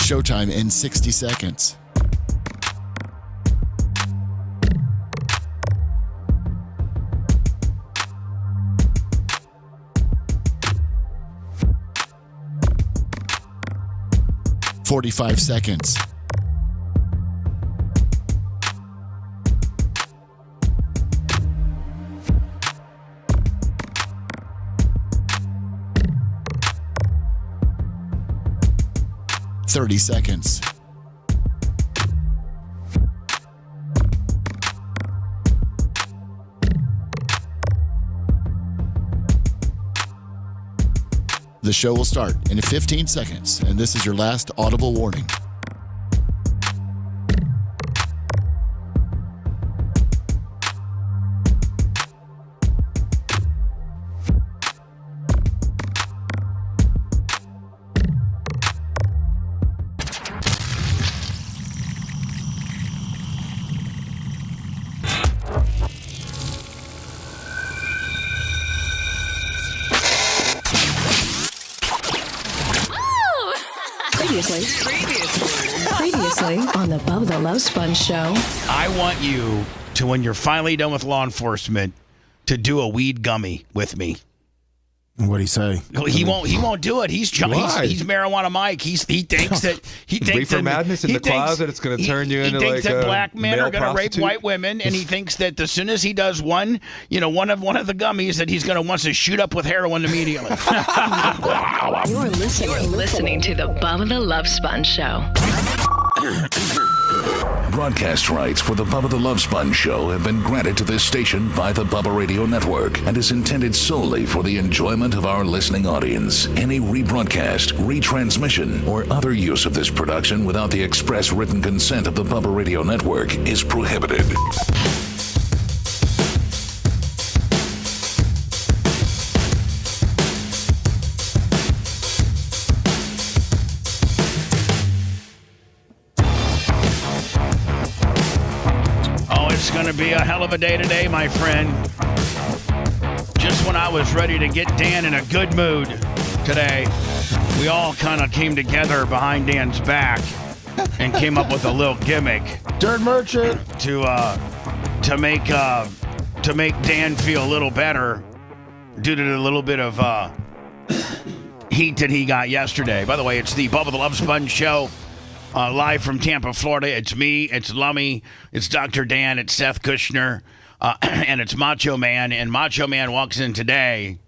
Showtime in 60 seconds. "45 seconds. "30 seconds. The show will start in 15 seconds, and this is your last audible warning. Previously on the Bubba the Love Sponge Show. I want you to, when you're finally done with law enforcement, to do a weed gummy with me. What'd he say? He won't do it. He's marijuana Mike. He thinks that Reefer madness in the closet. It's going to turn you into like that a black men are going to rape prostitute. white women, and he thinks that as soon as he does one of the gummies, that he's going to want to shoot up with heroin immediately. You're listening to the Bubba the Love Sponge Show. Broadcast rights for the Bubba the Love Sponge Show have been granted to this station by the Bubba Radio Network and is intended solely for the enjoyment of our listening audience. Any rebroadcast, retransmission, or other use of this production without the express written consent of the Bubba Radio Network is prohibited. It's going to be a hell of a day today, my friend. Just when I was ready to get Dan in a good mood today, we all kind of came together behind Dan's back and came up with a little gimmick. Dirt merchant. To make Dan feel a little better due to the little bit of heat that he got yesterday. By the way, it's the Bubba the Love Sponge Show. Live from Tampa, Florida. It's me, it's Lummy, it's Dr. Dan, it's Seth Kushner, and it's Macho Man. And Macho Man walks in today,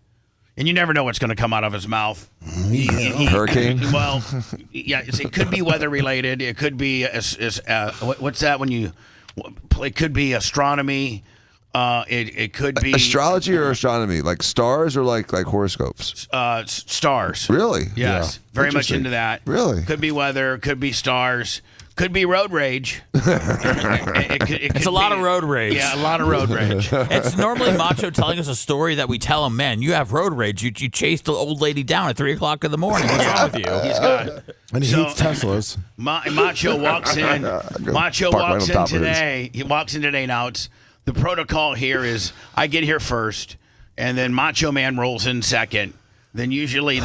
and you never know what's going to come out of his mouth. Hurricane? Well, yeah, it could be weather-related. It could be, what's that when you, it could be astronomy. It could be astrology or astronomy, like stars or like horoscopes. Stars. Really? Yes, yeah. Very much into that. Really? Could be weather. Could be stars. Could be road rage. It's a lot of road rage. Yeah, a lot of road rage. It's normally Macho telling us a story that we tell him, man, you have road rage. You chased the old lady down at 3 o'clock in the morning. What's wrong with you? He's got. And he hates Teslas. Macho walks in. Macho walks in today. He walks in today. Now the protocol here is I get here first, and then Macho Man rolls in second. Then usually,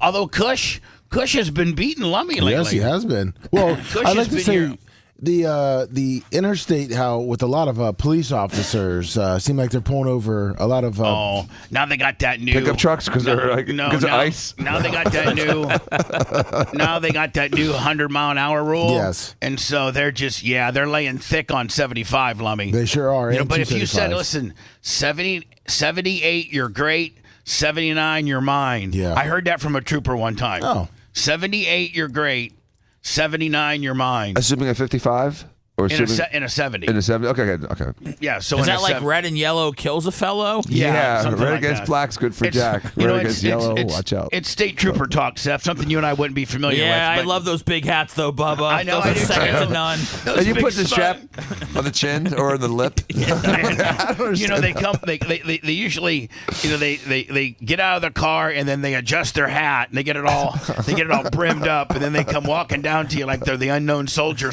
although Kush has been beating Lummy lately. Yes, he has been. Well, I'd like to say the interstate, how with a lot of police officers seem like they're pulling over a lot of. Now they got that new pickup trucks because they're like because of ice. Now they got that new. Now they got that new 100-mile-an-hour rule. Yes, and so they're just they're laying thick on 75, Lummy. They sure are. But if you said, listen, 78, you're great. 79, you're mine. Yeah, I heard that from a trooper one time. Oh. 78, you're great. 79, you're mine. Assuming a 55? Or in a 70. In a 70? Okay. Yeah, so is that like red and yellow kills a fellow? Yeah, red like against that. black's good for Jack. Red against yellow, watch out. It's state trooper talk, Seth, something you and I wouldn't be familiar with. Yeah, I love those big hats, though, Bubba. I know, those are second to none. And you put the strap on the chin or on the lip? They come, they usually, they get out of their car and then they adjust their hat and they get it all brimmed up and then they come walking down to you like they're the unknown soldier,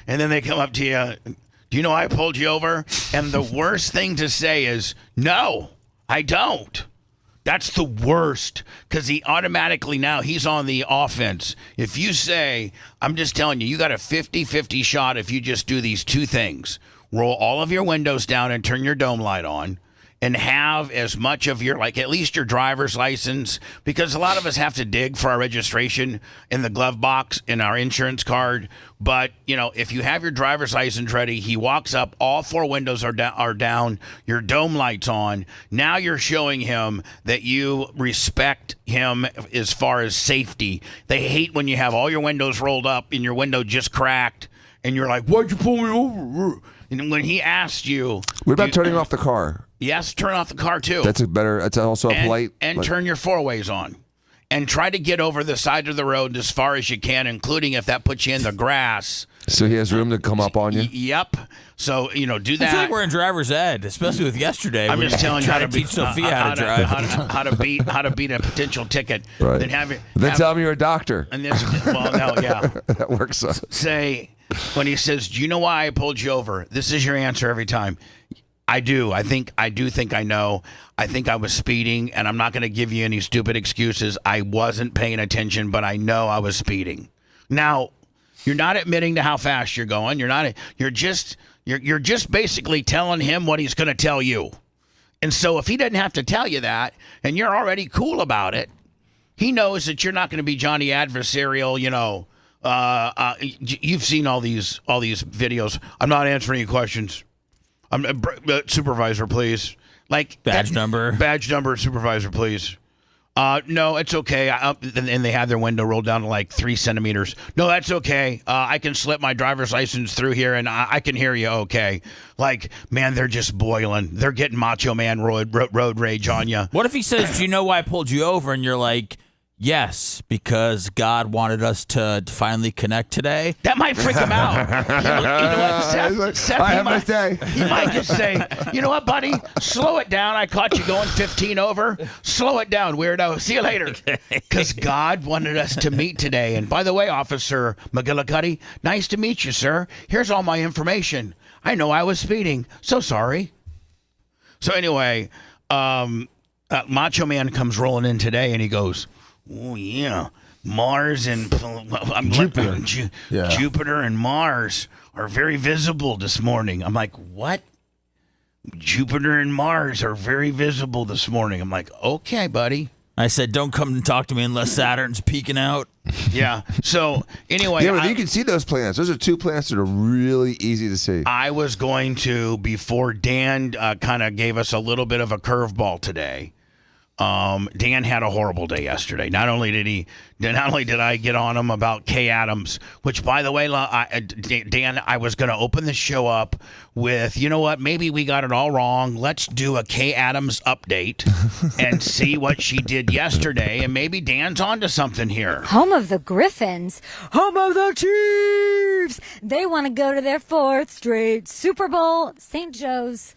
and then they come up to you. Do you know I pulled you over? And the worst thing to say is, no, I don't. That's the worst because he automatically now he's on the offense. If you say, I'm just telling you, you got a 50-50 shot if you just do these two things. Roll all of your windows down and turn your dome light on and have as much of your, like at least your driver's license, because a lot of us have to dig for our registration in the glove box in our insurance card. But, you know, if you have your driver's license ready, he walks up, all four windows are down, your dome light's on. Now you're showing him that you respect him as far as safety. They hate when you have all your windows rolled up and your window just cracked and you're like, why'd you pull me over? And when he asked you... What about turning off the car? Yes, turn off the car too. That's also a polite... And turn your four-ways on. And try to get over the side of the road as far as you can, including if that puts you in the grass. So he has room to come up on you? Yep. So, you know, do that. I feel like we're in driver's ed, especially with yesterday. I'm just telling you how to teach Sophia how to drive. How to beat a potential ticket. Right. Then tell me you're a doctor. And this, well, no, yeah. That works. Say, when he says, do you know why I pulled you over? This is your answer every time. I do. I do think I know. I think I was speeding, and I'm not going to give you any stupid excuses. I wasn't paying attention, but I know I was speeding. Now, you're not admitting to how fast you're going. You're just basically telling him what he's going to tell you. And so if he doesn't have to tell you that, and you're already cool about it, he knows that you're not going to be Johnny adversarial, you know. You've seen all these videos. I'm not answering any questions. I'm supervisor, please. Like badge number, supervisor, please. No, it's okay. And they had their window rolled down to like 3 centimeters. No, that's okay. I can slip my driver's license through here, and I can hear you. Okay. Like, man, they're just boiling. They're getting Macho Man road rage on you. What if he says, "Do you know why I pulled you over?" And you're like, "Yes, because God wanted us to finally connect today." That might freak him out. You know what, Seth I have my say. He might just say, you know what, buddy? Slow it down. I caught you going 15 over. Slow it down, weirdo. See you later. Because God wanted us to meet today. And by the way, Officer McGillicuddy, nice to meet you, sir. Here's all my information. I know I was speeding. So sorry. So anyway, Macho Man comes rolling in today, and he goes, oh, yeah. Mars and Jupiter. Jupiter and Mars are very visible this morning. I'm like, what? Jupiter and Mars are very visible this morning. I'm like, okay, buddy. I said, don't come and talk to me unless Saturn's peeking out. Yeah. So, anyway. Yeah, but you can see those planets. Those are two planets that are really easy to see. I was going to, before Dan kind of gave us a little bit of a curveball today, Dan had a horrible day yesterday. Not only did I get on him about Kay Adams, which, by the way, Dan, I was going to open the show up with, you know what, maybe we got it all wrong. Let's do a Kay Adams update and see what she did yesterday, and maybe Dan's onto something here. Home of the Griffins, home of the Chiefs. They want to go to their 4th straight Super Bowl. St. Joe's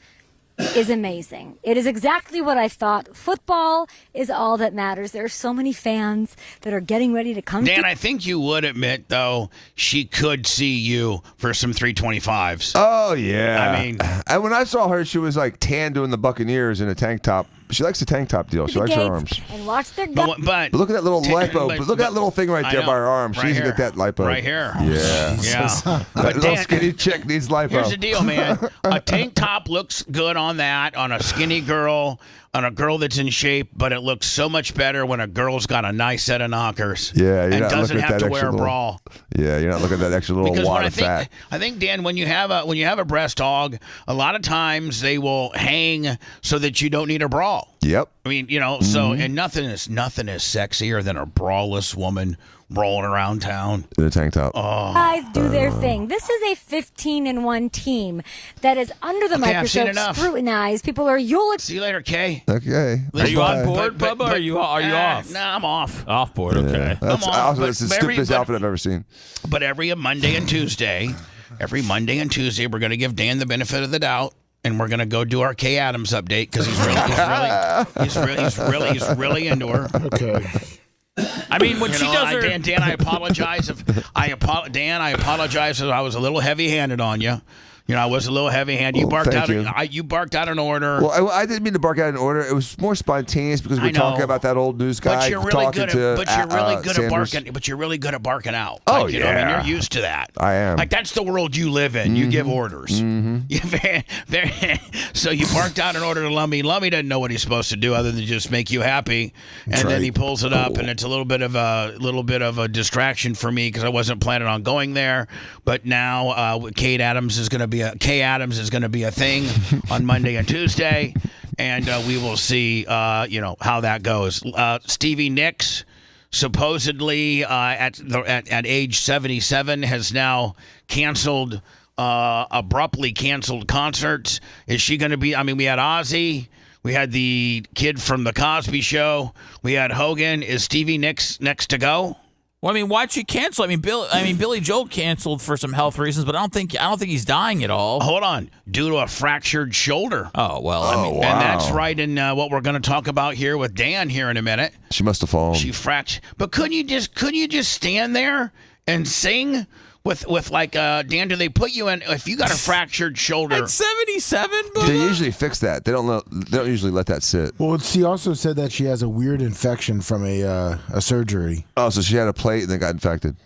is amazing. It is exactly what I thought. Football is all that matters. There are so many fans that are getting ready to come. Dan, I think you would admit, though, she could see you for some 325s. Oh, yeah. I mean, when I saw her, she was like tan doing the Buccaneers in a tank top. She likes the tank top deal. She likes her arms. And watch their but look at that little lipo. Look at that little thing right there by her arm. She needs to get that lipo. Right here. Yeah. Yeah. That little skinny chick needs lipo. Here's the deal, man. A tank top looks good on that, on a skinny girl, on a girl that's in shape, but it looks so much better when a girl's got a nice set of knockers. Yeah, and doesn't have to wear a bra. Yeah, you're not looking at that extra little wad of fat. I think, Dan, when you have a breast hog, a lot of times they will hang so that you don't need a bra. Yep. I mean, you know, so and nothing is sexier than a braless woman rolling around town in a tank top. Oh, guys do their thing. This is a 15-1 team that is under the microscope, scrutinized. People are See you later, Kay. Okay. Are you on board, Bubba? Or are you off? No, I'm off. Off board. Okay. That's the stupidest outfit I've ever seen. But every Monday and Tuesday, we're going to give Dan the benefit of the doubt. And we're gonna go do our Kay Adams update because he's really into her. Okay. I mean, when she does her, Dan, I apologize if I apologize if I was a little heavy-handed on you. You know, I was a little heavy-handed. You barked thank out. you. You barked out an order. Well, I didn't mean to bark out an order. It was more spontaneous because we're talking about that old news guy But you're really talking good at, to barking. But you're really good at barking out. Oh, like, you know, I mean, you're used to that. I am. Like, that's the world you live in. You give orders. So you barked out an order to Lummy. Lummy doesn't know what he's supposed to do other than just make you happy. And then he pulls it up, and it's a little bit of a distraction for me because I wasn't planning on going there. But now Kay Adams is going to be a thing on Monday and Tuesday, and we will see how that goes. Stevie Nicks, supposedly at age 77, has now abruptly canceled concerts. Is she going to be? I mean, we had Ozzy. We had the kid from the Cosby Show. We had Hogan. Is Stevie Nicks next to go? Well, I mean, why'd she cancel? I mean, Billy Joel canceled for some health reasons, but I don't think he's dying at all. Hold on, due to a fractured shoulder. Oh well, and that's right in what we're going to talk about here with Dan here in a minute. She must have fallen. She fractured, but couldn't you just stand there and sing? With like Dan, do they put you in if you got a fractured shoulder? At 77, they usually fix that. They don't usually let that sit. Well, she also said that she has a weird infection from a surgery. Oh, so she had a plate and then got infected.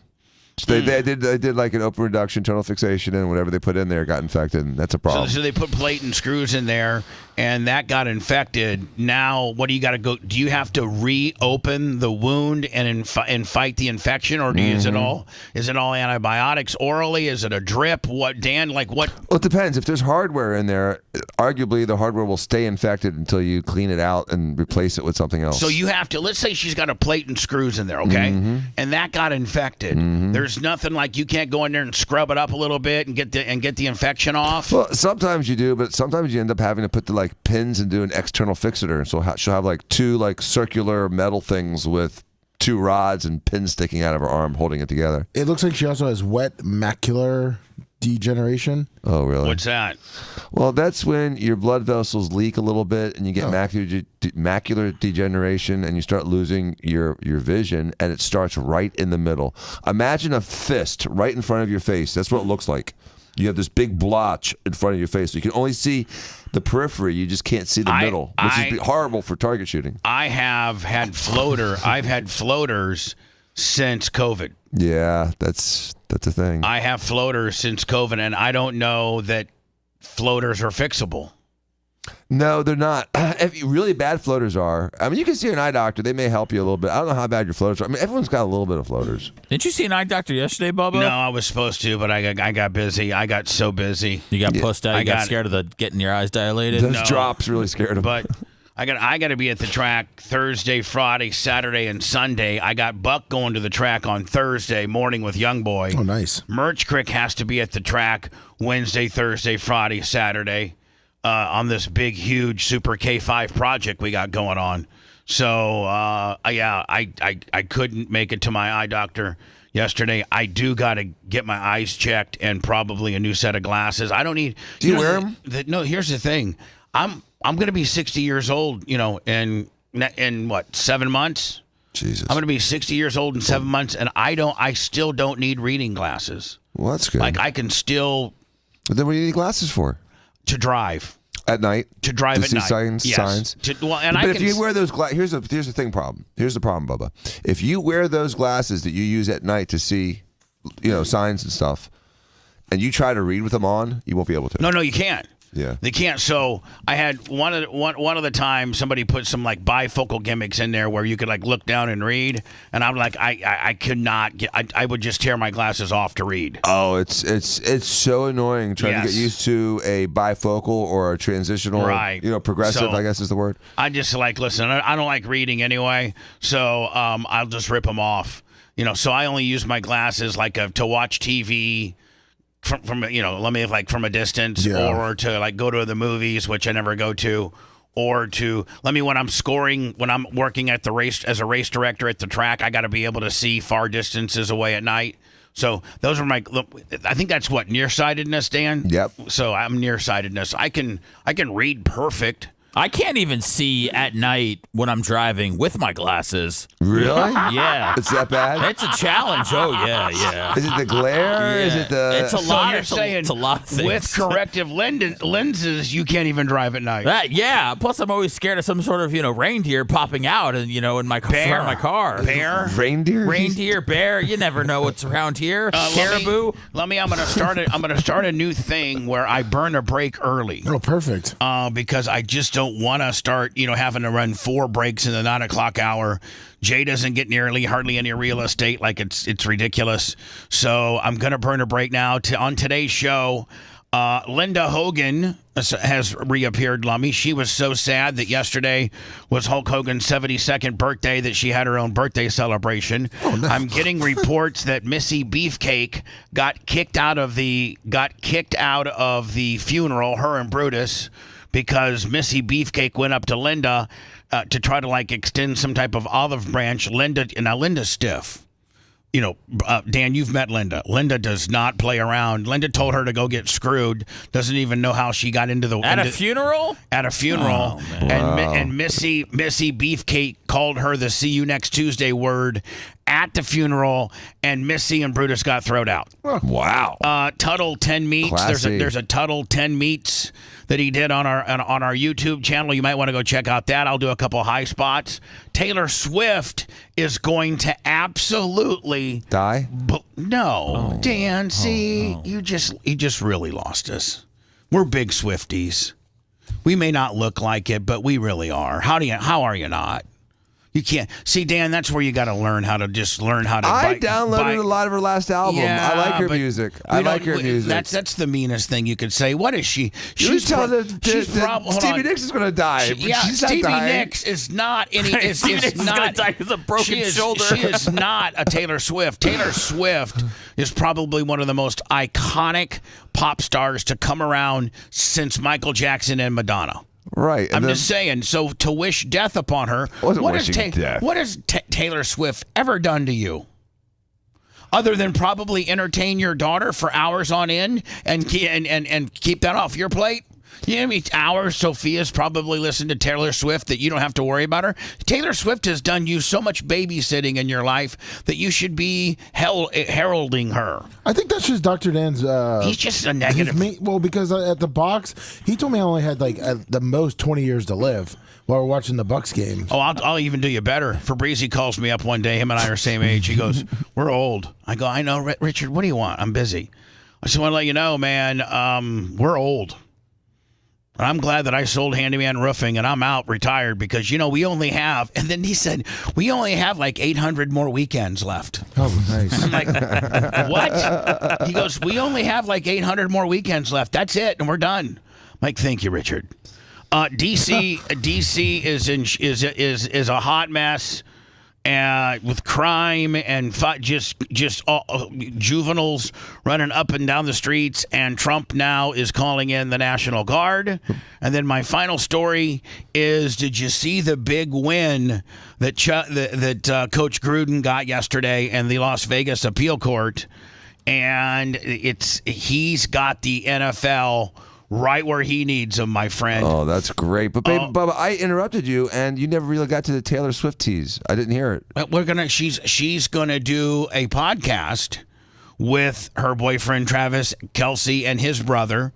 So they did like an open reduction, total fixation, and whatever they put in there got infected, and that's a problem. So they put plate and screws in there, and that got infected. Now, what do you got to go? Do you have to reopen the wound and fight the infection, or is it all antibiotics orally? Is it a drip? What, Dan? Like what? Well, it depends. If there's hardware in there, arguably the hardware will stay infected until you clean it out and replace it with something else. So you have to. Let's say she's got a plate and screws in there, okay, and that got infected. There's nothing like you can't go in there and scrub it up a little bit and get the infection off. Well, sometimes you do, but sometimes you end up having to put the pins and do an external fixator. So she'll have two circular metal things with 2 rods and pins sticking out of her arm holding it together. It looks like she also has wet macular degeneration. Oh, really? What's that? Well, that's when your blood vessels leak a little bit and you get macular degeneration and you start losing your vision, and it starts right in the middle. Imagine a fist right in front of your face. That's what it looks like. You have this big blotch in front of your face. So you can only see the periphery. You just can't see the middle, which is horrible for target shooting. I've had floaters since COVID. Yeah, that's a thing. I have floaters since COVID, and I don't know that floaters are fixable. No, they're not. Really bad floaters are. I mean, you can see an eye doctor. They may help you a little bit. I don't know how bad your floaters are. I mean, everyone's got a little bit of floaters. Didn't you see an eye doctor yesterday, Bubba? No, I was supposed to, but I got busy. I got so busy. You got pussed out. You got scared of getting your eyes dilated. Those drops really scared him. But I got to be at the track Thursday, Friday, Saturday, and Sunday. I got Buck going to the track on Thursday morning with Young Boy. Oh, nice. Merch Crick has to be at the track Wednesday, Thursday, Friday, Saturday on this big, huge Super K5 project we got going on. So, I couldn't make it to my eye doctor yesterday. I do got to get my eyes checked and probably a new set of glasses. I don't need. Do you wear them? No. Here's the thing. I'm going to be 60 years old. In what, 7 months? Jesus. I'm going to be 60 years old in 7 months, and I still don't need reading glasses. Well, that's good. Like I can still. But then what do you need glasses for? To drive. At night? To drive at see night. Signs? But if you wear those glasses, here's the problem. Here's the problem, Bubba. If you wear those glasses that you use at night to see, signs and stuff, and you try to read with them on, you won't be able to. No, you can't. Yeah. They can't. So I had one of the times somebody put some bifocal gimmicks in there where you could look down and read, and I'm like, I could not get. I would just tear my glasses off to read. Oh, it's so annoying trying to get used to a bifocal or a transitional, progressive. So, I guess is the word. I just listen. I don't like reading anyway, so I'll just rip them off. So I only use my glasses to watch TV. From a distance, or to go to the movies, which I never go to, or to when I'm working at the race as a race director at the track, I got to be able to see far distances away at night. So those are I think that's what nearsightedness, Dan. Yep. So I'm nearsightedness. I can read perfect. I can't even see at night when I'm driving with my glasses. Really? Yeah. It's that bad? It's a challenge. Oh, yeah. Is it the glare? Yeah. Is it the... It's a So lot. you're saying it's a lot of things. with corrective lenses, you can't even drive at night. Yeah. Plus, I'm always scared of some sort of, reindeer popping out and, in my Bear. my car. Bear. Reindeer, bear. You never know what's around here. Caribou. I'm gonna start a new thing where I burn a brake early. Oh, perfect. Because I just don't want to start, having to run 4 breaks in the 9 o'clock hour. Jay doesn't get hardly any real estate. Like it's ridiculous. So I'm gonna burn a break now. On today's show, Linda Hogan has reappeared, Lummy. She was so sad that yesterday was Hulk Hogan's 72nd birthday that she had her own birthday celebration. Oh, no. I'm getting reports that Missy Beefcake got kicked out of the funeral, her and Brutus, because Missy Beefcake went up to Linda to try to extend some type of olive branch. Linda's stiff. Dan, you've met Linda. Linda does not play around. Linda told her to go get screwed. Doesn't even know how she got into the At a funeral. Oh, and Missy Beefcake called her the "see you next Tuesday" word at the funeral, and Missy and Brutus got thrown out. Wow. Tuttle 10 Meats. Classy. There's a Tuttle 10 Meats that he did on our YouTube channel. You might want to go check out that. I'll do a couple high spots. Taylor Swift is going to absolutely die. No, Dan. See, you just really lost us. We're big Swifties. We may not look like it, but we really are. How are you not? You can't see, Dan. That's where you got to learn how to I downloaded a lot of her last album. Yeah, I like her music. That's the meanest thing you could say. What is she? Stevie Nicks is going to die. She's not Stevie dying. Nicks is not any. Stevie Nicks is going to die because of a broken shoulder. She is not a Taylor Swift. Taylor Swift is probably one of the most iconic pop stars to come around since Michael Jackson and Madonna. Right. I'm just saying, so to wish death upon her, what has Taylor Swift ever done to you? Other than probably entertain your daughter for hours on end and keep that off your plate? You know how many hours Sophia's probably listened to Taylor Swift that you don't have to worry about her? Taylor Swift has done you so much babysitting in your life that you should be heralding her. I think that's just Dr. Dan's... He's just a negative. Because at the box, he told me I only had at the most 20 years to live while we're watching the Bucks game. Oh, I'll even do you better. Fabrizi calls me up one day. Him and I are the same age. He goes, "We're old." I go, "I know, Richard. What do you want? I'm busy." I said, "I want to let you know, man, we're old. I'm glad that I sold Handyman Roofing and I'm retired because, we only have," and then he said, "We only have 800 more weekends left." Oh, nice. I'm like, "What?" He goes, "We only have 800 more weekends left. That's it. And we're done." I'm like, "Thank you, Richard." DC is a hot mess. With crime and just juveniles running up and down the streets, and Trump now is calling in the National Guard. And then my final story is: did you see the big win that Coach Gruden got yesterday in the Las Vegas appeal court? And he's got the NFL right where he needs him, my friend. Oh, that's great. But baby, Bubba, I interrupted you, and you never really got to the Taylor Swift tease. I didn't hear it. She's gonna do a podcast with her boyfriend Travis Kelce and his brother.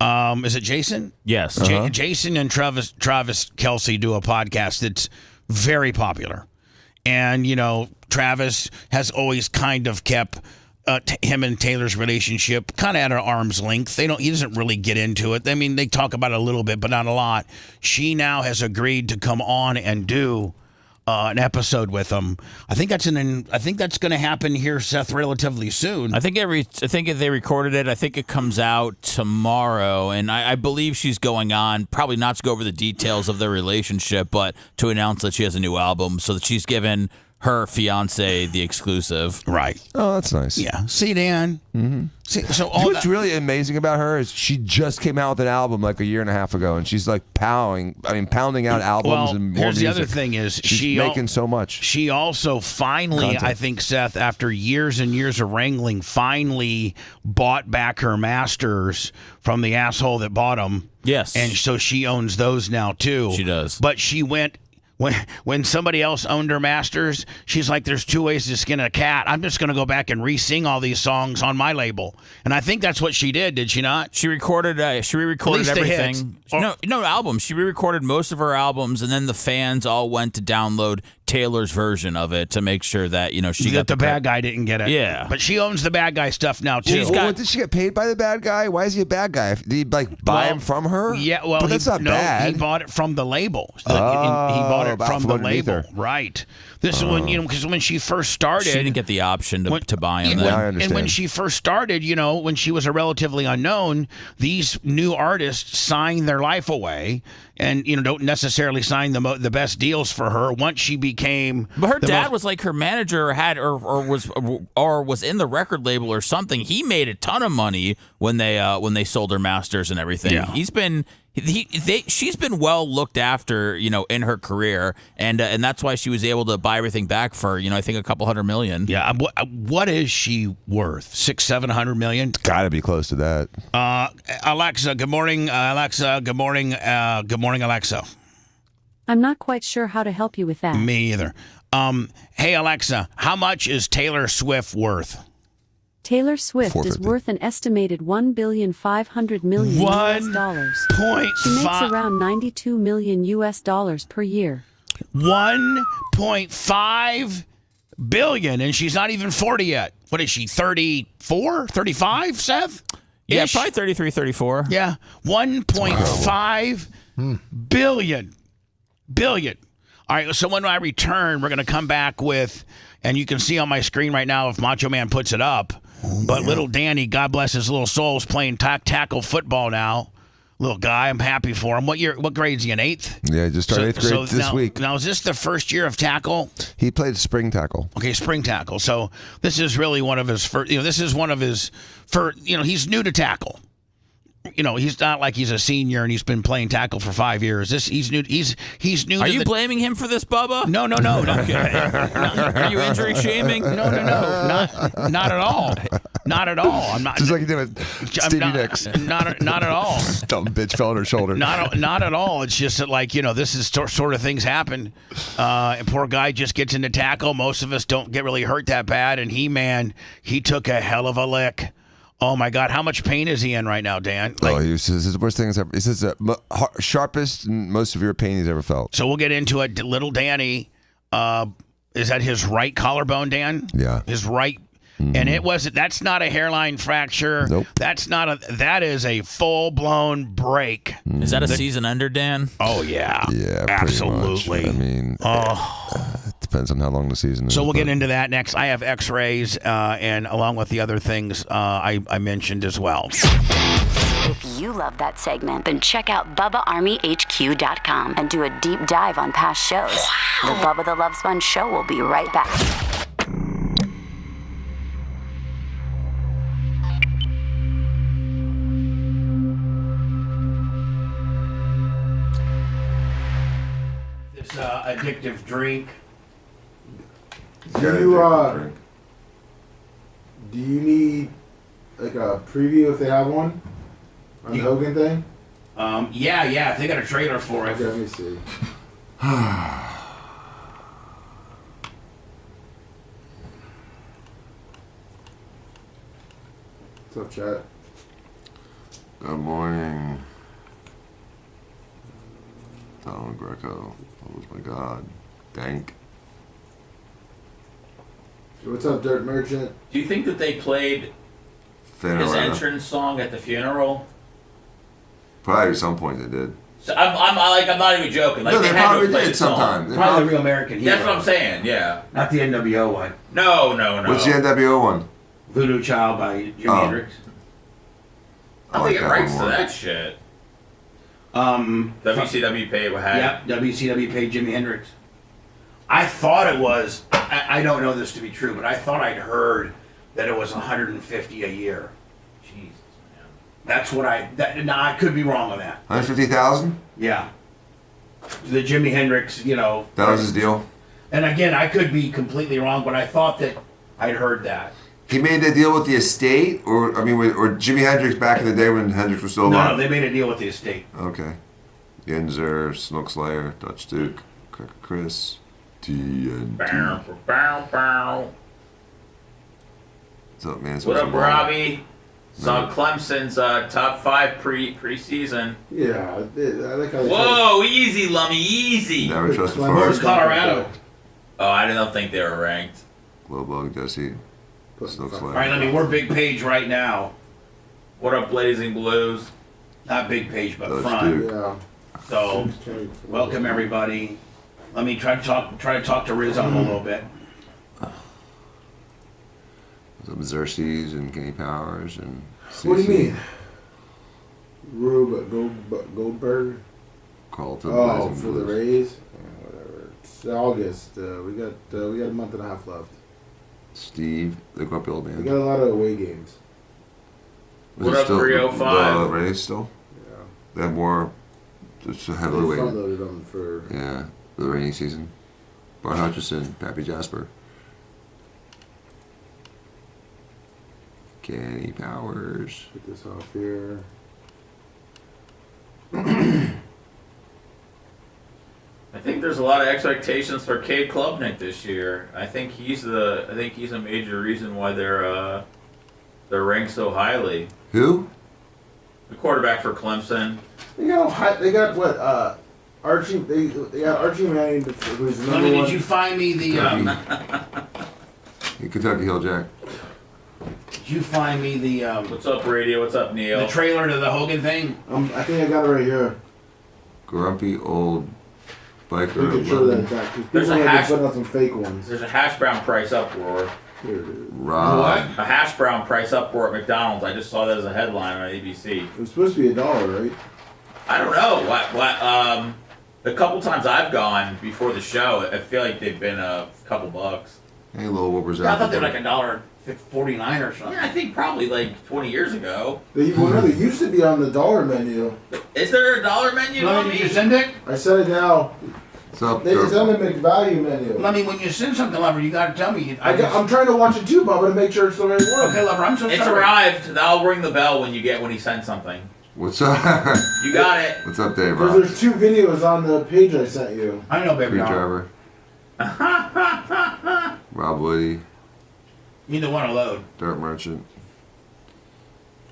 Is it Jason? Yes. Jason and Travis Kelce do a podcast that's very popular, and Travis has always kind of kept him and Taylor's relationship kind of at an arm's length. He doesn't really get into it. I mean, they talk about it a little bit, but not a lot. She now has agreed to come on and do an episode with him. I think that's going to happen here, Seth, relatively soon. I think they recorded it. I think it comes out tomorrow, and I believe she's going on, probably not to go over the details of their relationship, but to announce that she has a new album, so that she's given her fiance, the exclusive. Right. Oh, that's nice. Yeah. See, Dan. Mm-hmm. See, so You know what's really amazing about her is she just came out with an album like a year and a half ago, and she's like pounding out albums and more here's music. the other thing is she's making so much. She also finally, Content. I think, Seth, after years and years of wrangling, finally bought back her masters from the asshole that bought them. Yes. And so she owns those now, too. She does. But she went... When somebody else owned her masters, she's like, there's two ways to skin a cat. I'm just going to go back and re-sing all these songs on my label. And I think that's what she did she not? She recorded everything. No albums. She re-recorded most of her albums, and then the fans all went to download Taylor's version of it to make sure that, she got the bad guy didn't get it. Yeah. But she owns the bad guy stuff now, too. Did she get paid by the bad guy? Why is he a bad guy? Did he buy him from her? Yeah, well, but that's not bad. He bought it from the label. He bought it from the label. Right. This is when, because when she first started... She didn't get the option to buy him. I understand. And when she first started, when she was a relatively unknown, these new artists sign their life away and, don't necessarily sign the best deals for her once she became... But her dad was like her manager or was in the record label or something. He made a ton of money when they sold her masters and everything. Yeah. She's been well looked after, in her career, and that's why she was able to buy everything back for, I think $200 million. Yeah. What is she worth? $600-700 million? Got to be close to that. Alexa. Good morning, Alexa. Good morning. Good morning, Alexa. I'm not quite sure how to help you with that. Me either. Hey, Alexa. How much is Taylor Swift worth? Taylor Swift is worth an estimated $1,500 million US. She makes around $92 million US per year. 1.5 billion, and she's not even 40 yet. What is she, 34, 35, Seth? Yeah, probably 33, 34. Yeah, 1.5 billion. All right, so when I return, we're going to come back with, and you can see on my screen right now if Macho Man puts it up, but little Danny, God bless his little soul, is playing tackle football now. Little guy, I'm happy for him. What grade is he in, 8th? Yeah, just started 8th grade this week. Now, is this the first year of tackle? He played spring tackle. Okay, spring tackle. So this is really one of his first, this is one of his first, he's new to tackle. He's not like he's a senior and he's been playing tackle for 5 years. He's new. He's new. Are you blaming him for this, Bubba? No. Okay. Are you injury shaming? No. Not at all. Not at all. I'm not. Just like you did with Stevie Nicks. Not at all. Dumb bitch fell on her shoulder. Not at all. It's just that, this is sort of things happen. And poor guy just gets into tackle. Most of us don't get really hurt that bad. And he took a hell of a lick. Oh, my God. How much pain is he in right now, Dan? His worst thing is ever. He says the sharpest and most severe pain he's ever felt. So we'll get into it. Little Danny, is that his right collarbone, Dan? Yeah. His right. And that's not a hairline fracture. Nope. That is a full-blown break. Is that a season ender, Dan? Oh, yeah. Yeah, absolutely. Much. I mean, it depends on how long the season is. So we'll get into that next. I have x-rays and along with the other things I mentioned as well. If you love that segment, then check out BubbaArmyHQ.com and do a deep dive on past shows. The Bubba the Love Sponge Show will be right back. Addictive drink. Do you need like a preview if they have one on the Hogan thing? Yeah. If they got a trailer for it. Okay, let me see. What's up, chat? Good morning. Donald Greco. Oh my God. Dank. What's up, Dirt Merchant? Do you think that they played his entrance song at the funeral? Probably at some point they did. So I'm not even joking. Like, No, they probably did sometime. Probably the Real American Hero. That's what I'm saying. Yeah. Not the NWO one. No. What's the NWO one? Voodoo Child by Jimi Hendrix. I think it writes to that shit. WCW paid what had. Yep, WCW paid Jimi Hendrix. I thought it was. I don't know this to be true, but I thought I'd heard that it was 150 a year. Jesus, man. That's what now I could be wrong on that. 150,000? Yeah. The Jimi Hendrix, That was his deal. And again, I could be completely wrong, but I thought that I'd heard that. He made a deal with the estate, or Jimi Hendrix back in the day when Hendrix was still alive? No, they made a deal with the estate. Okay. Yinzer, Smoke Slayer, Dutch Duke, Cracker Chris, TNT. Bow. What's up, man? What up, Robbie? Saw Clemson's top 5 preseason. Yeah, I like how. Whoa, easy, Lummy, easy. Never trust a Where's fart. Colorado? Oh, I don't think they were ranked. Glowbug, Jesse, Smoke Slayer. All right, we're big page right now. What up, Blazing Blues? Not big page, but Dutch front. Duke. Yeah. So, welcome everybody. Let me try to talk to Riz on him a little bit. Xerxes and Kenny Powers and. What do you CC. mean? Rube Goldberg. Carlton. Oh, Blazing for the Blues. Rays. Whatever. It's August. We got a month and a half left. Steve, the grumpy old We man. got a lot of away games. Was What it up, still 305? The Rays still? Yeah. They have more. It's heavily They weighted. front loaded them for. Yeah, the rainy season. Bart Hutchison, Pappy Jasper. Kenny Powers. Get this off here. I think there's a lot of expectations for Cade Klubnik this year. I think he's a major reason why they're ranked so highly. Who? The quarterback for Clemson. They got what? Archie. They got Archie Manning, who's the number Sonny, one. did you find me the? Kentucky Hill Jack. Did you find me the? What's up, Radio? What's up, Neil? The trailer to the Hogan thing. I think I got it right here. Grumpy old biker. We can show that back. There's People a have hash- been putting out some fake ones. There's a hash brown price uproar. Here it is. Rob. A hash brown price uproar at McDonald's. I just saw that as a headline on ABC. It was supposed to be $1, right? I don't know. What? A couple times I've gone before the show, I feel like they've been a couple bucks. Hey, little whoopers I out thought they were there. like $1.49 or something. Yeah, I think probably like 20 years ago. They used to be on the dollar menu. Is there a dollar menu? Let me, did you send it? I said it now. What's up, It's on the McValue menu. Let me, when you send something, Lover, you got to tell me. I'm trying to watch it too, Bubba, to make sure it's the right one. Okay, Lover, I'm so It's sorry. arrived. I'll ring the bell when he sends something. What's up? You got it. What's up, Dave? Because Rob? there's 2 videos on the page I sent you. I know, baby. Free doll. driver. Rob Woody, Either one will load. Dirt Merchant.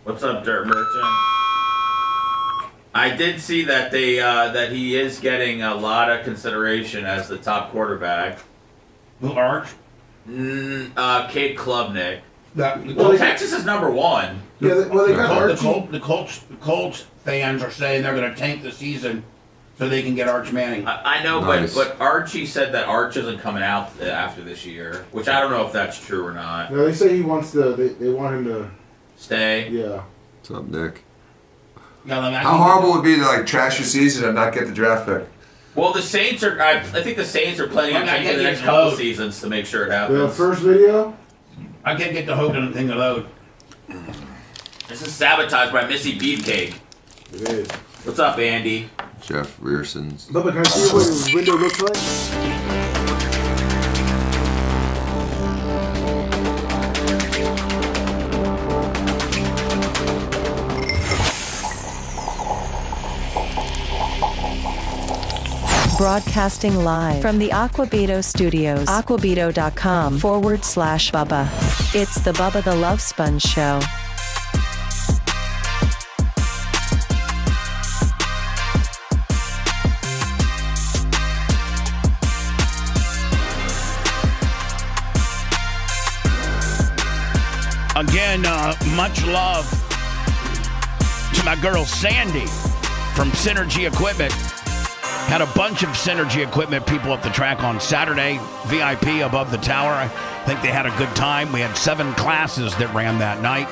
What's up, Dirt Merchant? I did see that that he is getting a lot of consideration as the top quarterback. Who, Arch? Cade Klubnik. Well, Texas is number 1. Yeah, they got Archie. The Colts fans are saying they're going to tank the season so they can get Arch Manning. I know, Nice. but Archie said that Arch isn't coming out after this year, which I don't know if that's true or not. No, they say he wants to. They want him to Stay. Yeah. What's up, Nick? How horrible would it be to like trash your season and not get the draft pick? Well, the Saints are. I think the Saints are planning on taking the next couple of seasons to make sure it The happens. first video? I can't get the Hogan thing to load. This is sabotaged by Missy Beefcake. It is. What's up, Andy? Jeff Rearsons. Bubba, can I see what your window looks like? Broadcasting live from the Aquabito Studios. Aquabito.com/Bubba. It's the Bubba the Love Sponge Show. Again, much love to my girl Sandy from Synergy Equipment. Had a bunch of Synergy Equipment people up the track on Saturday. VIP above the tower. I think they had a good time. We had 7 classes that ran that night.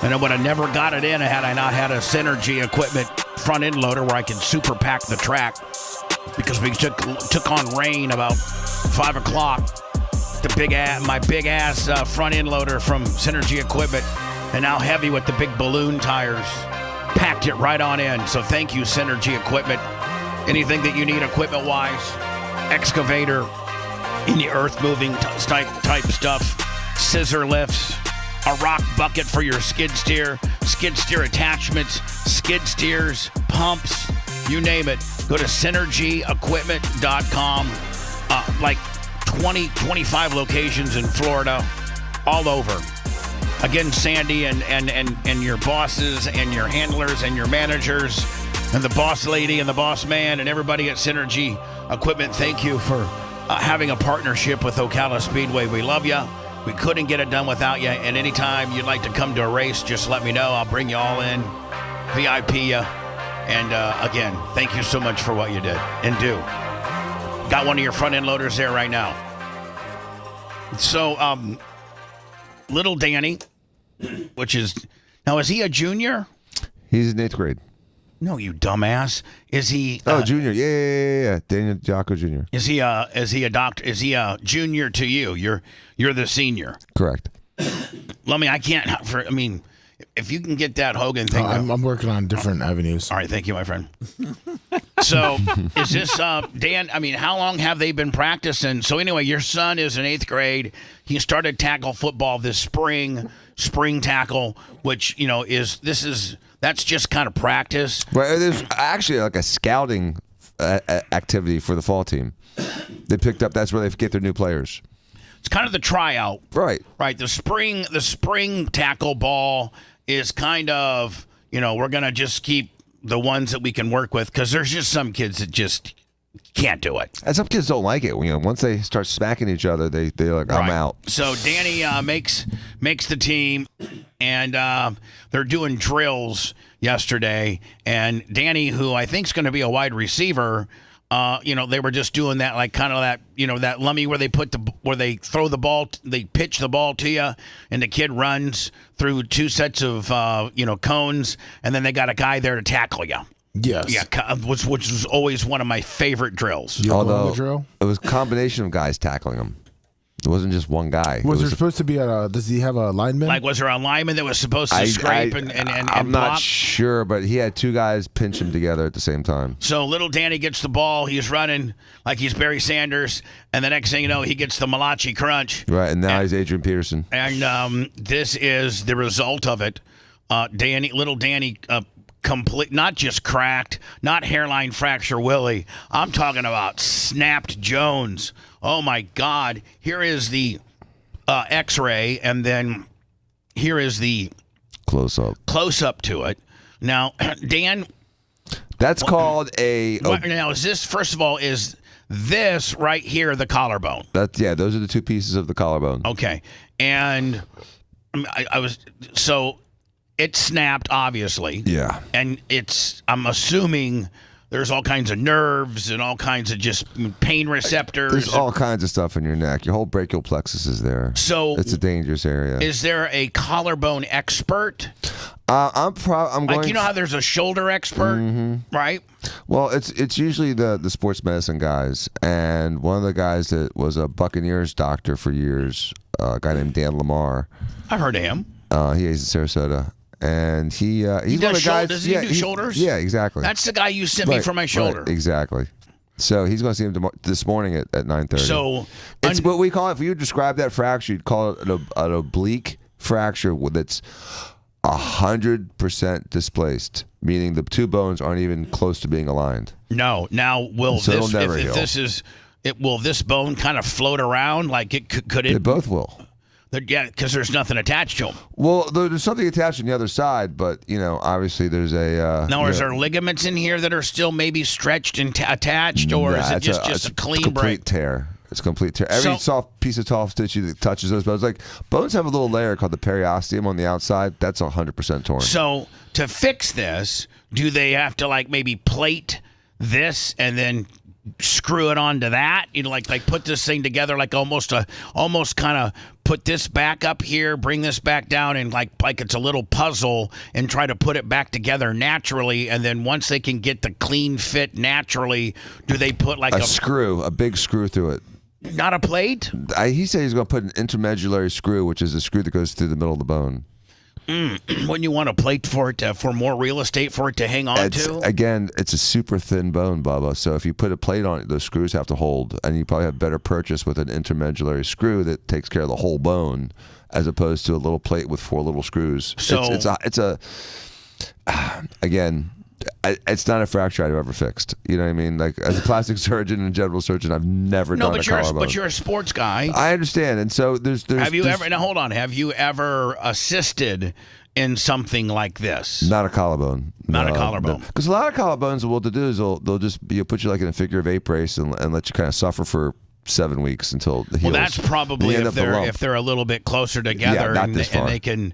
And I would have never got it in had I not had a Synergy Equipment front end loader where I could super pack the track. Because we took on rain about 5 o'clock. My big ass front end loader from Synergy Equipment, and now heavy with the big balloon tires. Packed it right on in. So thank you, Synergy Equipment. Anything that you need equipment wise, excavator, any earth moving type stuff, scissor lifts, a rock bucket for your skid steer attachments, skid steers, pumps, you name it. Go to synergyequipment.com. Like 25 locations in Florida, all over. Again, Sandy and your bosses and your handlers and your managers and the boss lady and the boss man and everybody at Synergy Equipment, thank you for having a partnership with Ocala Speedway. We love you. We couldn't get it done without you. And anytime you'd like to come to a race, just let me know. I'll bring you all in, VIP you. And again, thank you so much for what you did and do. Got one of your front end loaders there right now. So, little Danny, which is now, is he a junior? He's in 8th grade. No, you dumbass. Is he? Junior. Yeah. Daniel Jocko Jr. Is he a doctor? Is he a junior to you? You're the senior. Correct. I can't. If you can get that Hogan thing. I'm working on different avenues. All right, thank you, my friend. So, is this Dan? How long have they been practicing? So anyway, your son is in 8th grade. He started tackle football this spring tackle, which that's just kind of practice. Well, there's actually like a scouting activity for the fall team. They picked up. That's where they get their new players. It's kind of the tryout, right? The spring tackle ball is kind of we're gonna just keep the ones that we can work with because there's just some kids that just can't do it. And some kids don't like it. Once they start smacking each other, they're like, I'm out. So Danny makes the team, and they're doing drills yesterday. And Danny, who I think is going to be a wide receiver, they were just doing that, like kind of that, that lummy where they throw the ball, they pitch the ball to you, and the kid runs through 2 sets of cones, and then they got a guy there to tackle you. Yes. Yeah, which was always one of my favorite drills. Although the drill? It was a combination of guys tackling him. It wasn't just one guy. Was there supposed to be does he have a lineman? Like, was there a lineman that was supposed to scrape and I'm block? not sure, but he had 2 guys pinch him together at the same time. So little Danny gets the ball. He's running like he's Barry Sanders. And the next thing you know, he gets the Malachi Crunch. Right, and now he's Adrian Peterson. And this is the result of it. Little Danny, complete, not just cracked, not hairline fracture Willie. I'm talking about snapped Jones. Oh my God! Here is the X-ray, and then here is the close up to it. Now, Dan, that's called a. Now, is this first of all? Is this right here the collarbone? Those are the 2 pieces of the collarbone. Okay, and it snapped, obviously. Yeah. And I'm assuming there's all kinds of nerves and all kinds of just pain receptors. There's all kinds of stuff in your neck. Your whole brachial plexus is there. So it's a dangerous area. Is there a collarbone expert? I'm going. You know how there's a shoulder expert, right? Well, it's usually the sports medicine guys, and one of the guys that was a Buccaneers doctor for years, a guy named Dan Lamar. I've heard of him. He's in Sarasota. And he's one of the guys. Does he do shoulders? Yeah, exactly. That's the guy you sent me for my shoulder. Right, exactly. So he's going to see him this morning at 9:30. So it's what we call it. If you describe that fracture, you'd call it an oblique fracture that's 100% displaced, meaning the 2 bones aren't even close to being aligned. No. Now, will this bone kind of float around? Like could it? They both will. Yeah, because there's nothing attached to them. Well, there's something attached on the other side, but obviously there's a. Now, is there ligaments in here that are still maybe stretched and attached, or is it just a clean break? Tear. It's a complete tear. Every soft piece of soft tissue that touches those bones, like bones have a little layer called the periosteum on the outside. That's 100% torn. So to fix this, do they have to maybe plate this and then screw it onto that? Like put this thing together, like almost kind of put this back up here, bring this back down, and like it's a little puzzle, and try to put it back together naturally. And then once they can get the clean fit naturally, do they put like a screw, a big screw through it? Not a plate? He said he's going to put an intermedullary screw, which is a screw that goes through the middle of the bone. Wouldn't you want a plate for it for more real estate for it to hang on to? Again, it's a super thin bone, Bubba. So if you put a plate on it, those screws have to hold, and you probably have better purchase with an intermedullary screw that takes care of the whole bone, as opposed to a little plate with 4 little screws. So again. It's not a fracture I've ever fixed. You know what I mean? Like, as a plastic surgeon and general surgeon, I've never done a collarbone. But you're a sports guy. I understand. And so there's have you ever, now hold on, have you ever assisted in something like this? Not a collarbone. Not a collarbone. Because a lot of collarbones, what they'll do is they'll just put you like in a figure of 8 brace and let you kind of suffer for 7 weeks until the heals. Well, that's probably if they're a little bit closer together and they can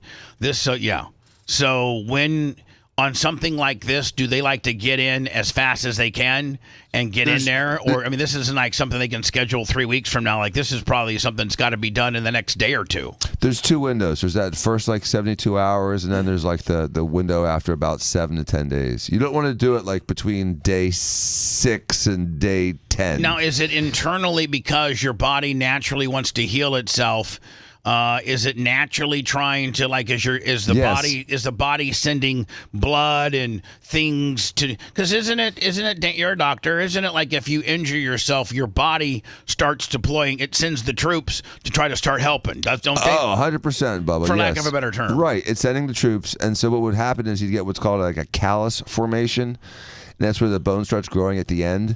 So when on something like this, do they like to get in as fast as they can and get in there? Or, I mean, this isn't like something they can schedule 3 weeks from now. Like, this is probably something that's got to be done in the next day or two. There's 2 windows. There's that first, 72 hours, and then there's, the window after about 7 to 10 days. You don't want to do it, between day 6 and day 10. Now, is it internally because your body naturally wants to heal itself? Is it naturally trying to is the body sending blood and things to? Because isn't it you're a doctor? Isn't it like if you injure yourself, your body starts deploying? It sends the troops to try to start helping. Don't they? 100%, Bubba. For lack of a better term, right? It's sending the troops, and so what would happen is you'd get what's called a callus formation, and that's where the bone starts growing at the end.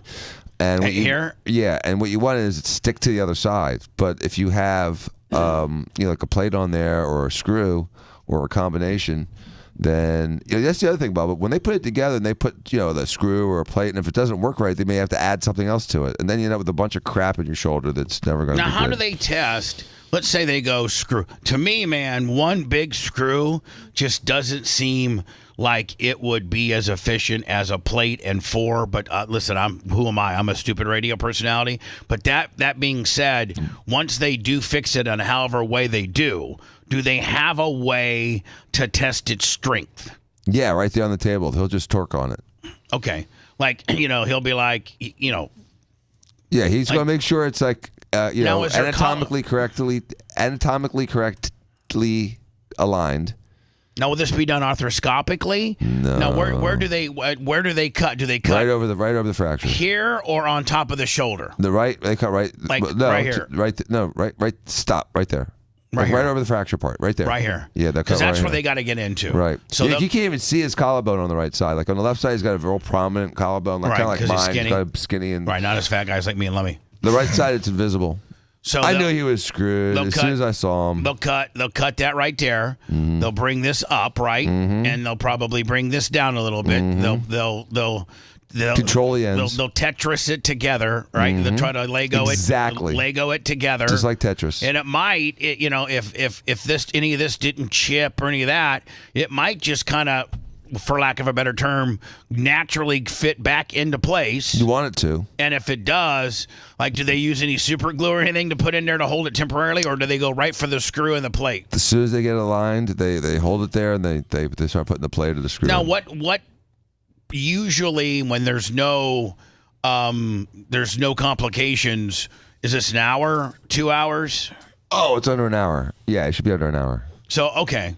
And here, and what you want is it stick to the other side. But if you have like a plate on there or a screw or a combination, then that's the other thing, Bubba. When they put it together and they put the screw or a plate, and if it doesn't work right, they may have to add something else to it, and then you end up with a bunch of crap in your shoulder that's never going to be good. Now, how do they test? Let's say they go screw. To me, man, one big screw just doesn't seem like it would be as efficient as a plate and 4. But listen, who am I? I'm a stupid radio personality. But that being said, once they do fix it in however way they do they have a way to test its strength? Yeah, right there on the table. He'll just torque on it. Okay. He'll be like, Yeah, he's going to make sure it's anatomically correctly aligned. Now, will this be done arthroscopically? No. Now, where do they cut? Do they cut right over the fracture here or on top of the shoulder? They cut right. Right here. Right. Stop right there. Right over the fracture part, right there. Right here. Yeah, because that's where they got to get into. Right. So you can't even see his collarbone on the right side. Like on the left side, he's got a real prominent collarbone, kind of like mine. He's kind of skinny and not as fat guys like me and Lemmy. The right side, it's invisible. So I knew he was screwed as soon as I saw him. They'll cut that right there. Mm-hmm. They'll bring this up, right, and they'll probably bring this down a little bit. Mm-hmm. They'll control the ends. They'll Tetris it together, right? Mm-hmm. They'll try to Lego it together, just like Tetris. And it might, if any of this didn't chip or any of that, it might just kind of, for lack of a better term, naturally fit back into place. You want it to. And if it does, do they use any super glue or anything to put in there to hold it temporarily, or do they go right for the screw and the plate? As soon as they get aligned, they hold it there and they start putting the plate or the screw. Now, what usually when there's no complications, is this an hour, 2 hours? Oh, it's under an hour. Yeah, it should be under an hour. So, okay.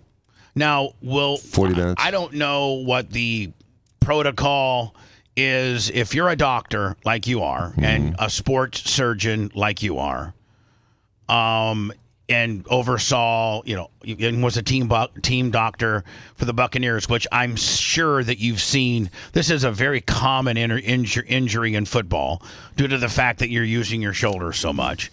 Now, 40 minutes. I don't know what the protocol is if you're a doctor like you are and a sports surgeon like you are, and oversaw, and was a team doctor for the Buccaneers, which I'm sure that you've seen. This is a very common injury in football due to the fact that you're using your shoulder so much.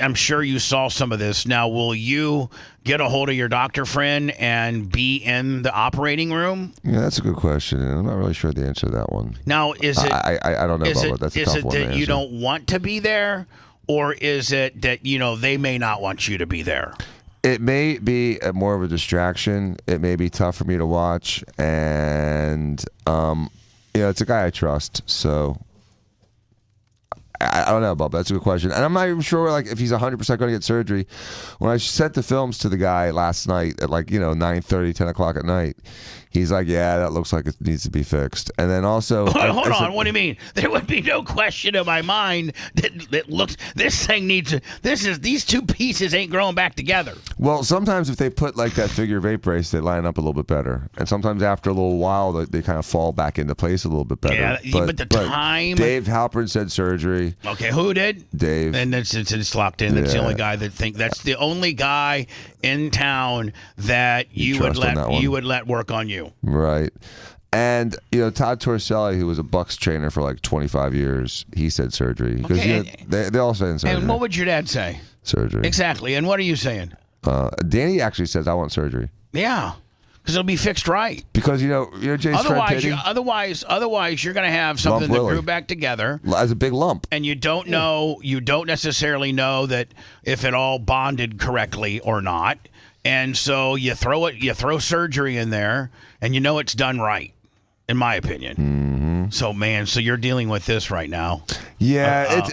I'm sure you saw some of this. Now, will you get a hold of your doctor friend and be in the operating room? Yeah, that's a good question. I'm not really sure the answer to that one. Now, is it? I don't know about that. That's a tough one to answer. Is it that you don't want to be there? Or is it that, they may not want you to be there? It may be more of a distraction. It may be tough for me to watch. And, it's a guy I trust. So I don't know, Bob. That's a good question. And I'm not even sure like if he's 100% going to get surgery. When I sent the films to the guy last night at 9:30, 10 o'clock at night, he's like, yeah, that looks like it needs to be fixed. And then also... Hold on. What do you mean? There would be no question in my mind that looks... This thing needs to... These two pieces ain't growing back together. Well, sometimes if they put like that figure of 8 brace, they line up a little bit better. And sometimes after a little while, they kind of fall back into place a little bit better. Yeah, but the time... Dave Halpern said surgery. Okay, who did? Dave. And it's locked in. That's the only guy that's the only guy in town that you would let work on you. Right. And, Todd Torselli, who was a Bucks trainer for like 25 years, he said surgery. Because they all say surgery. And what would your dad say? Surgery. Exactly. And what are you saying? Danny actually says, I want surgery. Yeah. Because it'll be fixed right. Because, Jay's otherwise you're going to have something that grew back together. As a big lump. And you don't necessarily know that if it all bonded correctly or not. And so you throw surgery in there, and it's done right, in my opinion. Mm-hmm. So, man, you're dealing with this right now. Yeah,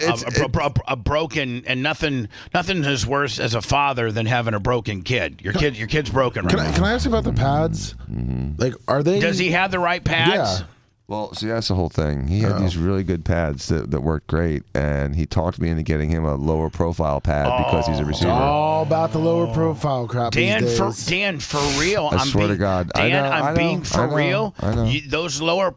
a broken, and nothing is worse as a father than having a broken kid. Your kid's broken right now. Can I ask you about the pads? Mm-hmm. Like, are they? Does he have the right pads? Yeah. Well, see, that's the whole thing. He had these really good pads that worked great, and he talked me into getting him a lower profile pad because he's a receiver. It's all about the lower profile crap Dan, these days. Dan, for real. I swear to God. Dan, I'm being for real. I know. Those lower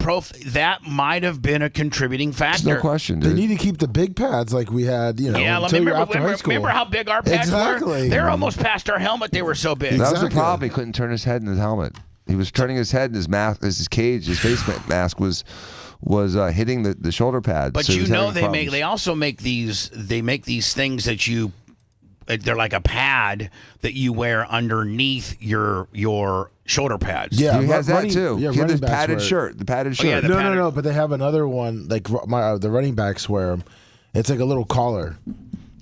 that might have been a contributing factor. There's no question, dude. They need to keep the big pads like we had, remember how big our pads exactly. were? They're almost past our helmet. They were so big. That was the problem. He couldn't turn his head in his helmet. He was turning his head, and his mask, his cage, his face mask was hitting the shoulder pads. But so they also make these things that they're like a pad that you wear underneath your shoulder pads. Yeah, he has that too. Yeah, he had this padded shirt. The padded shirt. No. But they have another one like the running backs wear them. It's like a little collar.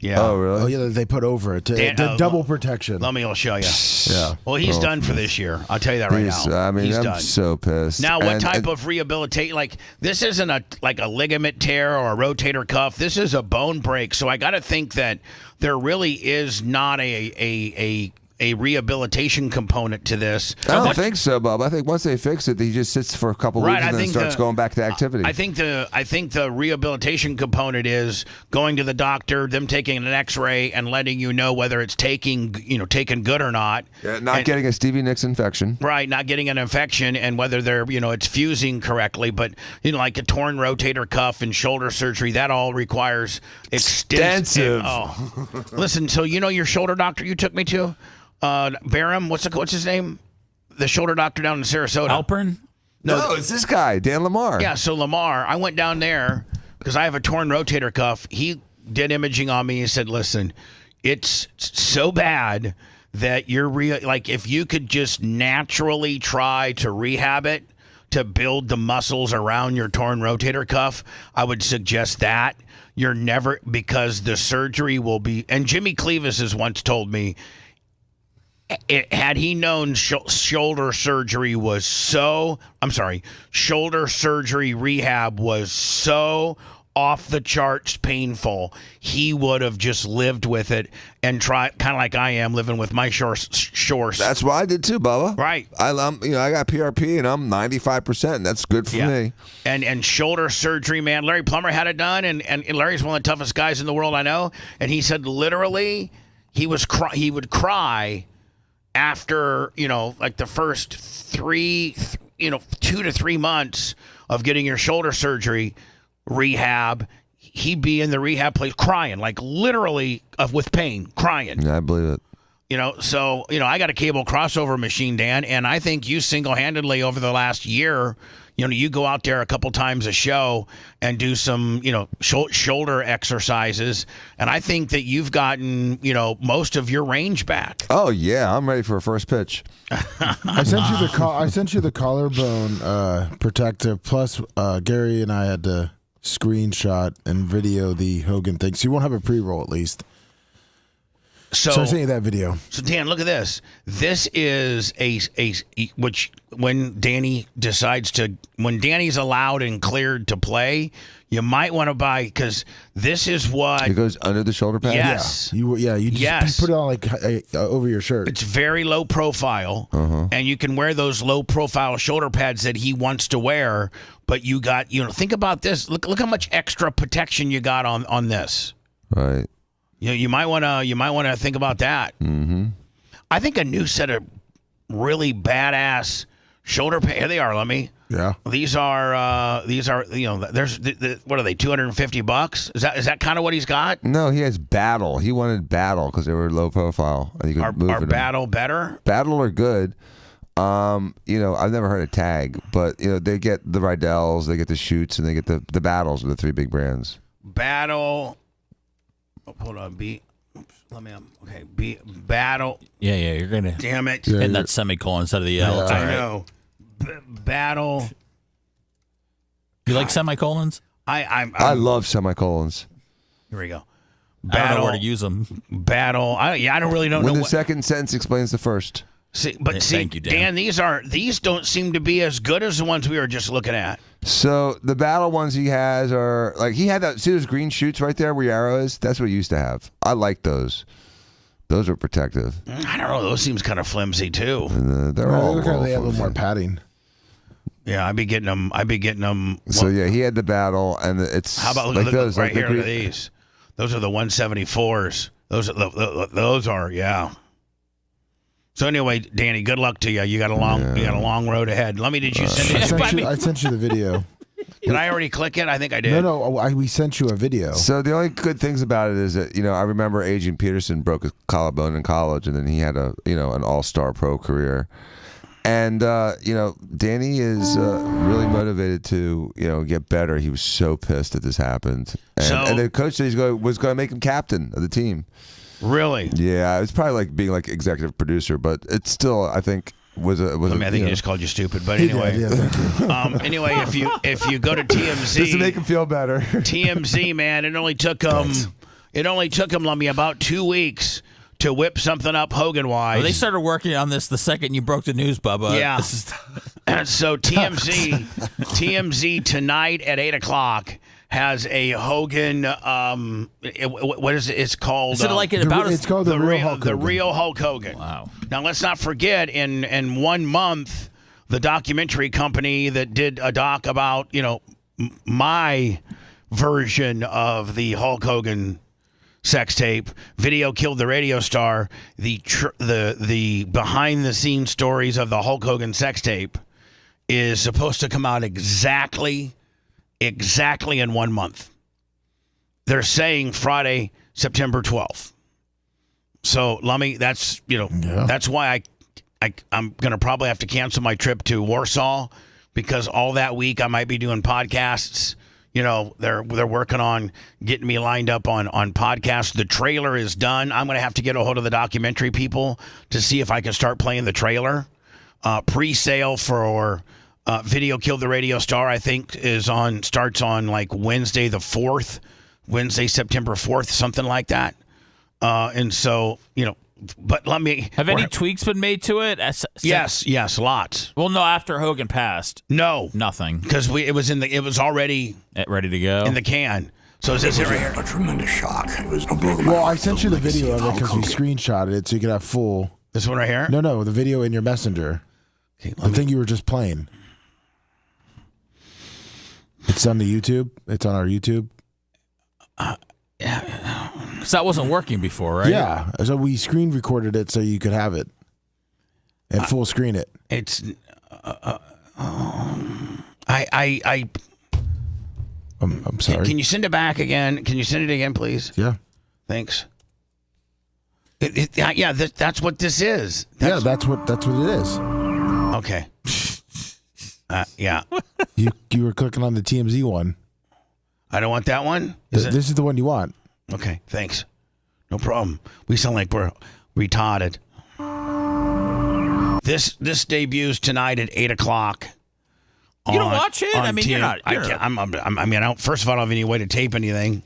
Yeah. Oh, really? Oh, yeah. They put over it to double protection. Let me show you. Yeah. Well, he's done for this year. I'll tell you that right now. I mean, he's I'm done. so pissed. Now, what type of rehabilitation? Like, this isn't a ligament tear or a rotator cuff. This is a bone break. So I got to think that there really is not a rehabilitation component to this. I don't think so, Bob. I think once they fix it, he just sits for a couple weeks and then starts going back to activity. I think the rehabilitation component is going to the doctor, them taking an X-ray and letting you know whether it's taken good or not. Yeah, not getting a Stevie Nicks infection. Right, not getting an infection, and whether they're it's fusing correctly. But like a torn rotator cuff and shoulder surgery, that all requires extensive. Listen, so your shoulder doctor you took me to. Barham, what's his name? The shoulder doctor down in Sarasota. Alpern? No, it's this guy, Dan Lamar. Yeah, so Lamar, I went down there because I have a torn rotator cuff. He did imaging on me and said, listen, it's so bad that you're if you could just naturally try to rehab it to build the muscles around your torn rotator cuff, I would suggest that. You're never, because the surgery will be, and Jimmy Cleavis has once told me, had he known shoulder surgery rehab was so off the charts painful, he would have just lived with it and tried, kind of like I am living with my shores. That's what I did too, Bubba. Right. I got PRP and I'm 95%. And that's good for me. And shoulder surgery, man. Larry Plummer had it done, and Larry's one of the toughest guys in the world I know. And he said literally he would cry after, the first 2 to 3 months of getting your shoulder surgery rehab, he'd be in the rehab place crying, like literally with pain, crying. Yeah, I believe it. So I got a cable crossover machine, Dan, and I think you single-handedly over the last year, you go out there a couple times a show and do some, shoulder exercises, and I think that you've gotten, most of your range back. Oh yeah, I'm ready for a first pitch. I sent you the collarbone protective. Plus, Gary and I had to screenshot and video the Hogan thing, so you won't have a pre-roll at least. So I sent you that video. So Dan, look at this. This is which when Danny's allowed and cleared to play, you might want to buy, because this is what it goes under the shoulder pad. Yes, you just put it on like over your shirt. It's very low profile, and you can wear those low profile shoulder pads that he wants to wear. But you got, think about this. Look how much extra protection you got on this. Right. You might want to think about that. Mm-hmm. I think a new set of really badass shoulder pads. Here they are, Lemmy. Yeah. These are there's what are they, $250? Is that kind of what he's got? No, he has Battle. He wanted Battle because they were low profile. And you could Are Battle better? Battle are good. I've never heard of Tag, but they get the Rydell's, they get the Shoots, and they get the Battles, are the three big brands. Battle. Hold on, Battle. Yeah, you're gonna. Damn it! And that semicolon instead of the L. I know. Battle. You like semicolons? I love semicolons. Here we go. Battle. I don't know where to use them. Battle. I don't really know. When the second sentence explains the first. Thank you, Dan. These don't seem to be as good as the ones we were just looking at. So the Battle ones he has are like, he had that. See those green shoots right there where your arrow is? That's what he used to have. I like those. Those are protective. I don't know. Those seems kind of flimsy too. They're all they have a little more padding. Yeah, I'd be getting them. So yeah, he had the Battle, and it's how about like those right like here? Look at these. Those are the 174s. Those are yeah. So anyway, Danny, good luck to you. You got a long road ahead. Did you send it? I sent you the video. Did I already click it? I think I did. No, we sent you a video. So the only good things about it is that I remember Adrian Peterson broke his collarbone in college, and then he had an all-star pro career. And Danny is really motivated to get better. He was so pissed that this happened, and the coach said was going to make him captain of the team. Really? Yeah, it's probably like being like executive producer, but it's still, I think, was a. I think he just called you stupid, but anyway. Yeah, thank you. Anyway, if you go to TMZ, just to make him feel better. TMZ, man, it only took him, Lummy, about 2 weeks to whip something up Hogan-wise. Well, they started working on this the second you broke the news, Bubba. Yeah. So TMZ tonight at 8:00 has a Hogan. What is it? It's called. Is it like it's called the real Hulk Hogan. The real Hulk Hogan. Wow. Now let's not forget, in 1 month, the documentary company that did a doc about my version of the Hulk Hogan sex tape, Video Killed the Radio Star, the behind the scenes stories of the Hulk Hogan sex tape, is supposed to come out exactly in 1 month. They're saying Friday, September 12th. So, Lummy, that's that's why I'm gonna probably have to cancel my trip to Warsaw, because all that week I might be doing podcasts. They're working on getting me lined up on podcasts. The trailer is done. I'm gonna have to get a hold of the documentary people to see if I can start playing the trailer. Pre-sale for Video Killed the Radio Star, I think, starts on like Wednesday the 4th, Wednesday, September 4th, something like that. And so, but let me. Have any tweaks been made to it? Yes, lots. Well, no, after Hogan passed. No. Nothing. Because it was already ready to go in the can. So is this it right here? A tremendous shock. It was a blow. Well, I sent you the video of it because we screenshotted it so you could have full. This one right here? No, the video in your messenger. Okay, the thing you were just playing. It's on the YouTube. It's on our YouTube. Because that wasn't working before, right? Yeah. So we screen recorded it so you could have it and full screen it. It's. I'm sorry. Can you send it back again? Can you send it again, please? Yeah. Thanks. That's what this is. That's what it is. Okay. Yeah. You were clicking on the TMZ one. I don't want that one. This is the one you want. Okay, thanks. No problem. We sound like we're retarded. This debuts tonight at 8:00. You don't watch it? I mean, TM. you're not. First of all, I don't have any way to tape anything.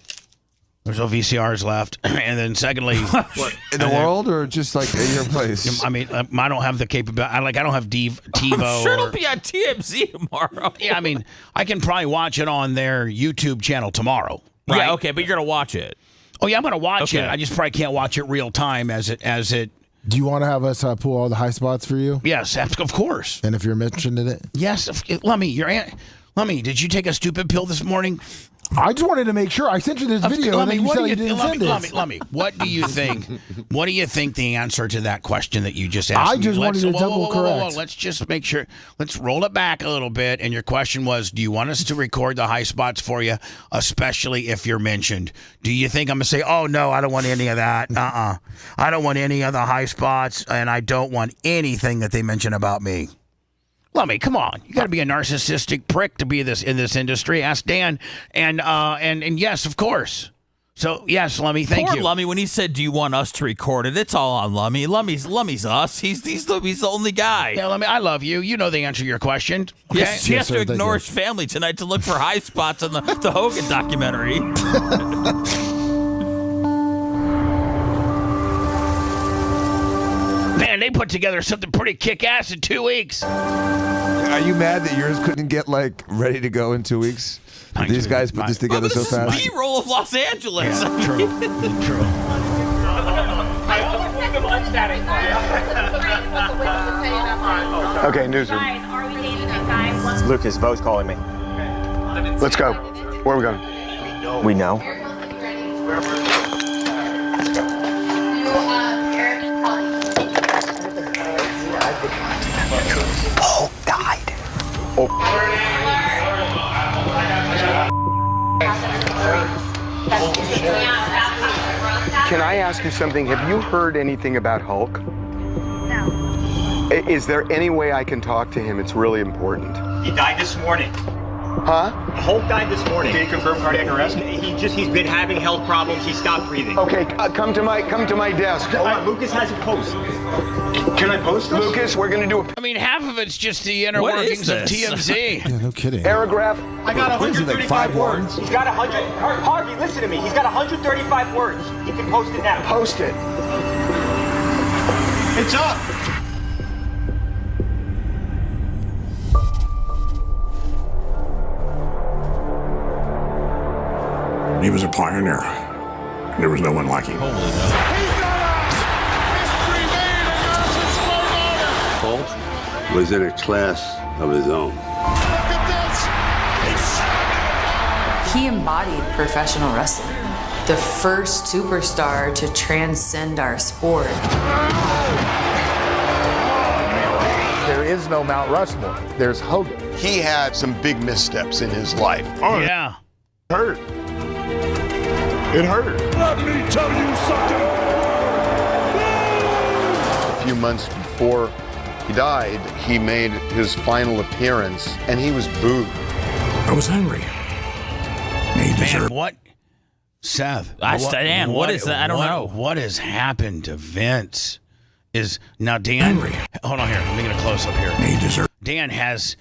There's no VCRs left. And then secondly, in the world or just like in your place? I mean, I don't have the capability. I don't have TiVo. I'm sure it'll be on TMZ tomorrow. Yeah, I mean, I can probably watch it on their YouTube channel tomorrow. Right? Yeah, okay, but you're gonna watch it. Oh yeah, I'm gonna watch it. I just probably can't watch it real time as it. Do you want to have us pull all the high spots for you? Yes, of course. And if you're mentioned in it? Yes. Lummy, did you take a stupid pill this morning? I just wanted to make sure. I sent you this video, and then you said you didn't send it. Lummy, what do you think? What do you think the answer to that question that you just asked? I just wanted to double correct. Let's just make sure. Let's roll it back a little bit. And your question was, do you want us to record the high spots for you, especially if you're mentioned? Do you think I'm going to say, oh, no, I don't want any of that? I don't want any of the high spots, and I don't want anything that they mention about me. Lummy, come on! You got to be a narcissistic prick to be in this industry. Ask Dan, and yes, of course. So yes, Lummy, thank you. Poor Lummy, when he said, "Do you want us to record it?" It's all on Lummy. Lummy's us. He's the only guy. Yeah, Lummy, I love you. You know the answer to your question. Okay? Yes, he has to ignore his family tonight to look for high spots on the Hogan documentary. Man, they put together something pretty kick-ass in 2 weeks. Are you mad that yours couldn't get ready to go in 2 weeks? Did these guys put this together so fast? This is B-roll of Los Angeles. Yeah, true. Okay, newsroom. Lucas, Bo's calling me. Let's go. Where are we going? We know. Paul died. Oh. Can I ask you something? Have you heard anything about Hulk? No. Is there any way I can talk to him? It's really important. He died this morning. Huh? Hulk died this morning. Did he confirm cardiac arrest? He's been having health problems. He stopped breathing. Okay, come to my desk. Hold on, Lucas has a post. Can I post this? Lucas, we're gonna do a. I mean, half of it's just the inner workings of TMZ. Yeah, no kidding. Paragraph. I got 135 words. He's got 100. Harvey, listen to me. He's got 135 words. You can post it now. Post it. It's up. He was a pioneer. There was no one like him. Hulk was in a class of his own. He embodied professional wrestling, the first superstar to transcend our sport. There is no Mount Rushmore. There's Hogan. He had some big missteps in his life. Oh yeah, hurt. It hurt. Let me tell you something. A few months before he died, he made his final appearance, and he was booed. I was hungry. Man, what? Seth. Dan, what is that? I don't know. What has happened to Vince? Is now Dan. Hold on here. Let me get a close up here. Dan has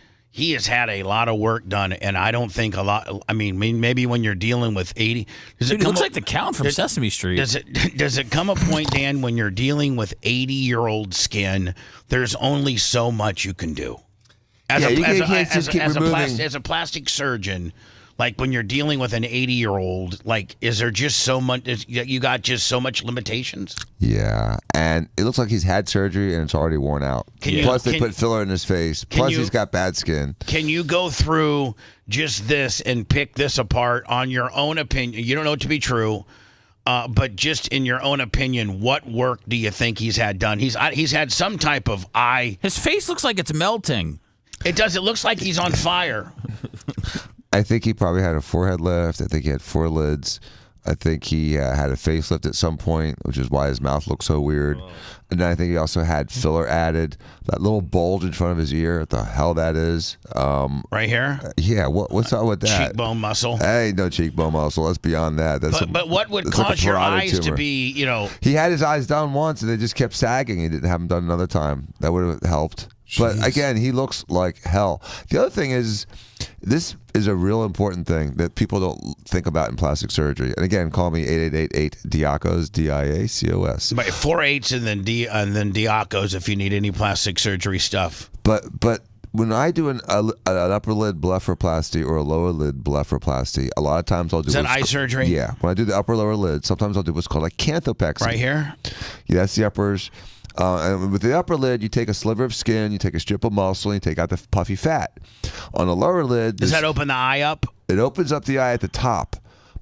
had a lot of work done, and I don't think a lot. I mean, maybe when you're dealing with 80, it looks like the Count from Sesame Street. Does it come a point, Dan, when you're dealing with 80-year-old skin? There's only so much you can do. As a plastic surgeon, like when you're dealing with an 80-year-old, like is there just so much? You got just so much limitations. Yeah, and it looks like he's had surgery and it's already worn out. Plus, they put filler in his face. Plus, he's got bad skin. Can you go through just this and pick this apart on your own opinion? You don't know it to be true, but just in your own opinion, what work do you think he's had done? He's had some type of eye. His face looks like it's melting. It does. It looks like he's on fire. I think he probably had a forehead lift. I think he had 4 lids. I think he had a facelift at some point, which is why his mouth looks so weird. And then I think he also had filler added. That little bulge in front of his ear, what the hell that is. Right here? Yeah, what's up with that? Cheekbone muscle. Hey, no cheekbone muscle. That's beyond that. But what would cause your eyes to be, He had his eyes done once, and they just kept sagging. He didn't have them done another time. That would have helped. But again, he looks like hell. The other thing is, this is a real important thing that people don't think about in plastic surgery. And again, call me 888-8-DIACOS, DIACOS. But 4 8s and then Diacos if you need any plastic surgery stuff. But when I do an upper lid blepharoplasty or a lower lid blepharoplasty, a lot of times I'll do... Is that eye surgery? Yeah. When I do the upper lower lid, sometimes I'll do what's called a canthopexy. Right here? Yeah, that's the uppers. And with the upper lid, you take a sliver of skin, you take a strip of muscle, and you take out the puffy fat. On the lower lid... Does that open the eye up? It opens up the eye at the top.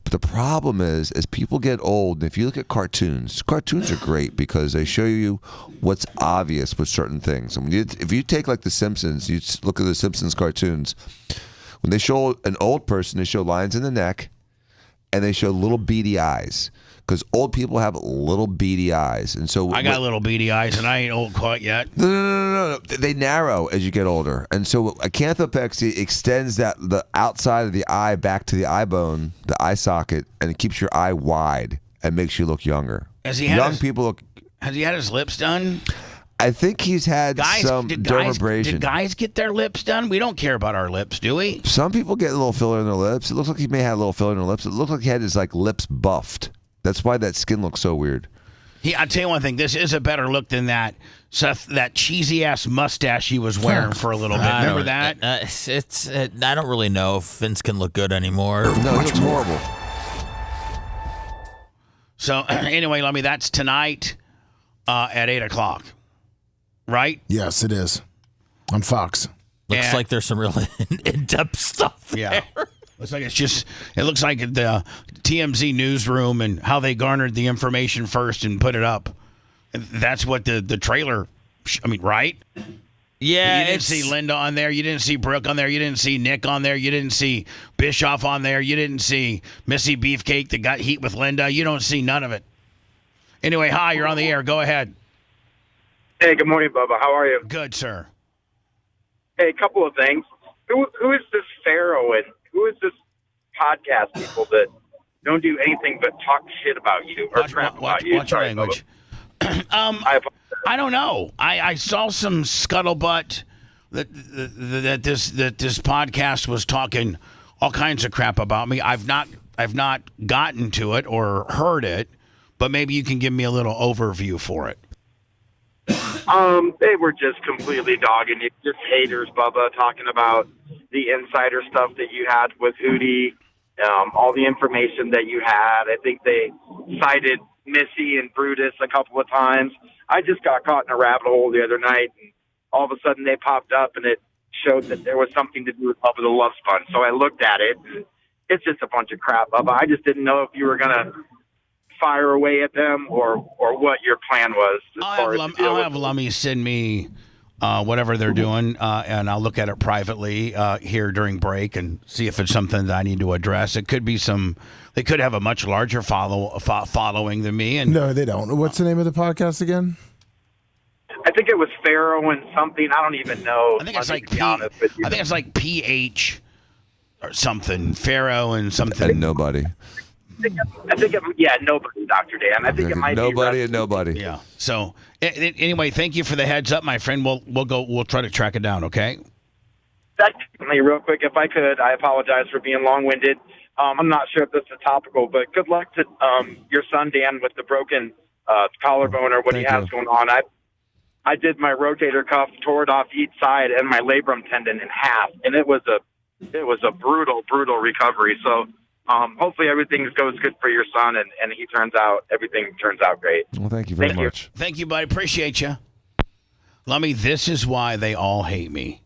But the problem is, as people get old, and if you look at cartoons are great because they show you what's obvious with certain things. I mean, if you take like The Simpsons, you look at the Simpsons cartoons, when they show an old person, they show lines in the neck, and they show little beady eyes. Because old people have little beady eyes. And so I got little beady eyes, and I ain't old quite yet. No. They narrow as you get older. And so a canthopexy extends the outside of the eye back to the eye bone, the eye socket, and it keeps your eye wide and makes you look younger. Has he had his lips done? I think he's had some dermabrasion. Did guys get their lips done? We don't care about our lips, do we? Some people get a little filler in their lips. It looks like he may have a little filler in their lips. It looks like he had his lips buffed. That's why that skin looks so weird. I'll tell you one thing. This is a better look than that cheesy-ass mustache he was wearing for a little bit. Remember that? I don't really know if Vince can look good anymore. No, he looks horrible. So, anyway, Lummy, that's tonight at 8 o'clock, right? Yes, it is. On Fox. Looks like there's some real in-depth stuff Yeah. there. It looks like the TMZ newsroom and how they garnered the information first and put it up. And that's what the trailer, right? Yeah. You didn't see Linda on there. You didn't see Brooke on there. You didn't see Nick on there. You didn't see Bischoff on there. You didn't see Missy Beefcake that got heat with Linda. You don't see none of it. Anyway, hi, you're on the air. Go ahead. Hey, good morning, Bubba. How are you? Good, sir. Hey, a couple of things. Who is this Pharaoh and who is this podcast people that don't do anything but talk shit about you or crap about you? Watch your language. I don't know. I saw some scuttlebutt that this podcast was talking all kinds of crap about me. I've not gotten to it or heard it, but maybe you can give me a little overview for it. They were just completely dogging you, just haters, Bubba, talking about the insider stuff that you had with Hootie, all the information that you had. I think they cited Missy and Brutus a couple of times. I just got caught in a rabbit hole the other night, and all of a sudden they popped up, and it showed that there was something to do with Bubba the Love Sponge. So I looked at it, and it's just a bunch of crap, Bubba. I just didn't know if you were going to fire away at them or what your plan was. I'll have Lummy send me whatever they're doing, and I'll look at it privately here during break and see if it's something that I need to address. It could be they could have a much larger following than me. And no, they don't. What's the name of the podcast again? I think it was Pharaoh and something. I don't even know. I think it's like PH or something. Pharaoh and something. And nobody. I think nobody, Dr. Dan. I think it might be nobody. Yeah. So anyway, thank you for the heads up, my friend. We'll try to track it down. Okay. Definitely, real quick, if I could, I apologize for being long-winded. I'm not sure if this is topical, but good luck to your son Dan with the broken collarbone or what he has going on. I did my rotator cuff, tore it off each side, and my labrum tendon in half, and it was a brutal recovery. So. Hopefully everything goes good for your son, and everything turns out great. Well, thank you very much. Thank you, buddy. Appreciate you. Lummy, this is why they all hate me.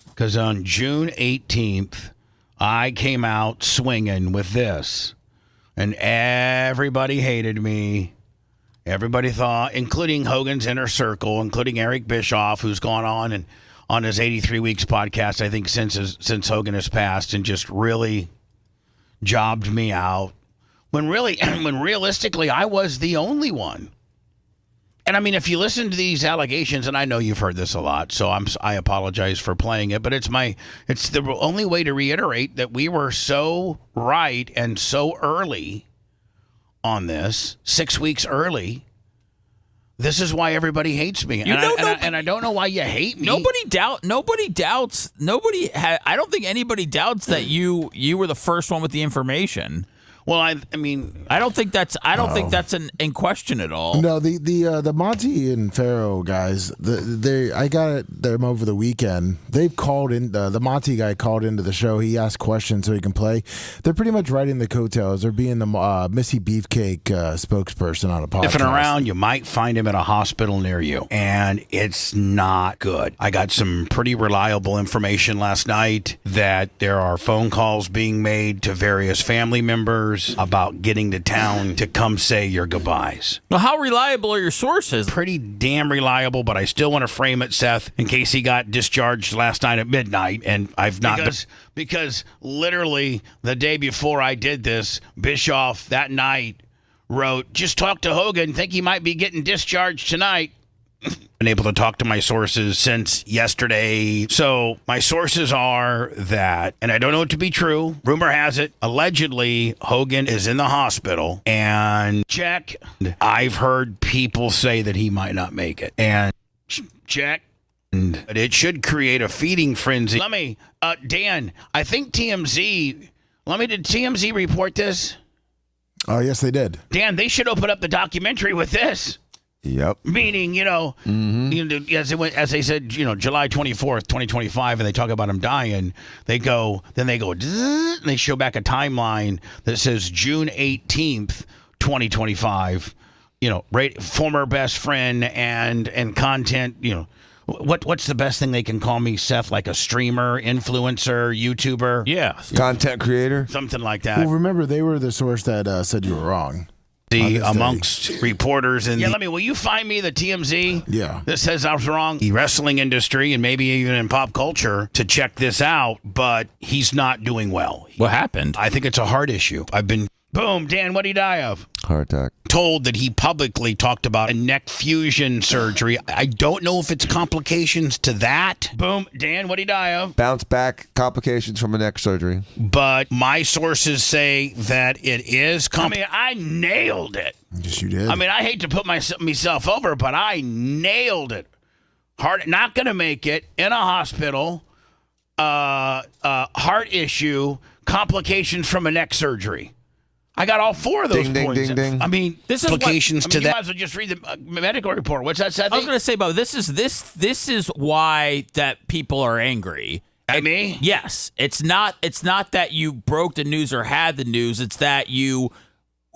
Because on June 18th, I came out swinging with this, and everybody hated me. Everybody thought, including Hogan's Inner Circle, including Eric Bischoff, who's gone on his 83 Weeks podcast, I think, since Hogan has passed, and just really jobbed me out when realistically I was the only one. And I mean, if you listen to these allegations, and I know you've heard this a lot, so I apologize for playing it, but it's the only way to reiterate that we were so right and so early on this, 6 weeks early, This is why everybody hates me, and I don't know why you hate me. Nobody doubts. I don't think anybody doubts that you were the first one with the information. Well, I mean, I don't think that's in question at all. No, the Monty and Pharaoh guys, I got them over the weekend. They've called in. The Monty guy called into the show. He asked questions so he can play. They're pretty much riding the coattails. They're being the Missy Beefcake spokesperson on a podcast. If around, you might find him at a hospital near you, and it's not good. I got some pretty reliable information last night that there are phone calls being made to various family members about getting to town to come say your goodbyes. Well, how reliable are your sources? Pretty damn reliable, but I still want to frame it, Seth, in case he got discharged last night at midnight, and I've not... Because literally the day before I did this, Bischoff that night wrote, just talk to Hogan, think he might be getting discharged tonight. Been able to talk to my sources since yesterday. So my sources are that, and I don't know it to be true, rumor has it, allegedly Hogan is in the hospital, and check, I've heard people say that he might not make it, and check, and it should create a feeding frenzy. Let me, Dan, I think TMZ, did TMZ report this? Oh, yes, they did. Dan, they should open up the documentary with this. Yep. Meaning, as they said, July 24th, 2025, and they talk about him dying, they go, and they show back a timeline that says June 18th, 2025, former best friend and content, what's the best thing they can call me, Seth? Like a streamer, influencer, YouTuber? Yeah. Content creator? Something like that. Well, remember, they were the source that said you were wrong. Amongst reporters and will you find me the TMZ that says I was wrong? The wrestling industry and maybe even in pop culture to check this out, but he's not doing well. What happened? I think it's a heart issue. Boom, Dan, what did he die of? Heart attack. Told that he publicly talked about a neck fusion surgery. I don't know if it's complications to that. Boom, Dan, what did he die of? Bounce back complications from a neck surgery. But my sources say that it is I nailed it. Yes, you did. I hate to put myself over, but I nailed it. Not going to make it, in a hospital, heart issue, complications from a neck surgery. I got all four of those points. Ding, ding. This is implications to that. You might as well just read the medical report. What's that, Seth? I was going to say, Bubba, this is why that people are angry. At me? Yes. It's not that you broke the news or had the news. It's that you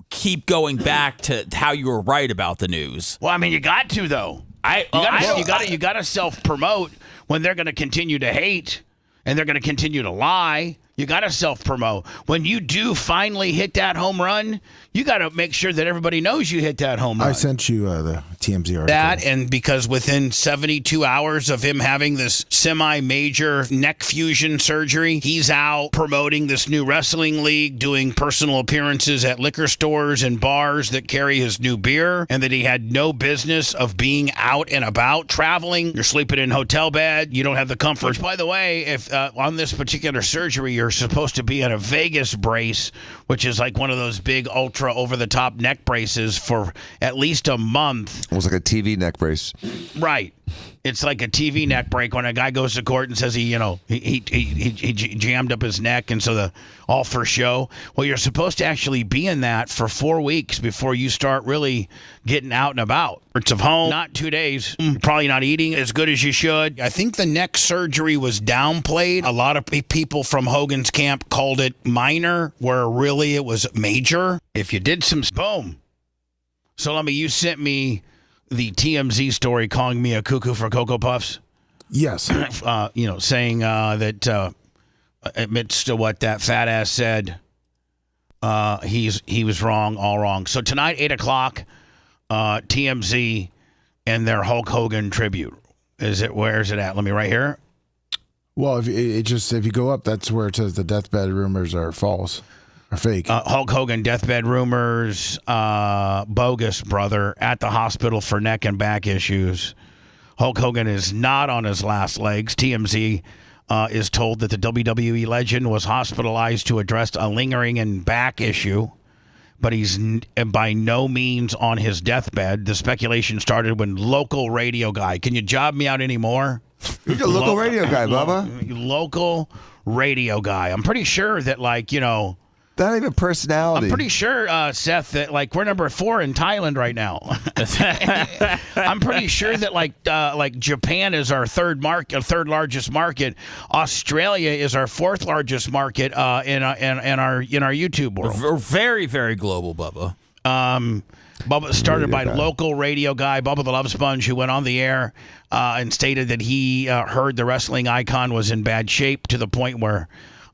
keep going back to how you were right about the news. Well, you got to, though. You got to self-promote when they're going to continue to hate and they're going to continue to lie. You got to self-promote. When you do finally hit that home run, you got to make sure that everybody knows you hit that home run. I sent you the TMZ article. That, and because within 72 hours of him having this semi-major neck fusion surgery, he's out promoting this new wrestling league, doing personal appearances at liquor stores and bars that carry his new beer, and that he had no business of being out and about, traveling. You're sleeping in a hotel bed. You don't have the comfort. Which, by the way, if on this particular surgery, you're supposed to be in a Vegas brace, which is like one of those big ultra over-the-top neck braces for at least a month. It was like a TV neck brace. Right. It's like a TV neck break when a guy goes to court and says he jammed up his neck, and so all for show. Well, you're supposed to actually be in that for 4 weeks before you start really getting out and about. It's of home, not 2 days. Probably not eating as good as you should. I think the neck surgery was downplayed. A lot of people from Hogan's camp called it minor, where really it was major. If you did boom. So you sent me the TMZ story calling me a cuckoo for Cocoa Puffs. Yes. Saying that amidst to what that fat ass said, he was wrong, all wrong. So tonight, 8 o'clock, TMZ and their Hulk Hogan tribute. Where is it at? Let me right here. Well, if you go up, that's where it says the deathbed rumors are false. Fake. Hulk Hogan deathbed rumors, bogus, brother, at the hospital for neck and back issues. Hulk Hogan is not on his last legs. TMZ is told that the WWE legend was hospitalized to address a lingering and back issue. but he's by no means on his deathbed. The speculation started when local radio guy. Can you job me out anymore? You're a local radio guy, Bubba. Local radio guy. I'm pretty sure that, like, you know, not even personality. I'm pretty sure, Seth, that like we're number 4 in Thailand right now. I'm pretty sure that like Japan is our third largest market. Australia is our 4th largest market in our YouTube world. We're very, very global, Bubba. Bubba started by local radio guy Bubba the Love Sponge, who went on the air and stated that he heard the wrestling icon was in bad shape to the point where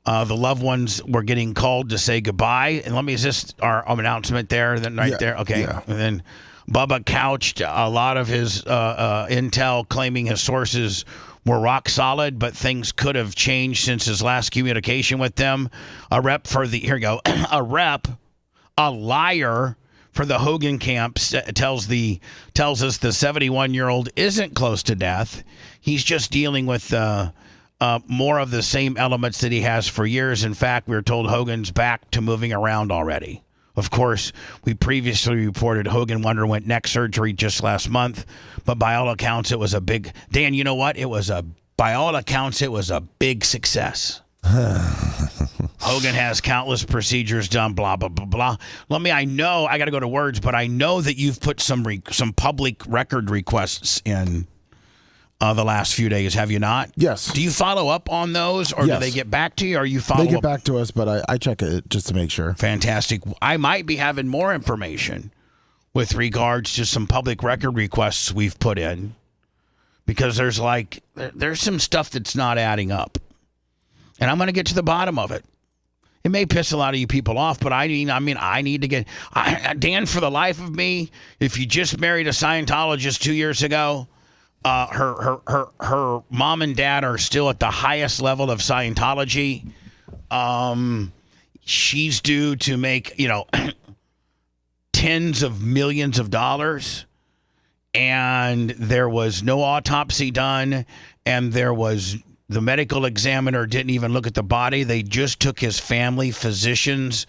the loved ones were getting called to say goodbye. And is this our announcement there? Then there? Okay. Yeah. And then Bubba couched a lot of his intel, claiming his sources were rock solid, but things could have changed since his last communication with them. A liar for the Hogan camp tells us the 71-year-old isn't close to death. He's just dealing with more of the same elements that he has for years. In fact, we were told Hogan's back to moving around already. Of course, we previously reported Hogan underwent neck surgery just last month, but by all accounts, it was a big... Dan, you know what? By all accounts, it was a big success. Hogan has countless procedures done, blah, blah, blah, blah. I know, I got to go to words, but I know that you've put some public record requests in the last few days, have you not? Yes. Do you follow up on those, or do they get back to you, or you follow up? They get back to us, but I check it just to make sure. Fantastic. I might be having more information with regards to some public record requests we've put in, because there's some stuff that's not adding up. And I'm going to get to the bottom of it. It may piss a lot of you people off, but I need to get... Dan, for the life of me, if you just married a Scientologist 2 years ago, her mom and dad are still at the highest level of Scientology. She's due to make, tens of millions of dollars. And there was no autopsy done, and the medical examiner didn't even look at the body. They just took his family physician's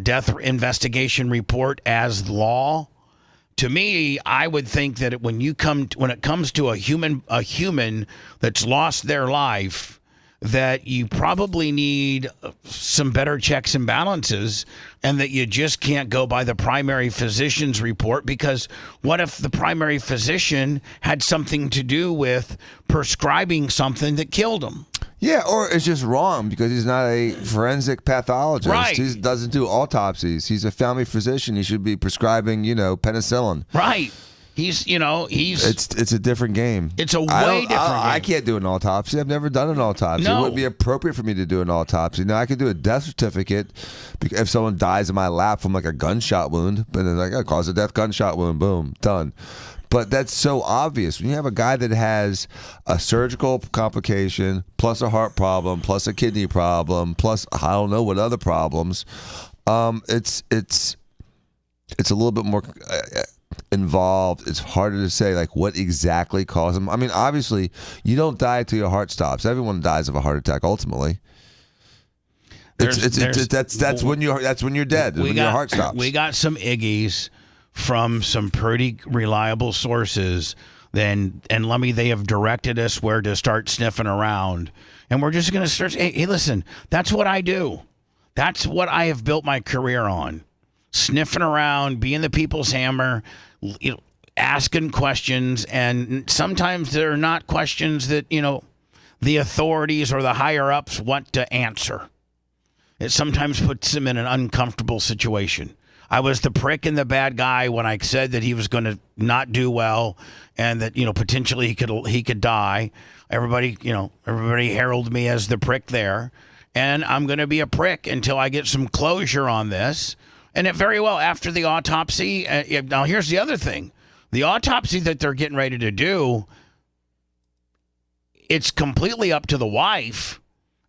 death investigation report as law. To me, I would think that when it comes to a human that's lost their life, that you probably need some better checks and balances, and that you just can't go by the primary physician's report, because what if the primary physician had something to do with prescribing something that killed him? Yeah, or it's just wrong because he's not a forensic pathologist. Right. He doesn't do autopsies. He's a family physician. He should be prescribing, penicillin. Right. It's a different game. It's a way different game. I can't do an autopsy. I've never done an autopsy. No. It wouldn't be appropriate for me to do an autopsy. Now, I could do a death certificate if someone dies in my lap from like a gunshot wound, but then I cause a death gunshot wound, boom, done. But that's so obvious. When you have a guy that has a surgical complication, plus a heart problem, plus a kidney problem, plus I don't know what other problems, it's a little bit more involved. It's harder to say like what exactly caused him. I mean, obviously, you don't die till your heart stops. Everyone dies of a heart attack ultimately. That's when you're dead. When your heart stops. We got some iggies from some pretty reliable sources. And they have directed us where to start sniffing around, and we're just going to start. Hey, listen, that's what I do. That's what I have built my career on. Sniffing around, being the people's hammer, asking questions, and sometimes they're not questions that, the authorities or the higher-ups want to answer. It sometimes puts them in an uncomfortable situation. I was the prick and the bad guy when I said that he was going to not do well and that, potentially he could die. Everybody heralded me as the prick there. And I'm going to be a prick until I get some closure on this. And it very well, after the autopsy, now here's the other thing. The autopsy that they're getting ready to do, it's completely up to the wife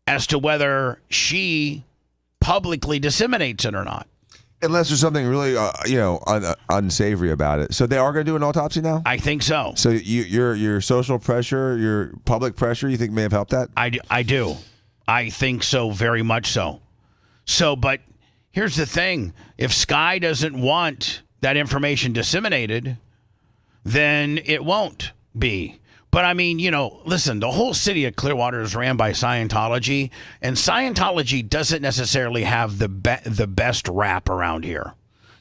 as to whether she publicly disseminates it or not. Unless there's something really, unsavory about it. So they are going to do an autopsy now? I think so. So your social pressure, your public pressure, you think may have helped that? I do. I think so, very much so. So, but here's the thing. If Sky doesn't want that information disseminated, then it won't be. But I mean, listen, the whole city of Clearwater is ran by Scientology, and Scientology doesn't necessarily have the best rap around here.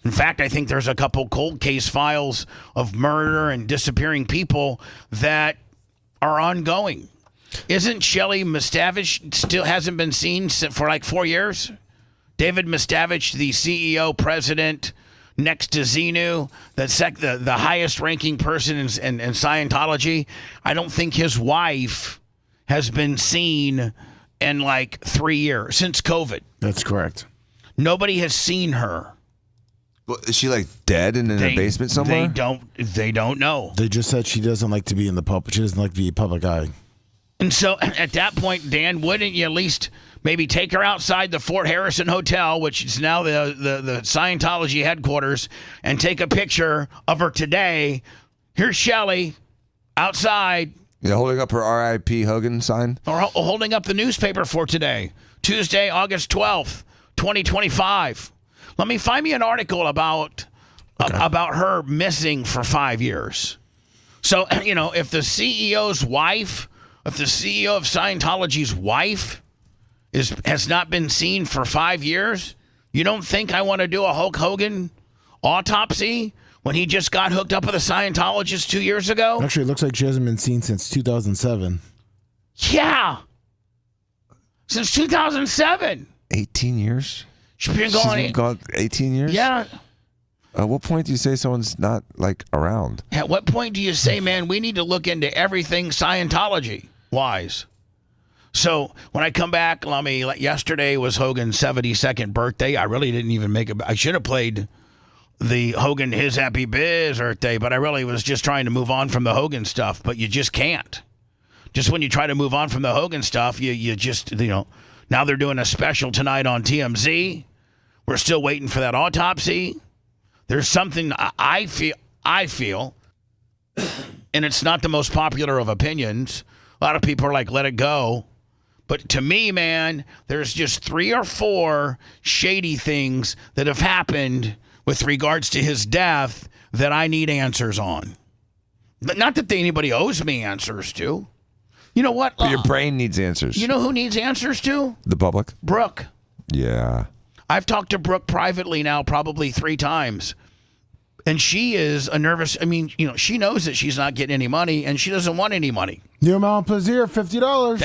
In fact, I think there's a couple cold case files of murder and disappearing people that are ongoing. Isn't Shelley Miscavige still hasn't been seen for like 4 years? David Miscavige, the CEO, president, next to Xenu, the highest ranking person in Scientology. I don't think his wife has been seen in like 3 years, since COVID. That's correct. Nobody has seen her. Well, is she like dead and in a basement somewhere? They don't know. They just said she doesn't like to be in the public. She doesn't like to be a public eye. And so at that point, Dan, wouldn't you at least maybe take her outside the Fort Harrison Hotel, which is now the Scientology headquarters, and take a picture of her today? Here's Shelley outside. Yeah, holding up her R.I.P. Hogan sign. Or holding up the newspaper for today, Tuesday, August 12th, 2025. Let me find me an article about her missing for 5 years. So, if the CEO's wife, if the CEO of Scientology's wife has not been seen for 5 years, you don't think I want to do a Hulk Hogan autopsy when he just got hooked up with a Scientologist 2 years ago? Actually, it looks like she hasn't been seen since 2007. Yeah. Since 2007. 18 years? She's been gone 18 years? Yeah. At what point do you say someone's not, like, around? At what point do you say, man, we need to look into everything Scientology-wise? So when I come back, yesterday was Hogan's 72nd birthday. I really didn't even I should have played the Hogan His Happy Birthday, but I really was just trying to move on from the Hogan stuff, but you just can't. Just when you try to move on from the Hogan stuff, you just, now they're doing a special tonight on TMZ. We're still waiting for that autopsy. There's something I feel, and it's not the most popular of opinions. A lot of people are like, let it go. But to me, man, there's just 3 or 4 shady things that have happened with regards to his death that I need answers on. But not that anybody owes me answers to. You know what? But your brain needs answers. You know who needs answers to? The public? Brooke. Yeah. I've talked to Brooke privately now probably 3 times. And she is a nervous. I mean, she knows that she's not getting any money, and she doesn't want any money. New amount plaisir, $50.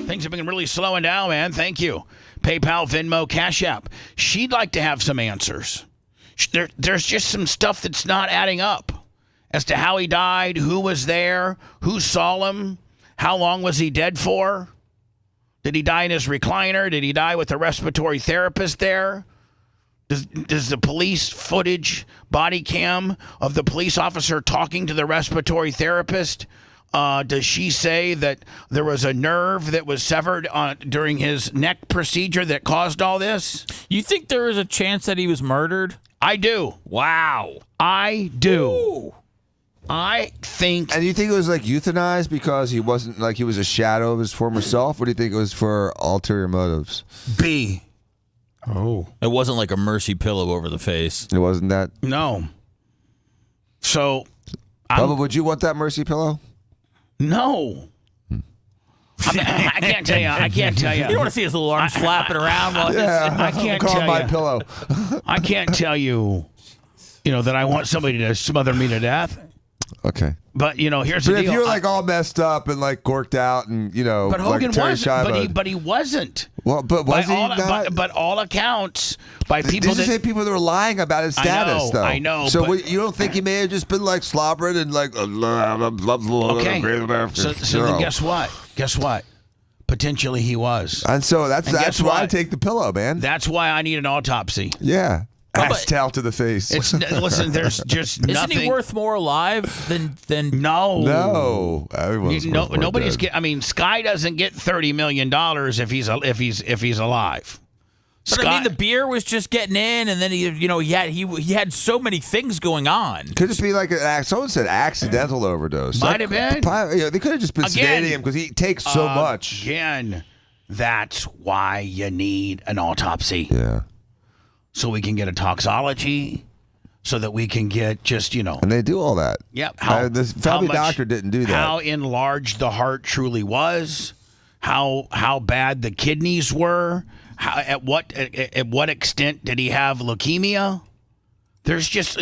Things have been really slowing down, man. Thank you. PayPal, Venmo, Cash App. She'd like to have some answers. There's just some stuff that's not adding up as to how he died, who was there, who saw him, how long was he dead for? Did he die in his recliner? Did he die with a respiratory therapist there? Does the police footage, body cam of the police officer talking to the respiratory therapist, does she say that there was a nerve that was severed during his neck procedure that caused all this? You think there is a chance that he was murdered? I do. Wow. I do. Ooh. I think. And you think it was like euthanized because he wasn't like he was a shadow of his former self? Or do you think it was for ulterior motives? B. Oh. It wasn't like a mercy pillow over the face. It wasn't that? No. So. Bubba, would you want that mercy pillow? No. I can't tell you. I can't tell you. You don't want to see his little arms flapping around while I can't tell you. my pillow. I can't tell you, that I want somebody to smother me to death. Okay. But here's the deal. If you're like all messed up and like gorked out and but Hogan like wasn't. But he wasn't. Well, but was he not? But all accounts by people. Did you say people that were lying about his status? I know. So you don't think he may have just been like slobbering and like? Okay. So then guess what? Guess what? Potentially he was. And so that's why I take the pillow, man. That's why I need an autopsy. Yeah. Axe towel to the face. Listen, there's just nothing. Isn't he worth more alive than? No. Everyone's nobody's get. I mean, Sky doesn't get $30 million if he's alive. But I mean, the beer was just getting in, and then he had so many things going on. Could just be like someone said accidental overdose. Might have been. They could have just been sedating him because he takes so much. Again, that's why you need an autopsy. Yeah. so we can get a toxology, so that we can get just, And they do all that. Yep. The family doctor didn't do that. How enlarged the heart truly was, how bad the kidneys were, at what extent did he have leukemia? There's just,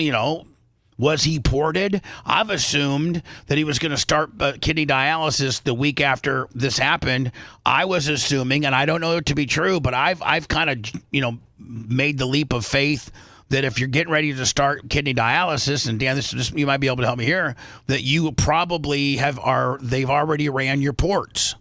was he ported? I've assumed that he was going to start kidney dialysis the week after this happened. I was assuming, and I don't know it to be true, but I've kind of, made the leap of faith that if you're getting ready to start kidney dialysis, and Dan, this you might be able to help me here, that you probably they've already ran your ports.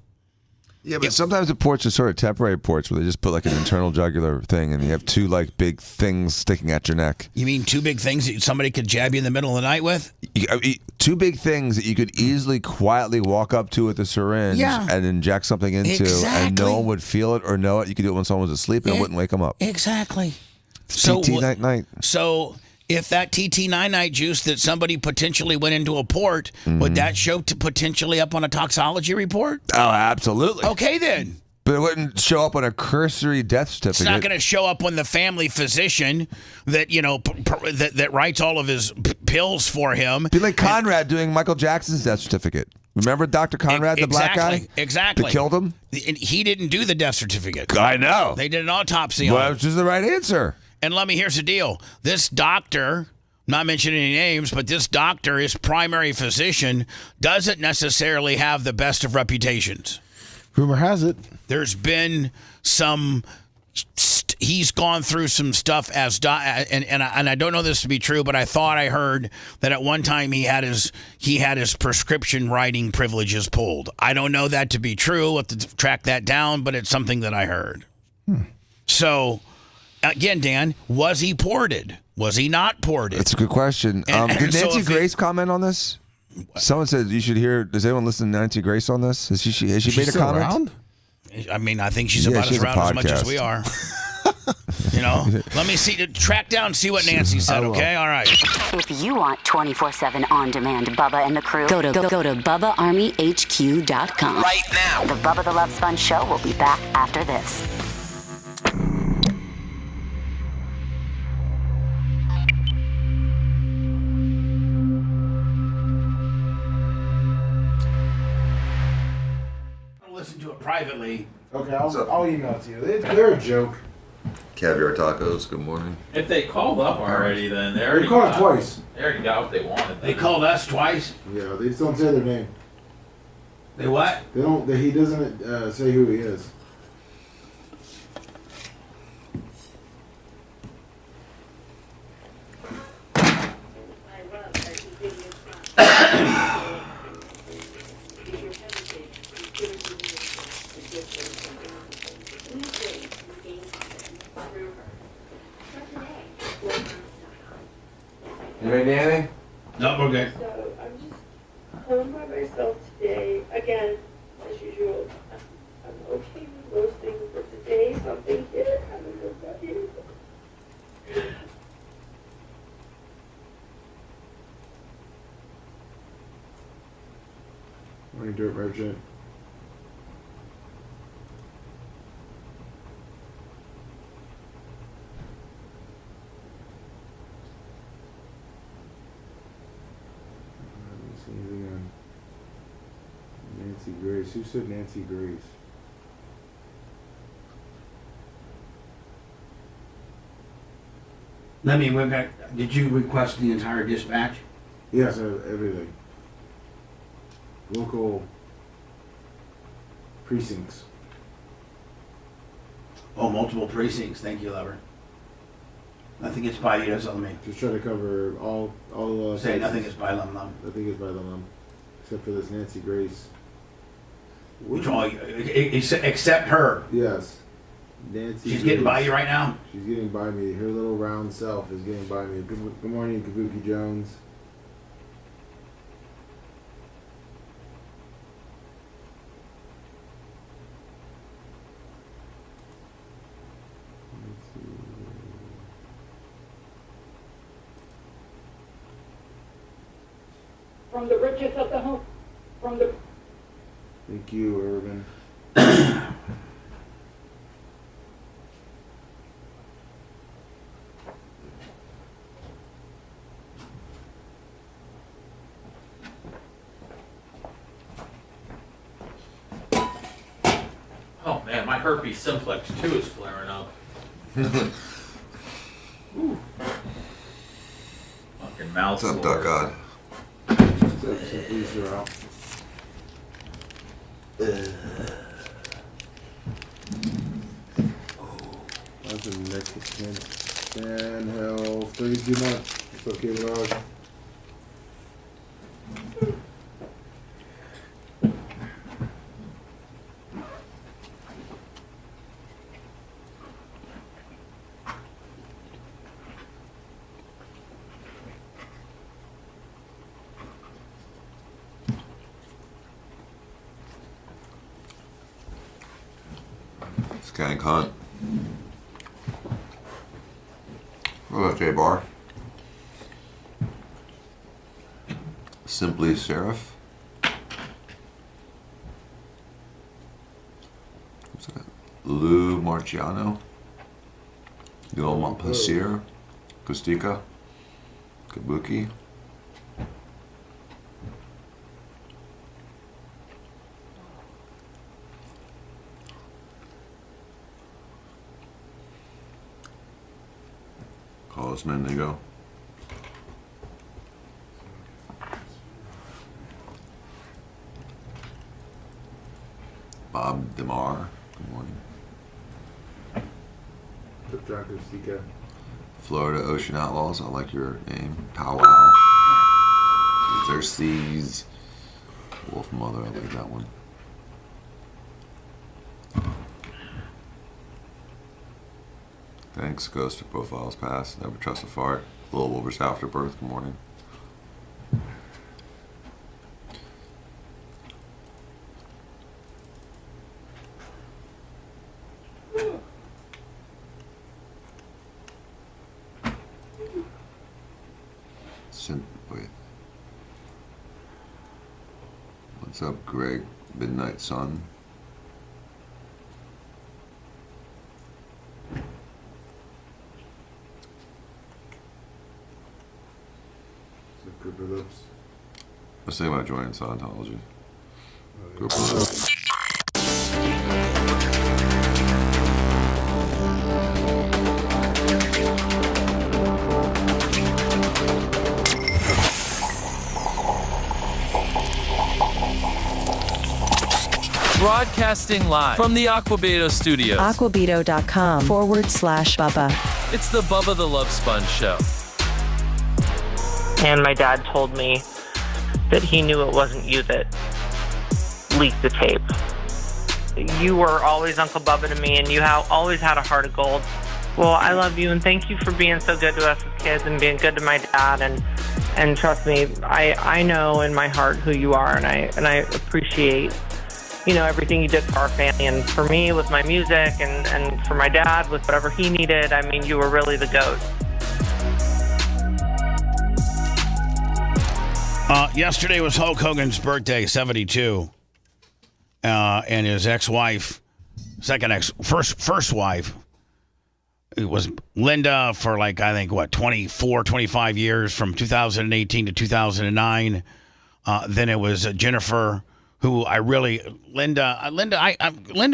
Yeah, but sometimes the ports are sort of temporary ports where they just put like an internal jugular thing, and you have two like big things sticking at your neck. You mean two big things that somebody could jab you in the middle of the night with? Two big things that you could easily quietly walk up to with a syringe and inject something into, and no one would feel it or know it. You could do it when someone was asleep, and it wouldn't wake them up. Exactly. TT night. So if that TT night juice that somebody potentially went into a port, would that show potentially up on a toxology report? Oh, absolutely. Okay, then. But it wouldn't show up on a cursory death certificate. It's not going to show up when the family physician that that writes all of his pills for him. Be like Conrad doing Michael Jackson's death certificate. Remember Dr. Conrad, the black guy? Exactly. That killed him? And he didn't do the death certificate. I know. They did an autopsy on him. Which is the right answer. And here's the deal. This doctor, not mentioning any names, but this doctor, his primary physician, doesn't necessarily have the best of reputations. Rumor has it. There's been some... He's gone through some stuff and I don't know this to be true, but I thought I heard that at one time he had his prescription writing privileges pulled. I don't know that to be true. We'll have to track that down, but it's something that I heard. So, again, Dan, was he ported? Was he not ported? That's a good question. Did Nancy Grace comment on this? Someone said you should hear. Does anyone listen to Nancy Grace on this? Has she made a comment? Around? I mean, I think she's about as around as much as we are. Let me track down, see what Nancy said, okay? All right. If you want 24/7 on-demand Bubba and the crew, go to BubbaArmyHQ.com. Right now. The Bubba the Love Sponge Show will be back after this. Listen to it privately. Okay, I'll email it to you. They're a joke. Caviar tacos, good morning. If they called up already, then they already called twice. They already got what they wanted. They called us twice? Yeah, they just don't say their name. They what? They don't. He doesn't say who he is. You ready, Danny? No, we're good. So I'm just home by myself today. Again, as usual, I'm okay with most things, but today something hit. I don't know what that is. Morning, Dirt Merchant. Anything on Nancy Grace? Who said Nancy Grace? Did you request the entire dispatch? Yes, everything. Local precincts. Oh, multiple precincts. Thank you, Lover. Nothing gets by you, does it, me? Just try to cover all. Say nothing is by Lum Lum. Nothing is by Lum Lum, except for this Nancy Grace. Except her. Yes. Nancy. She's getting by you right now? She's getting by me. Her little round self is getting by me. Good morning, Kabuki Jones. From the richest of the home, from the... Thank you, Irvin. herpes simplex 2 is flaring up. Ooh. Fucking mouth. What's up, Duck God? Simply zero. That's a Mexican. And hell, 32 months. It's okay, dog. Skank Hunt. What about J-Bar? Simply Seraph. What's that? Lou Marciano. Gil Montplaisir. Kustika. Kabuki. Carlos Mendigo. Bob DeMar. Good morning. Florida Ocean Outlaws. I like your name. Powwow. Xerxes. Wolf Mother. I like that one. Thanks. Ghost to profiles passed. Never trust a fart. Little Wilbur's afterbirth. Good morning. Wait. What's up, Greg? Midnight Sun. Let's think about joining Scientology. Group of Lips. Broadcasting live from the Aquabedo studios. Aquabedo.com/Bubba. It's the Bubba the Love Sponge Show. And my dad told me that he knew it wasn't you that leaked the tape. You were always Uncle Bubba to me, and you always had a heart of gold. Well, I love you, and thank you for being so good to us as kids and being good to my dad. And trust me, I know in my heart who you are, and I appreciate, everything you did for our family and for me with my music, and for my dad with whatever he needed. I mean, you were really the GOAT. Yesterday was Hulk Hogan's birthday, 72, and his ex-wife, first wife, it was Linda for 24, 25 years from 2018 to 2009. Then it was Jennifer, who Linda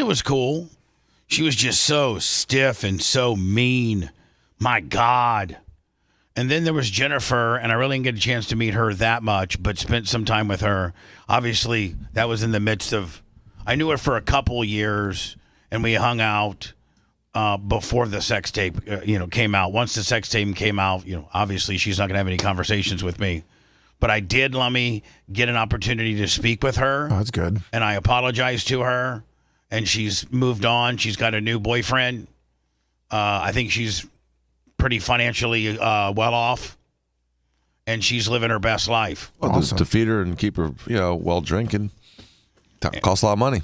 was cool. She was just so stiff and so mean. My God. And then there was Jennifer, and I really didn't get a chance to meet her that much, but spent some time with her. Obviously, that was in the midst of, I knew her for a couple years, and we hung out before the sex tape, came out. Once the sex tape came out, obviously she's not going to have any conversations with me. But I did, Lummy, get an opportunity to speak with her. Oh, that's good. And I apologized to her, and she's moved on. She's got a new boyfriend. I think she's pretty financially well off, and she's living her best life. Well, awesome. To feed her and keep her, well drinking, costs a lot of money.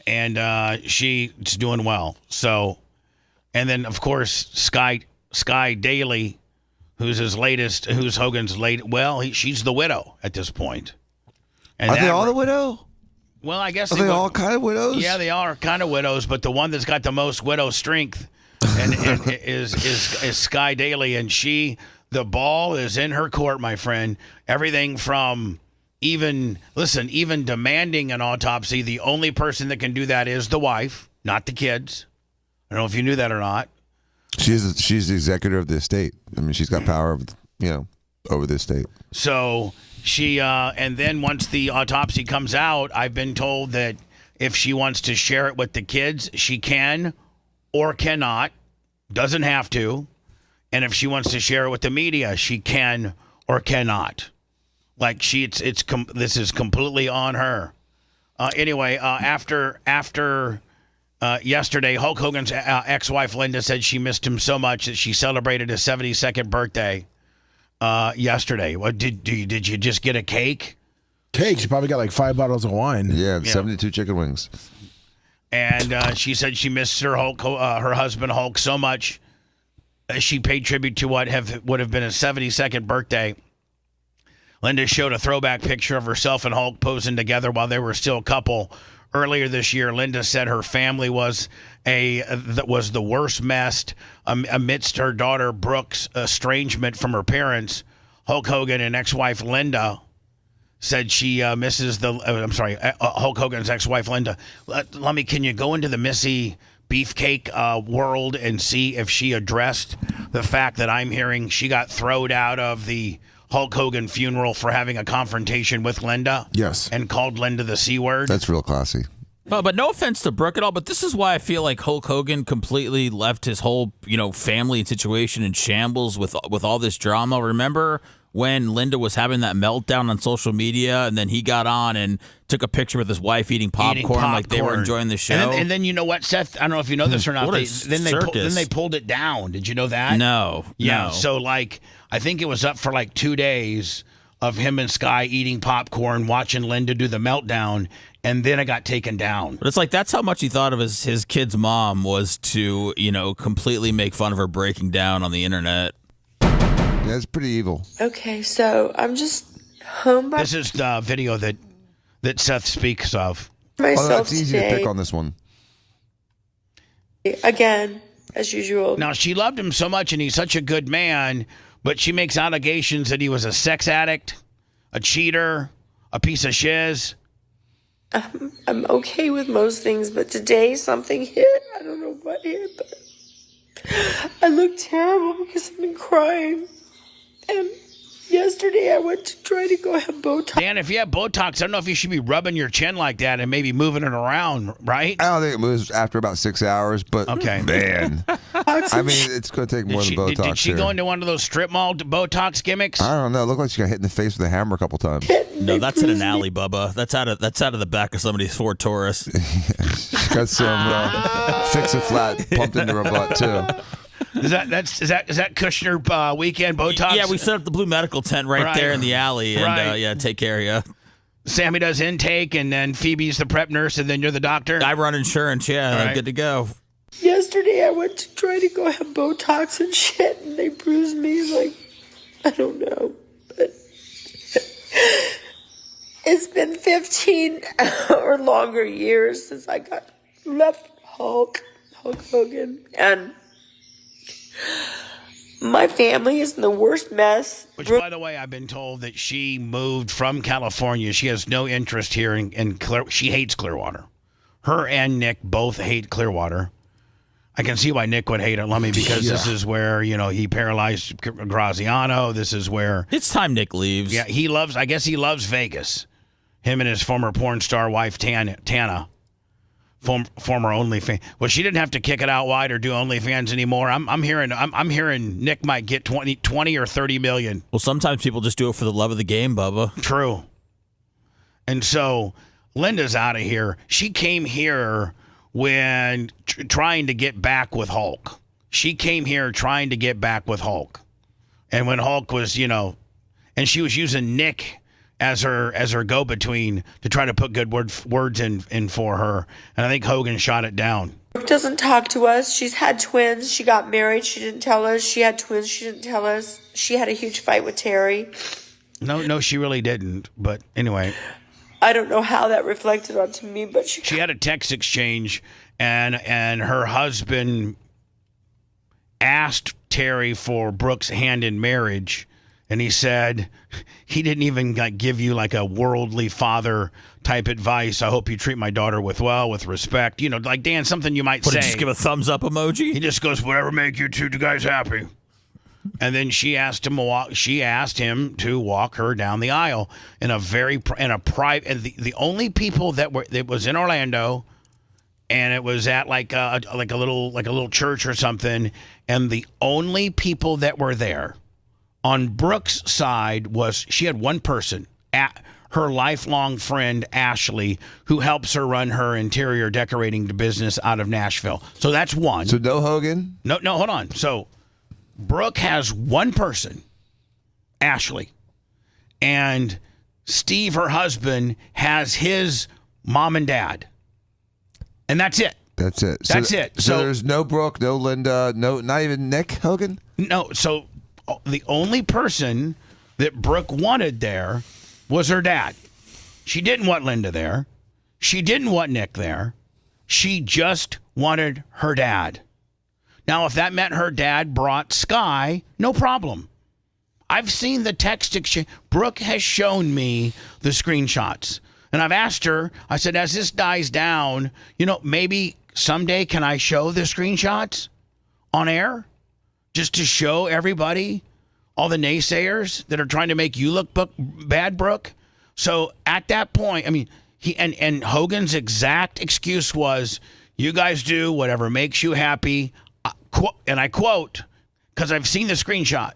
And she's doing well. So, and then of course Sky Daly, who's Hogan's late. Well, she's the widow at this point. And are they all the widow? Well, I guess are they all kind of widows? Yeah, they are kind of widows, but the one that's got the most widow strength and is Sky Daly, and the ball is in her court, my friend. Everything from even demanding an autopsy. The only person that can do that is the wife, not the kids. I don't know if you knew that or not. She's the executor of the estate. I mean, she's got power, over the estate. So she, and then once the autopsy comes out, I've been told that if she wants to share it with the kids, she can or cannot. Doesn't have to. And if she wants to share it with the media, she can or cannot. Like this is completely on her. Anyway, after yesterday, Hulk Hogan's ex-wife Linda said she missed him so much that she celebrated his 72nd birthday yesterday. What did you just get a cake? Cake? She probably got like 5 bottles of wine. Yeah, 72 chicken wings. And she said she missed her husband Hulk so much. She paid tribute to what would have been his 72nd birthday. Linda showed a throwback picture of herself and Hulk posing together while they were still a couple. Earlier this year, Linda said her family was the worst messed amidst her daughter Brooke's estrangement from her parents. Hulk Hogan and ex-wife Linda said she misses Hulk Hogan's ex-wife Linda. Can you go into the Missy Beefcake world and see if she addressed the fact that I'm hearing she got thrown out of the Hulk Hogan funeral for having a confrontation with Linda? Yes. And called Linda the C word? That's real classy. Well, but no offense to Brooke at all, but this is why I feel like Hulk Hogan completely left his whole, family situation in shambles with all this drama. Remember when Linda was having that meltdown on social media, and then he got on and took a picture with his wife eating popcorn like they were enjoying the show? And then you know what, Seth? I don't know if you know this or not. Then they pulled it down. Did you know that? No. Yeah. No. So I think it was up for 2 days of him and Sky eating popcorn, watching Linda do the meltdown, and then it got taken down. But it's that's how much he thought of his kid's mom was to, completely make fun of her breaking down on the internet. Yeah, it's pretty evil. Okay, so I'm just home by This is the video that Seth speaks of. myself It's easy today. to pick on this one. Again, as usual. Now, she loved him so much, and he's such a good man, but she makes allegations that he was a sex addict, a cheater, a piece of shiz. I'm okay with most things, but today something hit. I don't know what hit, but I look terrible because I've been crying. And yesterday I went to try to go have Botox. Dan, if you have Botox, I don't know if you should be rubbing your chin like that and maybe moving it around, right? I don't think it moves after about 6 hours, but okay. Man. I mean, it's going to take more than Botox. Did she go into one of those strip mall Botox gimmicks? I don't know. It looked like she got hit in the face with a hammer a couple times. No, that's in an alley, Bubba. That's out of the back of somebody's Ford Taurus. She's got some Fix-A-Flat pumped into her butt, too. Is that Kushner weekend Botox? Yeah, we set up the Blue Medical tent right there in the alley, and take care of you. Sammy does intake, and then Phoebe's the prep nurse, and then you're the doctor? I run insurance, I'm good to go. Yesterday I went to try to go have Botox and shit, and they bruised me I don't know. But it's been 15 or longer years since I left Hulk Hogan, and my family is in the worst mess. Which, by the way, I've been told that she moved from California. She has no interest here in she hates Clearwater. Her and Nick both hate Clearwater. I can see why Nick would hate it, Lummy, because this is where, he paralyzed Graziano. This is where... It's time Nick leaves. Yeah, I guess he loves Vegas. Him and his former porn star wife, Tana. Former OnlyFans. Well, she didn't have to kick it out wide or do OnlyFans anymore. I'm hearing Nick might get 20 or 30 million. Well, sometimes people just do it for the love of the game, Bubba. True. And so Linda's out of here. She came here when trying to get back with Hulk. She came here trying to get back with Hulk. And when Hulk was, and she was using Nick as her go-between to try to put good words in for her. And I think Hogan shot it down. Brooke doesn't talk to us. She's had twins. She got married. She didn't tell us. She had twins. She didn't tell us. She had a huge fight with Terry. No, she really didn't. But anyway. I don't know how that reflected onto me, but she had a text exchange, and her husband asked Terry for Brooke's hand in marriage, And he said he didn't even give you like a worldly father type advice. I hope you treat my daughter with respect. You know, like Dan, something you might say. Just give a thumbs up emoji? He just goes, whatever make you two guys happy. And then she asked him to walk her down the aisle in a private. And the only people that was in Orlando, and it was at like a little church or something. And the only people that were there on Brooke's side she had one person, her lifelong friend Ashley, who helps her run her interior decorating business out of Nashville. So that's one. So no Hogan? No, hold on. So Brooke has one person, Ashley, and Steve, her husband, has his mom and dad, and that's it. That's it. That's it. So there's no Brooke, no Linda, not even Nick Hogan? No. So the only person that Brooke wanted there was her dad. She didn't want Linda there. She didn't want Nick there. She just wanted her dad. Now, if that meant her dad brought Sky, no problem. I've seen the text exchange. Brooke has shown me the screenshots. And I've asked her, I said, as this dies down, maybe someday can I show the screenshots on air? Just to show everybody, all the naysayers that are trying to make you look bad, Brooke. So at that point, I mean, and Hogan's exact excuse was, you guys do whatever makes you happy. And I quote, because I've seen the screenshot,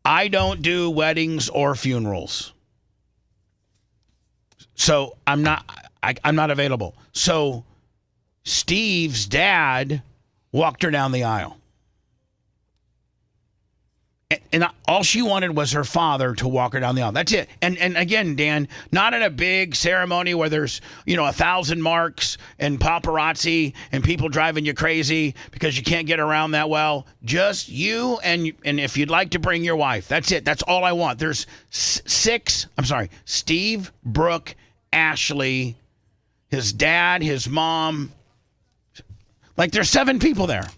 I don't do weddings or funerals. So I'm not available. So Steve's dad walked her down the aisle. And all she wanted was her father to walk her down the aisle. That's it. And again, Dan, not in a big ceremony where there's 1,000 marks and paparazzi and people driving you crazy because you can't get around that well. Just you and if you'd like to bring your wife. That's it. That's all I want. There's Steve, Brooke, Ashley, his dad, his mom. Like there's 7 people there.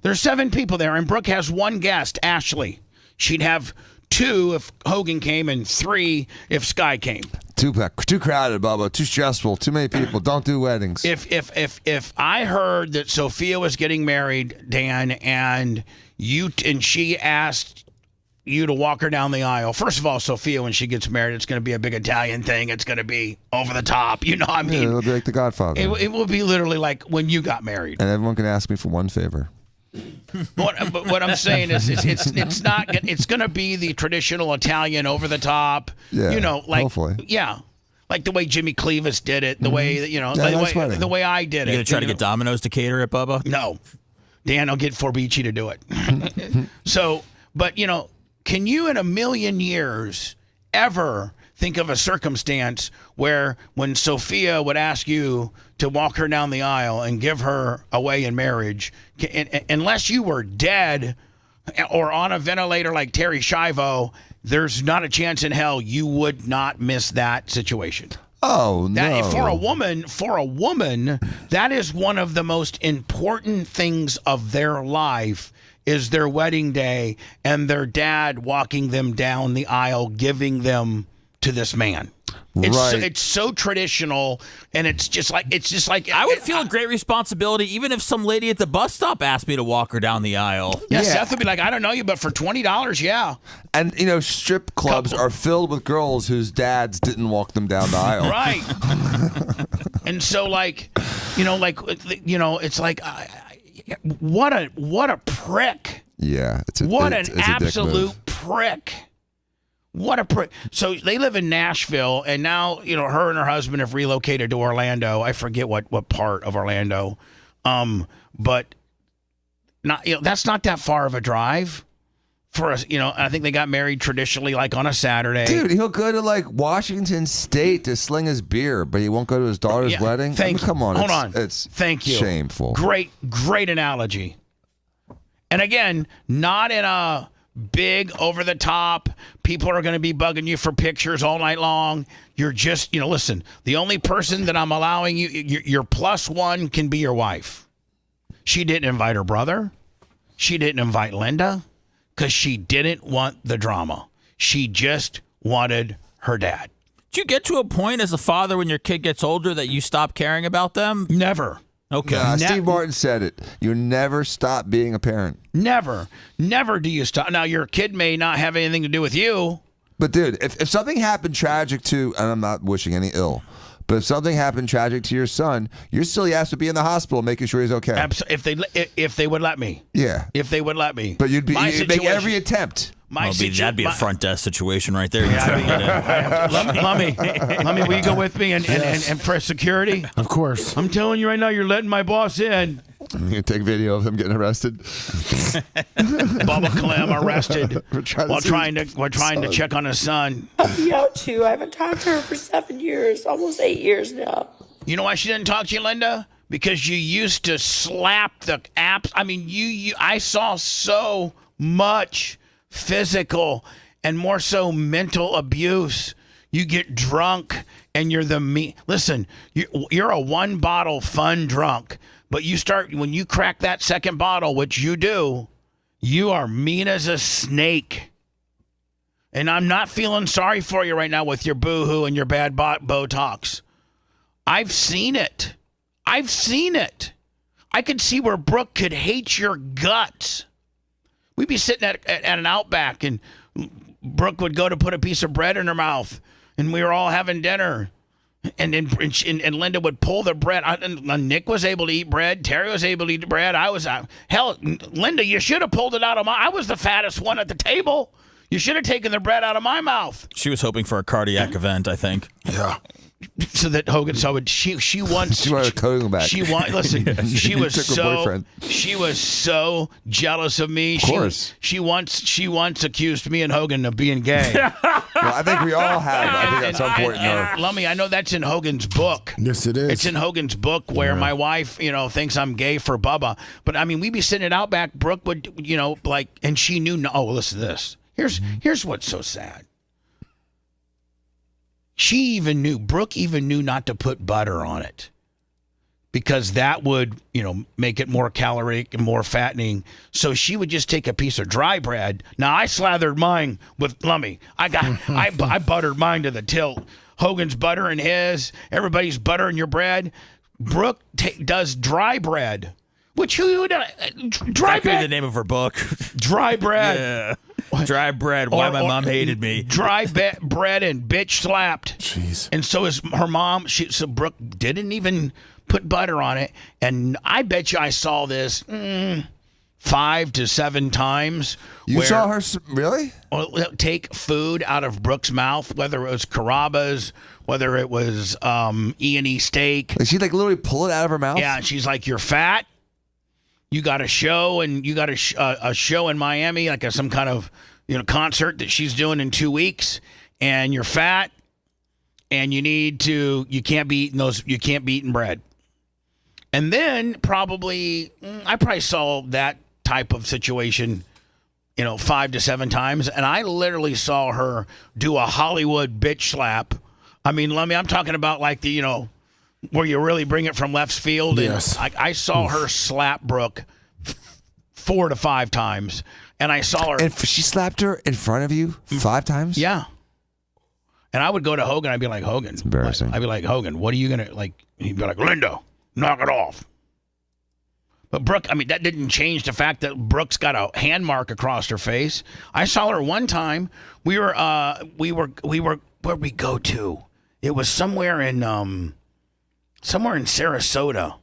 There's 7 people there, and Brooke has one guest, Ashley. She'd have 2 if Hogan came and 3 if Sky came. Too crowded, Bubba. Too stressful. Too many people. Don't do weddings. If I heard that Sophia was getting married, Dan, and she asked you to walk her down the aisle. First of all, Sophia, when she gets married, it's going to be a big Italian thing. It's going to be over the top. I mean, it'll be like The Godfather. It will be literally like when you got married. And everyone can ask me for one favor. But what I'm saying is, it's not. It's going to be the traditional Italian over the top. Yeah, hopefully. Yeah, like the way Jimmy Clevis did it. The way that the way I did it. You gonna try to get Domino's to cater it, Bubba? No, Dan, I'll get Forbici to do it. So, but can you in a million years ever think of a circumstance where when Sophia would ask you to walk her down the aisle and give her away in marriage, unless you were dead or on a ventilator like Terry Schiavo, there's not a chance in hell you would not miss that situation. Oh, no. For a woman, that is one of the most important things of their life is their wedding day and their dad walking them down the aisle, giving them to this man. It's so traditional, and it's just like I would feel a great responsibility even if some lady at the bus stop asked me to walk her down the aisle. Yeah, Seth would be like, I don't know you, but for $20, yeah. And strip clubs are filled with girls whose dads didn't walk them down the aisle. Right. And so it's like what a prick. Yeah, it's an absolute prick. What a prick. So they live in Nashville, and now, her and her husband have relocated to Orlando. I forget what part of Orlando. But not, that's not that far of a drive for us. I think they got married traditionally like on a Saturday. Dude, he'll go to Washington State to sling his beer, but he won't go to his daughter's wedding. Come on. Hold on. Thank you. Shameful. Great analogy. And again, not in a big over the top, people are going to be bugging you for pictures all night long. You're just, listen, the only person that I'm allowing your plus one can be your wife. She didn't invite her brother. She didn't invite Linda. because she didn't want the drama. She just wanted her dad. Do you get to a point as a father when your kid gets older that you stop caring about them? Never. Okay. Steve Martin said it. You never stop being a parent. Never do you stop. Now, your kid may not have anything to do with you. But, dude, if something happened tragic to, and I'm not wishing any ill, but if something happened tragic to your son, you're still has to be in the hospital making sure he's okay. If they would let me. Yeah. If they would let me. But you'd make every attempt. That'd be a front desk situation right there. Lummy, will you go with me and for security? Of course. I'm telling you right now, you're letting my boss in. I'm going to take video of him getting arrested. Bubba Clem arrested while trying to check on his son. I'll be out too. I haven't talked to her for 7 years, almost 8 years now. You know why she didn't talk to you, Linda? Because you used to slap the apps. I mean, I saw so much physical and more so mental abuse. You get drunk and you're listen, you're a one bottle fun drunk, but when you crack that second bottle, which you do, you are mean as a snake. And I'm not feeling sorry for you right now with your boo-hoo and your bad Botox. I've seen it. I could see where Brooke could hate your guts. We'd be sitting at an Outback, and Brooke would go to put a piece of bread in her mouth, and we were all having dinner. And Linda would pull the bread. Nick was able to eat bread. Terry was able to eat bread. I was hell, Linda, you should have pulled it out of I was the fattest one at the table. You should have taken the bread out of my mouth. She was hoping for a cardiac event, I think. Yeah. So that Hogan saw it. She wants. She wanted Hogan back. Listen. She was so jealous of me. Of course. She once accused me and Hogan of being gay. Well, I think we all have. I think at some point in our. Lummy, I know that's in Hogan's book. Yes, it is. It's in Hogan's book where my wife, thinks I'm gay for Bubba. But I mean, we'd be sitting at Outback. Brooke would, and she knew. Oh, listen to this. Here's what's so sad. Brooke even knew not to put butter on it because that would, make it more caloric and more fattening. So she would just take a piece of dry bread. Now I slathered mine with Lummy. I buttered mine to the tilt. Hogan's buttering his, everybody's buttering your bread. Brooke does dry bread. Which dry bread? That the name of her book. Dry bread. Yeah. Dry bread. Why my mom hated me. Dry bread and bitch slapped. Jeez. And so is her mom. So Brooke didn't even put butter on it. And I bet you I saw this 5 to 7 times. You saw her really? Take food out of Brooke's mouth, whether it was Carrabba's, whether it was E&E steak. Like she literally pull it out of her mouth? Yeah, and she's like, "You're fat. You got a show, and you got a show in Miami, like some kind of concert that she's doing in 2 weeks, and you're fat, and you can't be eating bread." And then I probably saw that type of situation, 5 to 7 times, and I literally saw her do a Hollywood bitch slap. I mean, I'm talking about like the where you really bring it from left field. And yes. I saw her slap Brooke 4 to 5 times, and I saw her. And she slapped her in front of you 5 times? Yeah. And I would go to Hogan. I'd be like, "Hogan." It's embarrassing. I'd be like, "Hogan, what are you going to like?" He'd be like, "Linda, knock it off." But Brooke, that didn't change the fact that Brooke's got a hand mark across her face. I saw her one time. We were where'd we go to? It was somewhere in Sarasota.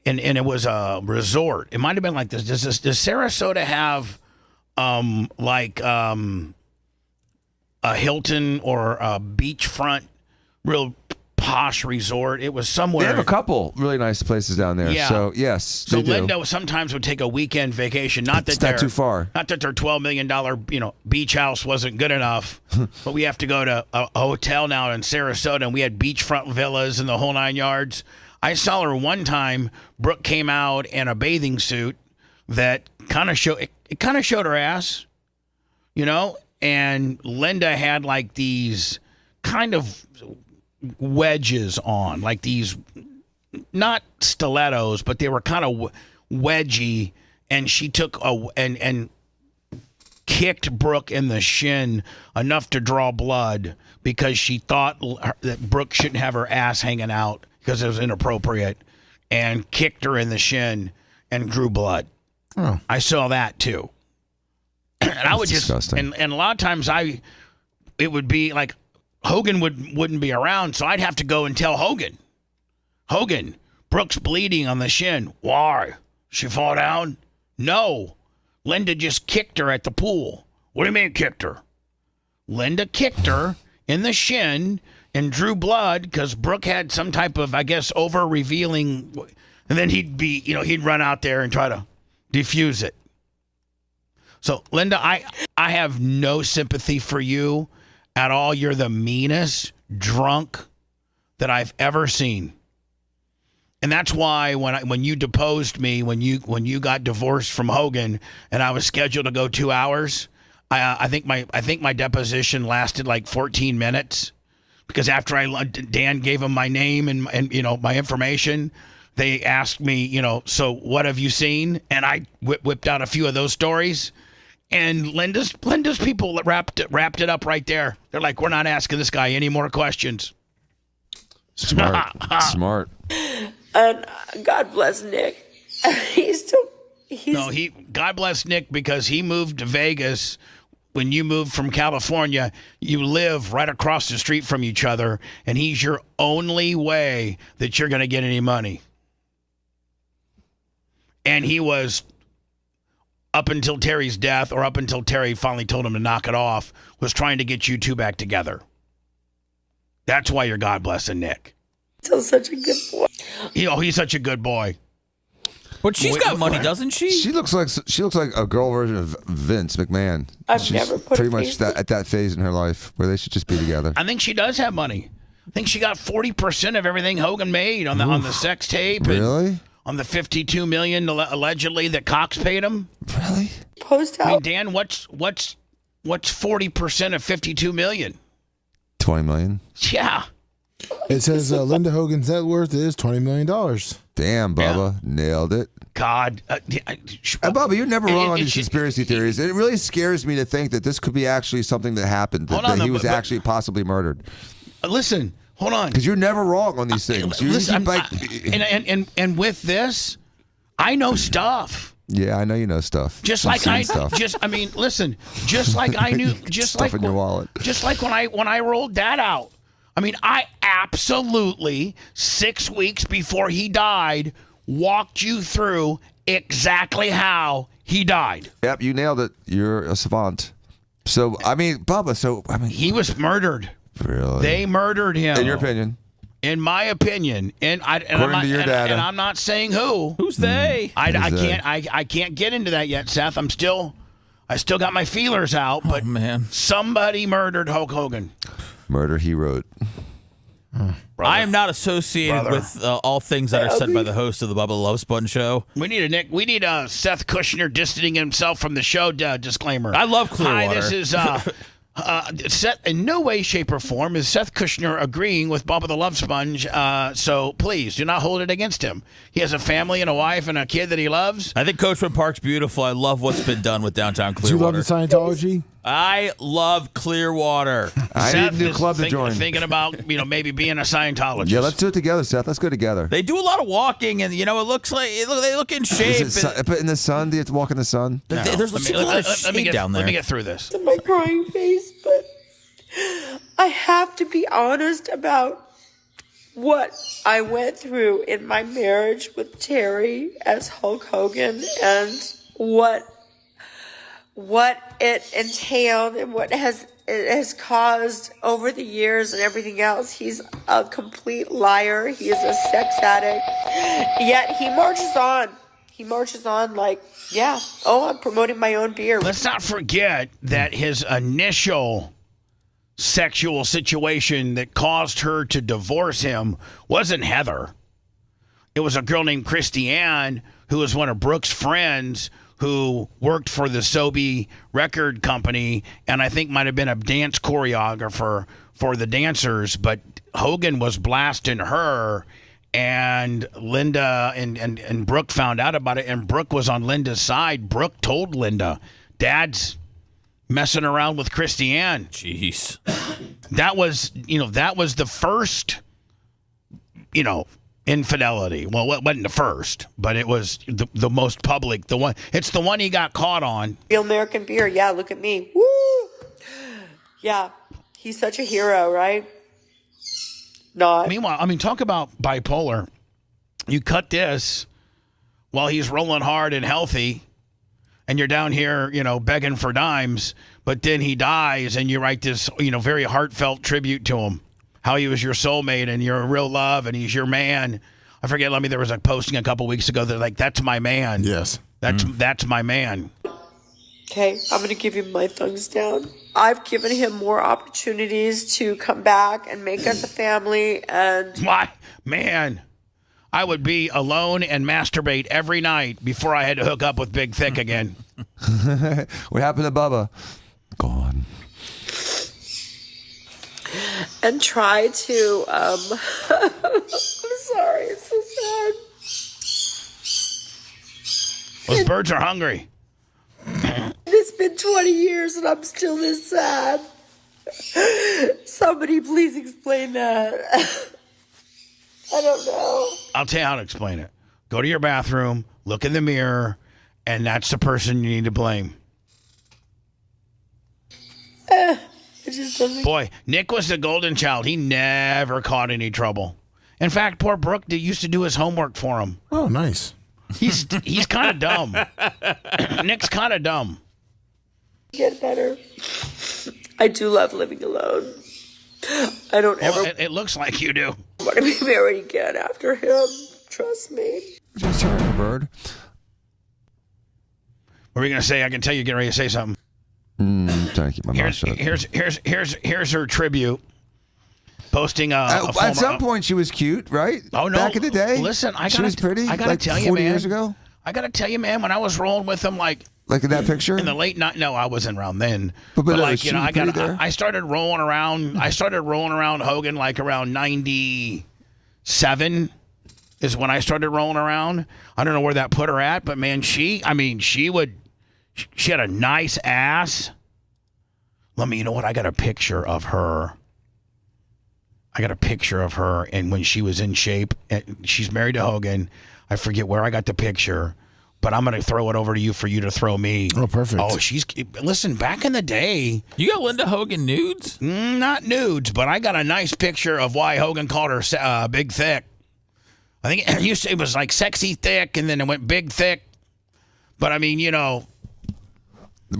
And it was a resort. It might have been like this. Does Sarasota have a Hilton or a beachfront, real posh resort? It was somewhere. They have a couple really nice places down there. Yeah. So yes. So Linda sometimes would take a weekend vacation. Not that it's not too far. Not that their $12 million beach house wasn't good enough, but we have to go to a hotel now in Sarasota, and we had beachfront villas and the whole 9 yards. I saw her one time. Brooke came out in a bathing suit that kind of showed her ass, and Linda had like these kind of wedges on, like these, not stilettos, but they were kind of wedgy, and she took and kicked Brooke in the shin enough to draw blood because she thought that Brooke shouldn't have her ass hanging out because it was inappropriate, and kicked her in the shin and drew blood. Oh. I saw that too. And I would just and a lot of times it would be like Hogan wouldn't be around, so I'd have to go and tell Hogan, Brooke's bleeding on the shin. Why? She fall down? No. Linda just kicked her at the pool. What do you mean kicked her? Linda kicked her in the shin and drew blood because Brooke had some type of, I guess, over-revealing, and then he'd run out there and try to defuse it. So, Linda, I have no sympathy for you at all. You're the meanest drunk that I've ever seen. And that's why when you deposed me, when you got divorced from Hogan, and I was scheduled to go 2 hours, I think my deposition lasted like 14 minutes, because after Dan gave him my name and my information, they asked me, so what have you seen? And I whipped out a few of those stories, and Linda's people wrapped it up right there. They're like, we're not asking this guy any more questions. Smart. And God bless Nick. God bless Nick, because he moved to Vegas. When you moved from California, you live right across the street from each other, and he's your only way that you're going to get any money. And he was, up until Terry's death, or up until Terry finally told him to knock it off, was trying to get you two back together. That's why you're God blessing Nick. Still such a good boy. He's such a good boy. But she's got money, doesn't she? She looks like a girl version of Vince McMahon. She's never put pretty much at that phase in her life where they should just be together. I think she does have money. I think she got 40% of everything Hogan made on the sex tape. Really? On the $52 million allegedly that Cox paid him. Really? Post out. I mean, Dan, what's 40% of $52 million? $20 million. Yeah. It says Linda Hogan's net worth is $20 million. Damn, Bubba. Yeah. Nailed it. God. Bubba, you're never wrong on these conspiracy theories. It really scares me to think that this could be actually something that happened, that he was actually possibly murdered. Listen, hold on. Because you're never wrong on these things. And with this, I know stuff. Yeah, I know you know stuff. Just like I knew stuff in your wallet. Just like when I rolled that out. I mean, I absolutely 6 weeks before he died walked you through exactly how he died. Yep, you nailed it. You're a savant. So, I mean, Bubba, he was murdered. Really? They murdered him. In your opinion? In my opinion, according to your data, and I'm not saying who. Who's they? I can't get into that yet, Seth. I still got my feelers out. But man, somebody murdered Hulk Hogan. Murder, he wrote. I am not associated with all things that are said by the host of the Bubba the Love Sponge show. We need a Seth Kushner distancing himself from the show disclaimer. I love Clearwater. Hi, this is Seth. In no way, shape, or form is Seth Kushner agreeing with Bubba the Love Sponge. So please do not hold it against him. He has a family and a wife and a kid that he loves. I think Coachman Park's beautiful. I love what's been done with downtown Clearwater. Do you love the Scientology? I love Clearwater. I need a new club to join. Thinking about maybe being a Scientologist. Yeah, let's do it together, Seth. Let's go together. They do a lot of walking, and it looks like they look in shape. But in the sun, do you have to walk in the sun? No. There's a lot of shade down there. Let me get through this. My crying face, but I have to be honest about what I went through in my marriage with Terry as Hulk Hogan, and what it entailed and what it has caused over the years and everything else. He's a complete liar. He is a sex addict. Yet he marches on. He marches on like, I'm promoting my own beer. Let's not forget that his initial sexual situation that caused her to divorce him wasn't Heather. It was a girl named Christiane, who was one of Brooke's friends, who worked for the Sobe record company, and I think might have been a dance choreographer for the dancers. But Hogan was blasting her, And Linda and Brooke found out about it, and Brooke was on Linda's side. Brooke told Linda, Dad's messing around with Christiane. Jeez. That was the first, infidelity. Well, it wasn't the first, but it was the most public. The one. It's the one he got caught on. Real American beer. Yeah, look at me. Woo! Yeah, he's such a hero, right? Not. Meanwhile, talk about bipolar. You cut this while he's rolling hard and healthy, and you're down here, begging for dimes, but then he dies, and you write this, very heartfelt tribute to him, how he was your soulmate and your real love, and he's your man. I forget, there was a posting a couple weeks ago that like, that's my man. Yes. That's my man. Okay, I'm going to give him my thumbs down. I've given him more opportunities to come back and make us a family, and... What? Man, I would be alone and masturbate every night before I had to hook up with Big Thick again. What happened to Bubba? Gone. And try to, I'm sorry, it's so sad. Those birds are hungry. It's been 20 years and I'm still this sad. Somebody please explain that. I don't know. I'll tell you how to explain it. Go to your bathroom, look in the mirror, and that's the person you need to blame. It just doesn't... Boy, Nick was the golden child. He never caught any trouble. In fact, poor Brooke used to do his homework for him. Oh, nice. He's kind of dumb. Nick's kind of dumb. Get better. I do love living alone. I don't ever... It looks like you do. want to be married again after him. Trust me. Just turn a bird. What were you going to say? I can tell you getting ready to say something. Trying to keep my mouth shut. Here's her tribute. Posting at some point she was cute, right? Oh no! Back in the day, listen, she was pretty. I gotta tell you, 40 man. years ago. I gotta tell you, man. When I was rolling with him, like in that picture in the late night. No, I wasn't around then. But like I started rolling around. I started rolling around Hogan like around 97 is when I started rolling around. I don't know where that put her at, but man, she had a nice ass. You know what? I got a picture of her. And when she was in shape. She's married to Hogan. I forget where I got the picture, but I'm going to throw it over to you for you to throw me. Oh, perfect. Oh, listen, back in the day. You got Linda Hogan nudes? Not nudes, but I got a nice picture of why Hogan called her Big Thick. I think it was like sexy thick, and then it went big thick. But I mean, we're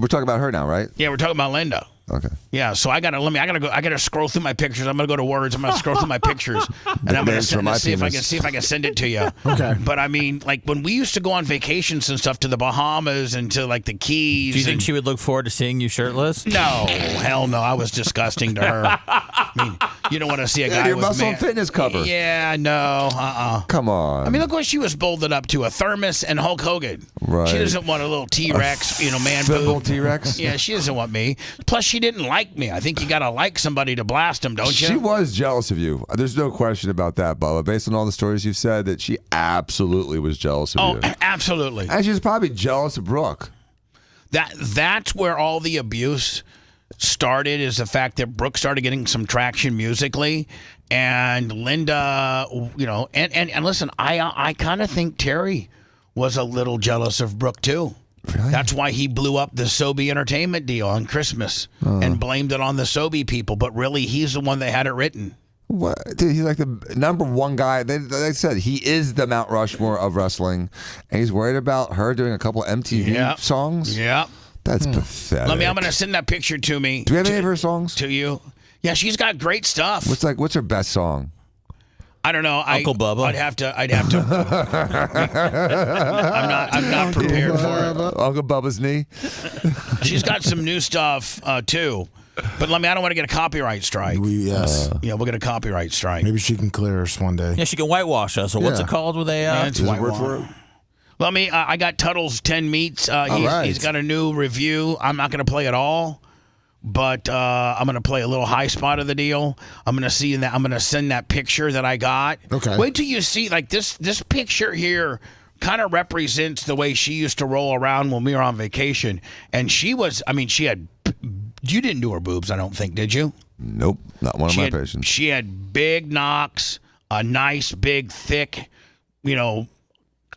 talking about her now, right? Yeah, we're talking about Linda. Okay. Yeah, so I gotta scroll through my pictures. I'm gonna go to words. I'm gonna scroll through my pictures, and I'm gonna see if I can send it to you. Okay. But I mean, like when we used to go on vacations and stuff to the Bahamas and to like the Keys. Do you think she would look forward to seeing you shirtless? No, hell no. I was disgusting to her. I mean, you don't want to see a guy your with Muscle and Fitness cover. Yeah, no, Come on. I mean, look what she was bolded up to: a thermos and Hulk Hogan. Right. She doesn't want a little T-Rex, man boob. T-Rex. Yeah, she doesn't want me. Plus, she didn't like me. I think you gotta like somebody to blast them, don't you? She was jealous of you. There's no question about that, Bubba. Based on all the stories you've said, that she absolutely was jealous of you. Oh, absolutely. And she was probably jealous of Brooke. That's where all the abuse started, is the fact that Brooke started getting some traction musically, and Linda, and listen, I kind of think Terry was a little jealous of Brooke too. Really? That's why he blew up the Sobe Entertainment deal on Christmas and blamed it on the Sobe people. But really, he's the one that had it written. What? Dude, he's like the number one guy. They said he is the Mount Rushmore of wrestling, and he's worried about her doing a couple MTV songs. Yeah, that's pathetic. I'm going to send that picture to me. Do we have any of her songs? To you? Yeah, she's got great stuff. What's her best song? I don't know. Uncle Bubba. I'd have to. I'm not prepared for it. Uncle Bubba's knee. She's got some new stuff too. But I don't want to get a copyright strike. Yes. We'll get a copyright strike. Maybe she can clear us one day. Yeah, she can whitewash us. Or what's it called with a... it's whitewash. For it? Well, I got Tuttle's 10 Meats. He's got a new review. I'm not going to play it all. But I'm gonna play a little high spot of the deal. I'm gonna see that. I'm gonna send that picture that I got. Okay. Wait till you see like this picture here. Kind of represents the way she used to roll around when we were on vacation. And she was. I mean, she had. You didn't do her boobs, I don't think, did you? Nope, not one of my patients. She had big knocks, a nice big thick,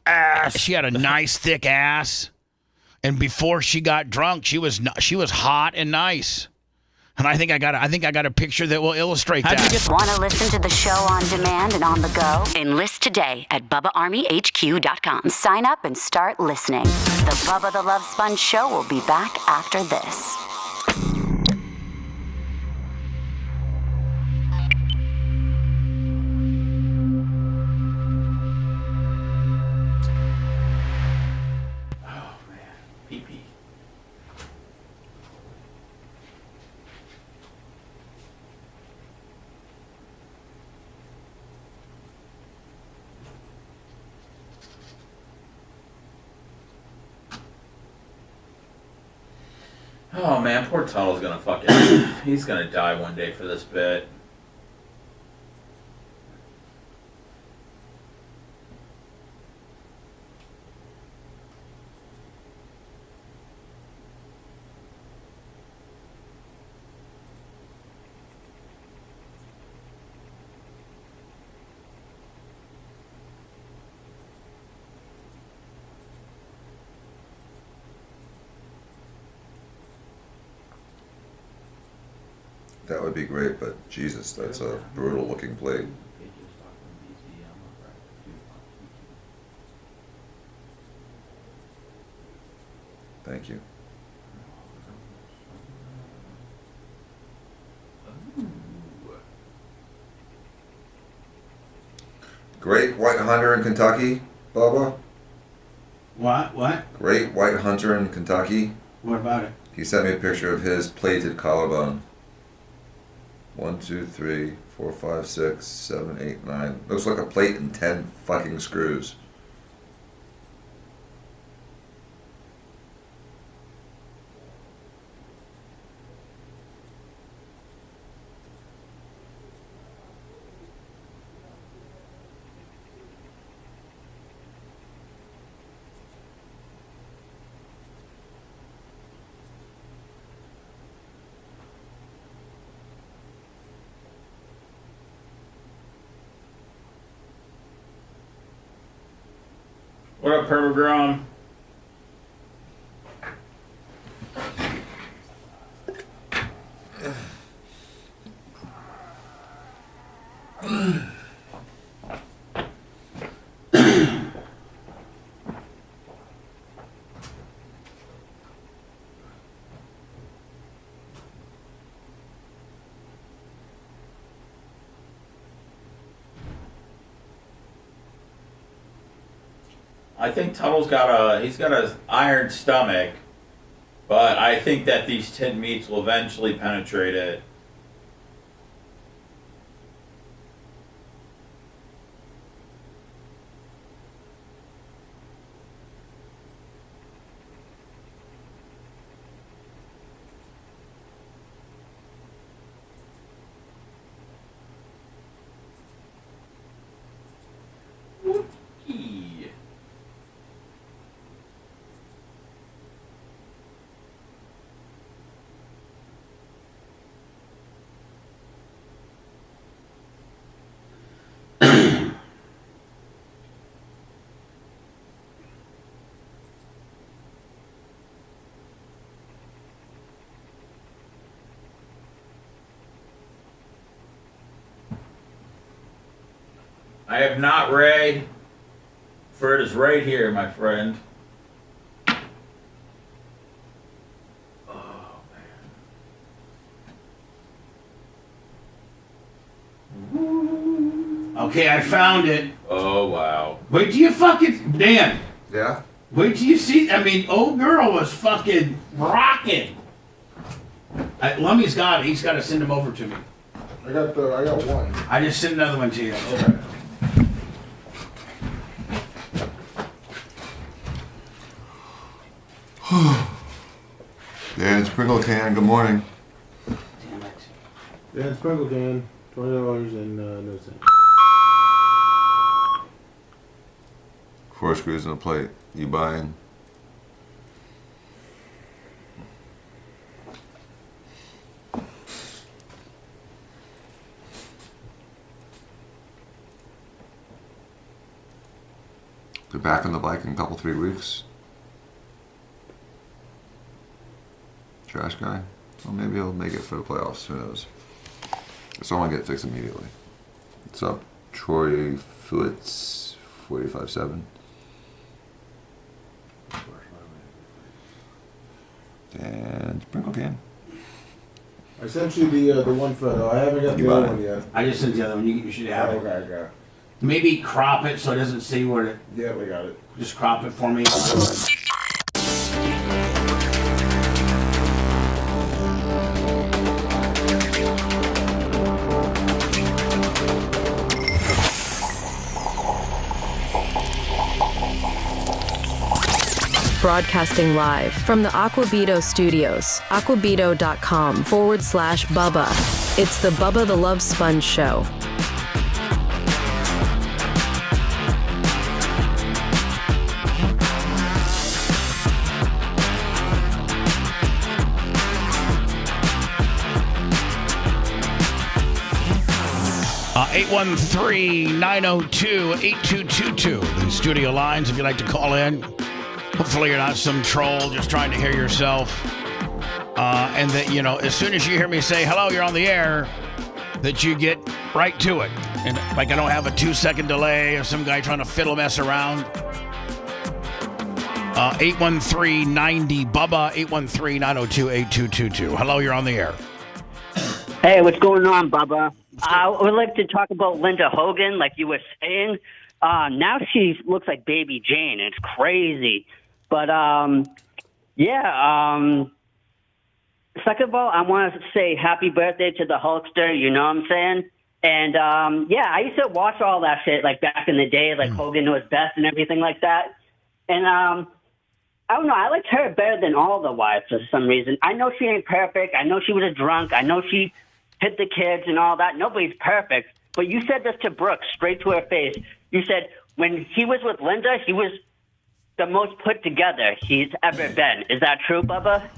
ass. She had a nice thick ass. And before she got drunk, she was hot and nice. And I think I got a picture that will illustrate that. Want to listen to the show on demand and on the go? Enlist today at BubbaArmyHQ.com. Sign up and start listening. The Bubba the Love Sponge Show will be back after this. Oh man, poor Tunnel's gonna he's gonna die one day for this bit. That would be great, but Jesus, that's a brutal looking plate. Thank you. Great white hunter in Kentucky, Bubba? What? Great white hunter in Kentucky. What about it? He sent me a picture of his plated collarbone. 1, 2, 3, 4, 5, 6, 7, 8, 9. Looks like a plate and 10 fucking screws. What up, Permagrom? I think Tuttle's got an iron stomach, but I think that these tinned meats will eventually penetrate it. I have not, Ray. For it is right here, my friend. Oh, man. Okay, I found it. Oh, wow. Wait till you fucking... Dan. Yeah? Wait till you see... I mean, old girl was fucking rocking. Lummy's got it. He's got to send him over to me. I got one. I just sent another one to you. Okay. Dan Sprinkle Can, good morning. Yeah, sprinkle can, $20 and no cents. 4 screws and a plate. You buying? They're back on the bike in a couple, 3 weeks. Trash guy? Well, maybe he'll make it for the playoffs. Who knows? So I want to get it fixed immediately. What's up, Troy Foots, 45.7. And sprinkle can. I sent you the one photo. I haven't got the other one yet. I just sent the other one. You should have it. Okay. Maybe crop it so it doesn't see where it. Yeah, we got it. Just crop it for me. Broadcasting live from the Aquabito studios, aquabito.com/Bubba. It's the Bubba the Love Sponge Show. Uh, 813-902-8222. The studio lines if you'd like to call in. Hopefully you're not some troll just trying to hear yourself. And that, as soon as you hear me say, hello, you're on the air, that you get right to it. And like I don't have a 2-second delay of some guy trying to fiddle mess around. 813-90-BUBBA, 813-902-8222. Hello, you're on the air. Hey, what's going on, Bubba? I would like to talk about Linda Hogan, like you were saying. Now she looks like Baby Jane. It's crazy. But, second of all, I want to say happy birthday to the Hulkster, you know what I'm saying? And, I used to watch all that shit, like, back in the day, like Hogan was best and everything like that. And, I don't know, I liked her better than all the wives for some reason. I know she ain't perfect. I know she was a drunk. I know she hit the kids and all that. Nobody's perfect. But you said this to Brooke straight to her face. You said when he was with Linda, he was the most put together he's ever been. Is that true, Bubba?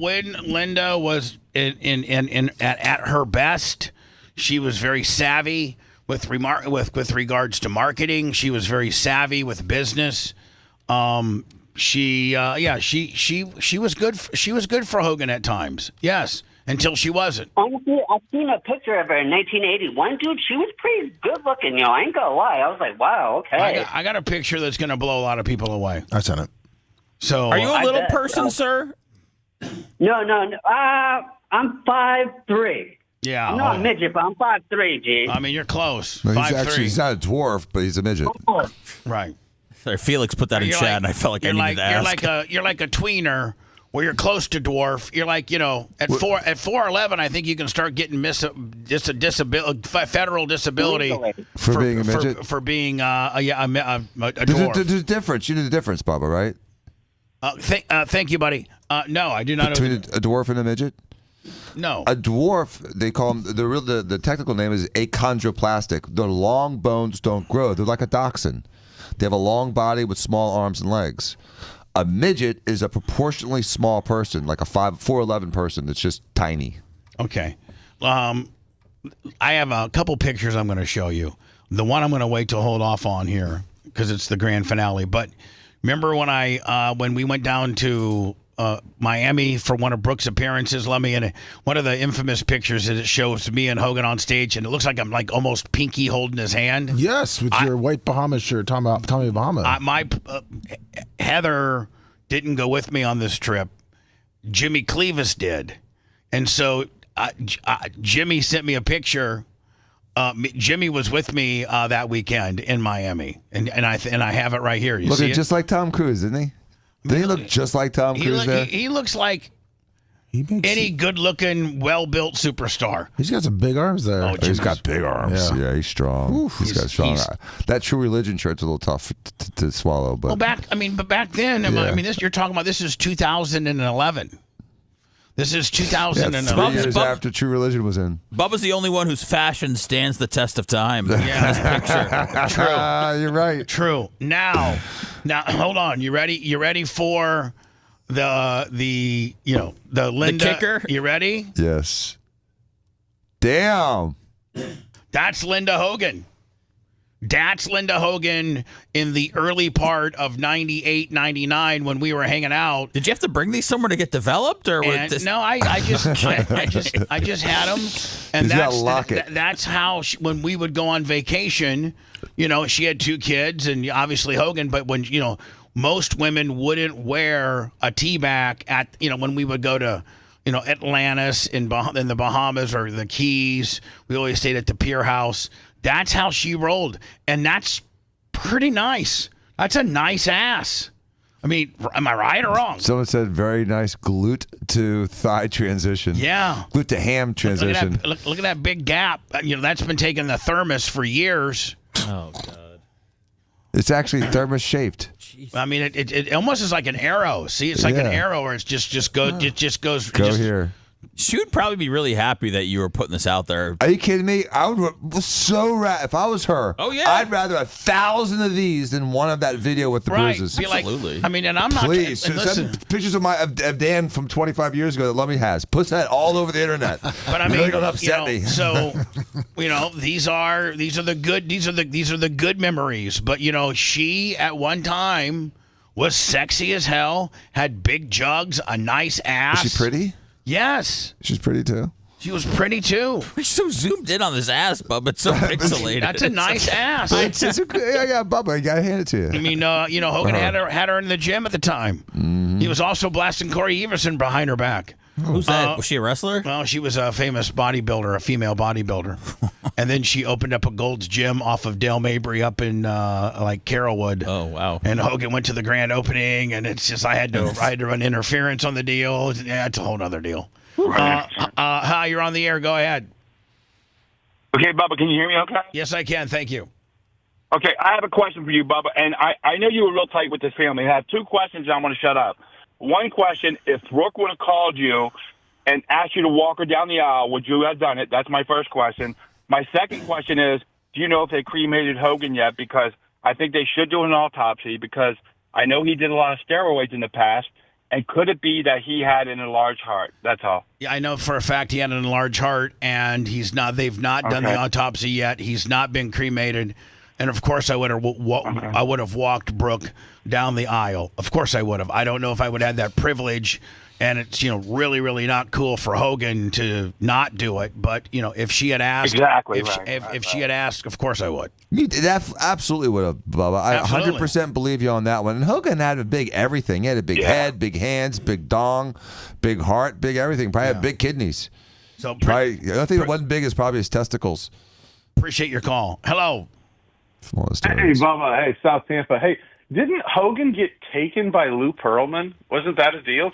When Linda was at her best, she was very savvy with regards to marketing. She was very savvy with business. She was good. She was good for Hogan at times. Yes. Until she wasn't. Honestly, I've seen a picture of her in 1981, dude. She was pretty good looking, I ain't gonna lie. I was like, wow, okay. I got a picture that's gonna blow a lot of people away. I sent it. So, are you a little person, sir? No. I'm 5'3". Yeah. I'm not a midget, but I'm 5'3", G. I mean, you're close. No, 5'3". he's not a dwarf, but he's a midget. Right. Sorry, Felix put that in chat, and I felt like I needed to ask. You're like a tweener. Where you're close to dwarf, you're like, at 4'11", I think you can start getting federal disability for being a midget, for being a dwarf. There's a difference. You know the difference, Bubba, right? Thank you, buddy. No, I do not. Between a dwarf and a midget. No, a dwarf. They call them the technical name is achondroplastic. Their long bones don't grow. They're like a dachshund. They have a long body with small arms and legs. A midget is a proportionally small person, like a 4'11" person that's just tiny. Okay. I have a couple pictures I'm going to show you. The one I'm going to wait to hold off on here because it's the grand finale. But remember when we went down to Miami for one of Brooke's appearances, Lummy, and one of the infamous pictures is it shows me and Hogan on stage, and it looks like I'm like almost pinky holding his hand. Yes, with your white Bahamas shirt, Tommy Bahama. My Heather didn't go with me on this trip. Jimmy Clevis did, and so Jimmy sent me a picture. Jimmy was with me that weekend in Miami, and I have it right here. You Looking see just like Tom Cruise, isn't he? Did he look just like Tom Cruise there? He looks like any good-looking, well-built superstar. He's got some big arms there. Oh, he's got big arms. Yeah, he's strong. Oof. He's got strong. That True Religion shirt's a little tough to swallow. But back then, you're talking about this is 2011. This is 2011. 3 years after True Religion was in. Bubba's the only one whose fashion stands the test of time. Yeah, this picture. True. You're right. True. Now, hold on. You ready? You ready for the Linda kicker? You ready? Yes. Damn. That's Linda Hogan. That's Linda Hogan in the early part of 98, 99 when we were hanging out. Did you have to bring these somewhere to get developed, or And, this? no, I just had them, and He's got a locket. that's how when we would go on vacation. She had 2 kids, and obviously Hogan. But when most women wouldn't wear a tea bag at when we would go to Atlantis in the Bahamas or the Keys. We always stayed at the Pier House. That's how she rolled, and that's pretty nice. That's a nice ass. I mean, am I right or wrong? Someone said very nice glute to thigh transition. Yeah. Glute to ham transition. Look at that big gap. That's been taking the thermos for years. Oh, God. It's actually thermos shaped. I mean, it almost is like an arrow. See, it's like an arrow where it just goes. Go here. She would probably be really happy that you were putting this out there. Are you kidding me? I would if I was her. Oh, yeah. I'd rather 1,000 of these than one of that video with the bruises. Absolutely. I mean, and I'm not. Please and listen, send pictures of Dan from 25 years ago that Lummy has. Put that all over the internet. But I mean, really gonna upset me. So, these are the good memories. But she at one time was sexy as hell, had big jugs, a nice ass. Is she pretty? Yes. She's pretty too. She was pretty too. We're so zoomed in on this ass, Bubba. It's so pixelated. That's a nice ass. Yeah, Bubba, I gotta hand it to you. I mean, Hogan had her in the gym at the time. Mm-hmm. He was also blasting Corey Everson behind her back. Who's that? Was she a wrestler? Well, she was a famous bodybuilder, a female bodybuilder. And then she opened up a Gold's Gym off of Dale Mabry up in Carrollwood. Oh, wow. And Hogan went to the grand opening, and it's just I had to run interference on the deal. Yeah, it's a whole other deal. Hi, you're on the air. Go ahead. Okay, Bubba, can you hear me okay? Yes, I can. Thank you. Okay, I have a question for you, Bubba, and I know you were real tight with this family. I have 2 questions, and I'm going to shut up. One question, if Brooke would have called you and asked you to walk her down the aisle, would you have done it? That's my first question. My second question is, do you know if they cremated Hogan yet? Because I think they should do an autopsy, because I know he did a lot of steroids in the past. And could it be that he had an enlarged heart? That's all. Yeah, I know for a fact he had an enlarged heart, and they've not done the autopsy yet. He's not been cremated. And of course, I would have walked Brooke down the aisle. Of course, I would have. I don't know if I would have had that privilege, and it's really, really not cool for Hogan to not do it. But if she had asked, if she had asked, of course I would. That absolutely would have, Bubba. I 100% believe you on that one. And Hogan had a big everything. He had a big head, big hands, big dong, big heart, big everything. Probably had big kidneys. So probably the only thing that wasn't big is probably his testicles. Appreciate your call. Hello. Hey, Bubba. Hey, South Tampa. Hey, didn't Hogan get taken by Lou Pearlman? Wasn't that a deal?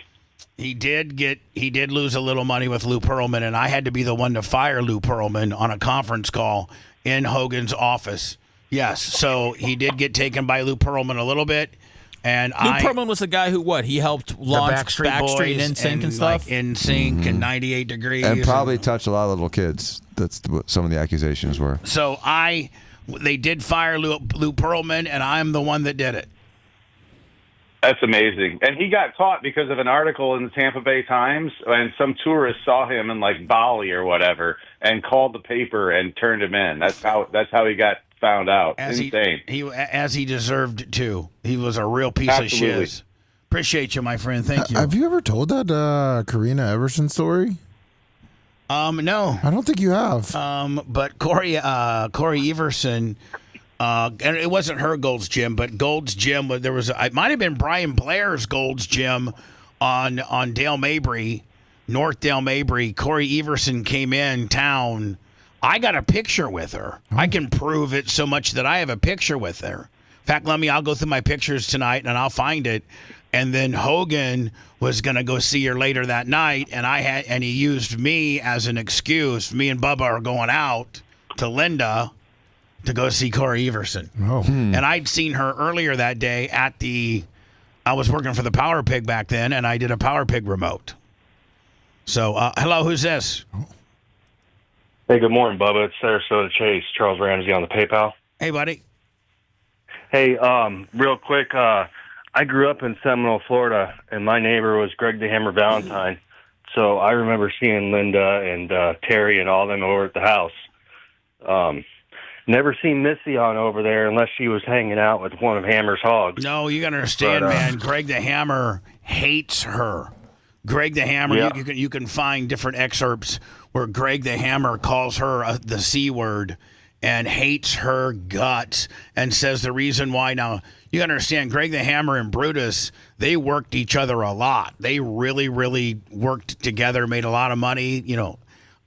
He did lose a little money with Lou Pearlman, and I had to be the one to fire Lou Pearlman on a conference call in Hogan's office. Yes, so he did get taken by Lou Pearlman a little bit. And Lou Pearlman was the guy who he helped launch Backstreet and NSYNC and stuff? Like NSYNC and 98 Degrees. And probably touched a lot of little kids. That's what some of the accusations were. So they did fire Lou Pearlman, and I'm the one that did it. That's amazing. And he got caught because of an article in the Tampa Bay Times, and some tourist saw him in Bali or whatever and called the paper and turned him in. That's how he got found out. Insane. As he deserved to. He was a real piece of shiz. Appreciate you, my friend. Thank you. Have you ever told that Karina Everson story? No. I don't think you have. But Corey Everson, and it wasn't her Gold's Gym, but Gold's Gym, it might have been Brian Blair's Gold's Gym on Dale Mabry, North Dale Mabry. Corey Everson came in town. I got a picture with her. I can prove it so much that I have a picture with her. In fact, I'll go through my pictures tonight and I'll find it. And then Hogan was going to go see her later that night, and he used me as an excuse. Me and Bubba are going out to Linda to go see Corey Everson. Oh. And I'd seen her earlier that day I was working for the Power Pig back then, and I did a Power Pig remote. So, hello, who's this? Hey, good morning, Bubba. It's Sarasota Chase, Charles Ramsey on the PayPal. Hey, buddy. Hey, real quick, I grew up in Seminole, Florida, and my neighbor was Greg the Hammer Valentine. So I remember seeing Linda and Terry and all them over at the house. Never seen Missy on over there unless she was hanging out with one of Hammer's hogs. No, you got to understand, man. Greg the Hammer hates her. Greg the Hammer, Yeah. you can find different excerpts where Greg the Hammer calls her the C word and hates her guts and says the reason why. Now, you got to understand, Greg the Hammer and Brutus, they worked each other a lot. They really, really worked together, made a lot of money,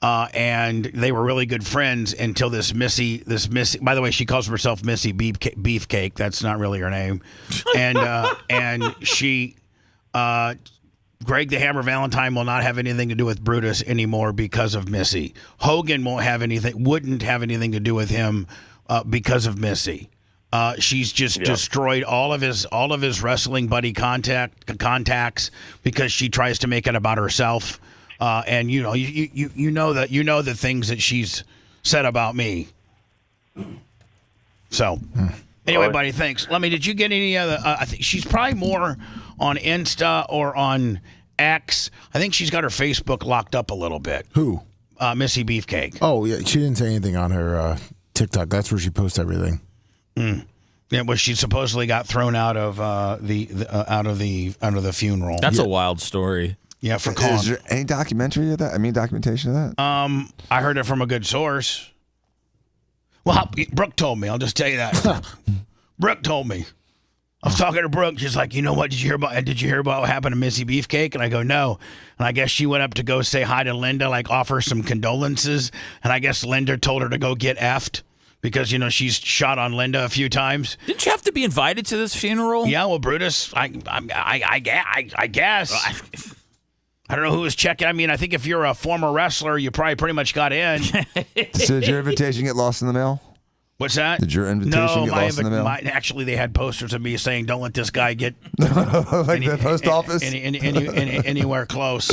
and they were really good friends until this Missy, by the way, she calls herself Missy Beefcake. That's not really her name. And she, Greg the Hammer Valentine will not have anything to do with Brutus anymore because of Missy. Hogan wouldn't have anything to do with him because of Missy. She's just destroyed all of his wrestling buddy contacts because she tries to make it about herself. And you know the things that she's said about me. So anyway, buddy, thanks. Let me. Did you get any other? I think she's probably more on Insta or on X. I think she's got her Facebook locked up a little bit. Who? Missy Beefcake. Oh yeah, she didn't say anything on her TikTok. That's where she posts everything. Yeah, well, she supposedly got thrown out of the funeral. That's a wild story. Yeah, for calling. Is there any documentary of that? I mean, documentation of that? I heard it from a good source. Well, Brooke told me. I'll just tell you that. Brooke told me. I was talking to Brooke. She's like, you know what? Did you hear about what happened to Missy Beefcake? And I go, no. And I guess she went up to go say hi to Linda, like offer some condolences. And I guess Linda told her to go get effed because, she's shot on Linda a few times. Didn't you have to be invited to this funeral? Yeah, well, Brutus, I guess. I don't know who was checking. I mean, I think if you're a former wrestler, you probably pretty much got in. So did your invitation get lost in the mail? What's that? Did your invitation get lost in the mail? Actually, they had posters of me saying, "Don't let this guy get like the post office anywhere close."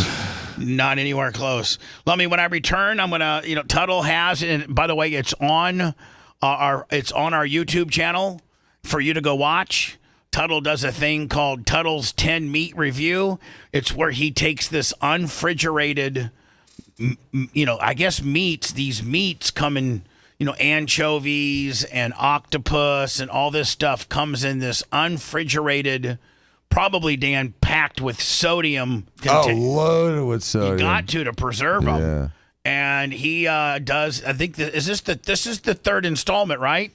Not anywhere close. Let me. When I return, I'm gonna. Tuttle has, and by the way, it's on our YouTube channel for you to go watch. Tuttle does a thing called Tuttle's 10 Meat Review. It's where he takes this unrefrigerated, I guess these meats come in, anchovies and octopus and all this stuff comes in this unrefrigerated, probably, Dan, packed with sodium. Loaded with sodium. You got to preserve them. Yeah. And he does, I think, this is the third installment, right?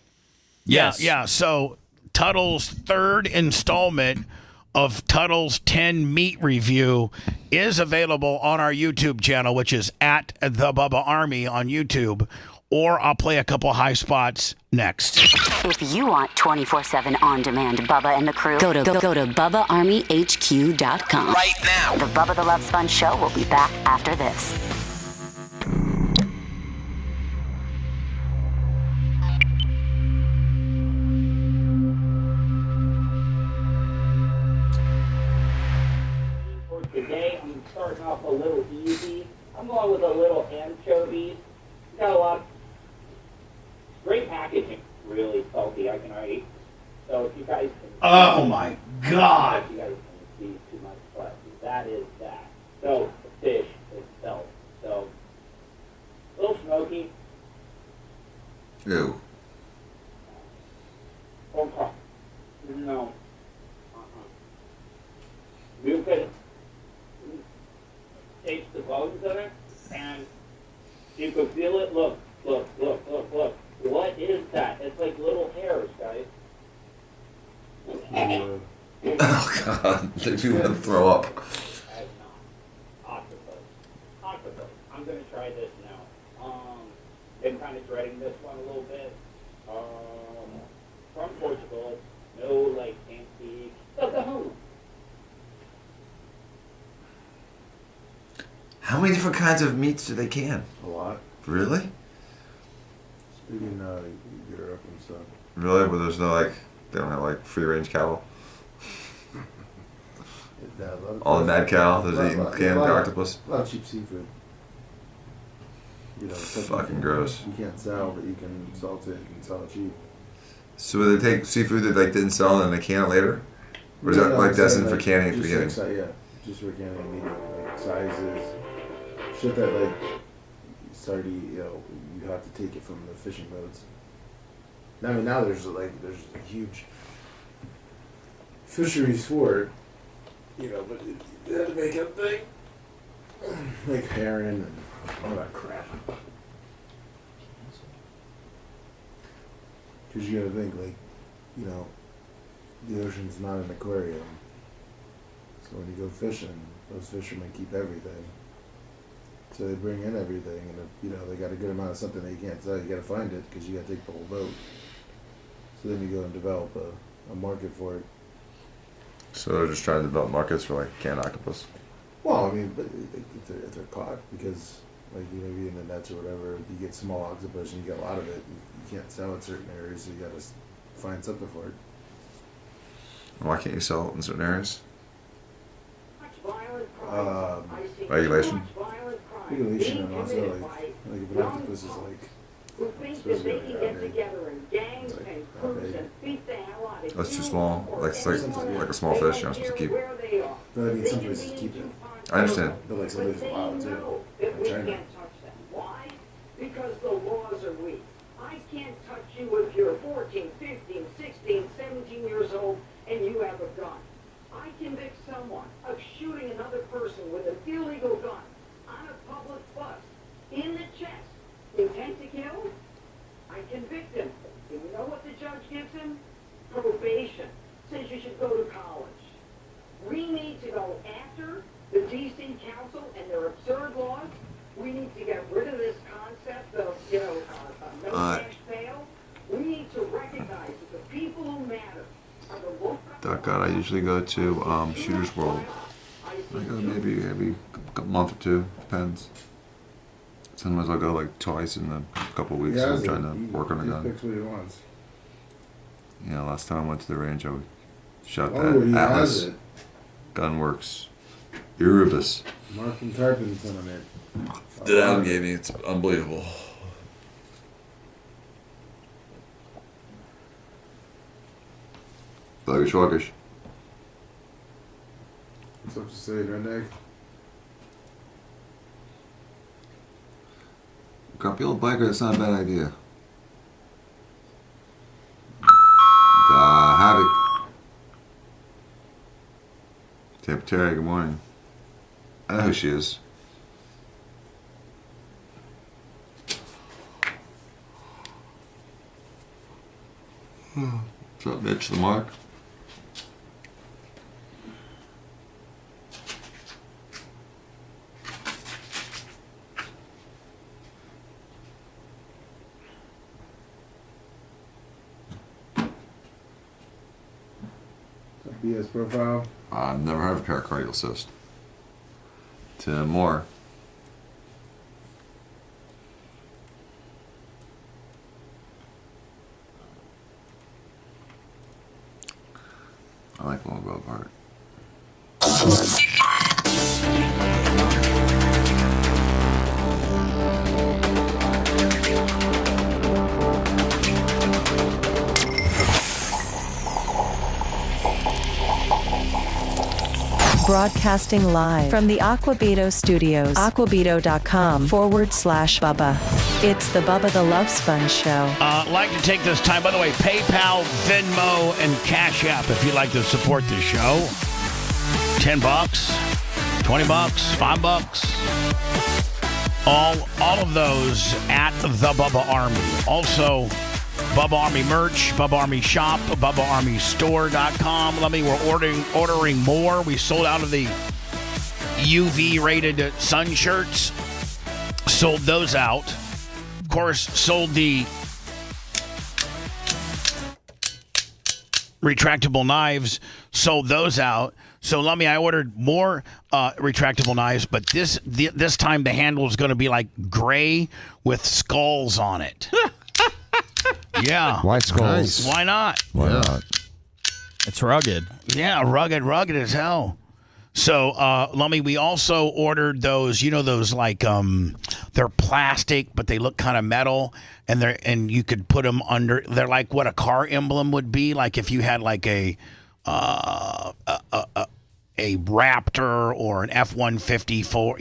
Yes. Yeah. So Tuttle's third installment of Tuttle's 10 Meat Review is available on our YouTube channel, which is at the Bubba Army on YouTube, or I'll play a couple high spots next. If you want 24/7 on-demand Bubba and the crew, go to BubbaArmyHQ.com. Right now. The Bubba the Love Sponge Show will be back after this. Today, I'm starting off a little easy. I'm going with a little anchovies. Got a lot of great packaging. Really salty, I can already. So if you guys can. Oh my God! If you guys can see too much flesh, that is that. So the fish itself. So a little smoky. Ew. Okay. No. You could taste the bones in it, and you could feel it. Look. What is that? It's like little hairs, guys. Oh God, makes me want to throw up. Octopus. I'm gonna try this now. Been kind of dreading this one a little bit. From Portugal, no fancy Oklahoma. How many different kinds of meats do they can? A lot. Really? Speaking, you get her up and stuff. Really? But there's no they don't have free range cattle. All the mad cow that's eating canned octopus. A lot of cheap seafood. You know, Fucking gross. You can't sell, but you can salt it. You can sell it cheap. So they take seafood that like didn't sell and they can it later, or is that like destined for canning at the beginning? Just for canning immediately. Like sizes, shit that like you have to take it from the fishing boats. I mean, now there's a huge fisheries for it, you know, but you had to make a thing like herring and all that crap. Because you gotta think, like, you know, the ocean's not an aquarium. So when you go fishing, those fishermen keep everything. So they bring in everything, and if, you know, they got a good amount of something they can't sell, you gotta find it because you gotta take the whole boat. So then you go and develop a market for it. So they're just trying to develop markets for like canned octopus. Well, I mean, but if they're caught, because like, you know, in the nets or whatever, you get small octopus and you get a lot of it, you can't sell it in certain areas, so you gotta find something for it. Why can't you sell it in certain areas? Regulation. Regulation, and also like if an octopus is like supposed to be like that big, it's like that big. That's too small. Like it's like a small fish. You're not supposed to keep it. But I mean, some places keep it. I understand. But like some places allow it too. Like China. Why? Because the laws are weak. I can't touch you if you're 14, 15, 16, 17 years old and you have a gun. I convict someone of shooting another person with an illegal gun on a public bus in the chest. Intent to kill? I convict him. You know what the judge gives him? Probation. Says you should go to college. We need to go after the D.C. Council and their absurd laws. We need to get rid of this concept of, no cash bail. We need to recognize that the people who matter are the local. God, I usually go to Shooter's World. I go maybe every month or two, depends. Sometimes I'll go like twice in a couple of weeks. I'm trying to work on a gun. Picks what he wants. Yeah, last time I went to the range, I shot Oh, he that has Atlas it. Gunworks Erebus. Mark and Tarpon's on it. That Adam gave me, it's unbelievable. Sluggish, sluggish. What's up to say, Redneck? Grumpy old biker, that's not a bad idea. Howdy. Tampa Terry, good morning. I know who she is. What's up, Mitch the Mark? BS profile. I've never heard of pericardial cyst. Tim Moore. I like Longbow part. Broadcasting live from the Aquabedo Studios. Aquabedo.com/Bubba. It's the Bubba the Love Sponge Show. I'd like to take this time, by the way, PayPal, Venmo, and Cash App if you'd like to support this show. $10, $20, $5. All of those at the Bubba Army. Also, Bubba Army merch, Bubba Army shop, BubbaArmyStore.com. We're ordering more. We sold out of the UV rated sun shirts. Sold those out. Of course, sold the retractable knives. Sold those out. So, I ordered more retractable knives, but this time the handle is going to be like gray with skulls on it. Yeah. Why skulls? Nice. Why not? Why not? It's rugged. Yeah, rugged as hell. So, Lummy, we also ordered those, those like, they're plastic, but they look kind of metal, and you could put them under, they're like what a car emblem would be, like if you had like a Raptor or an F-150 for,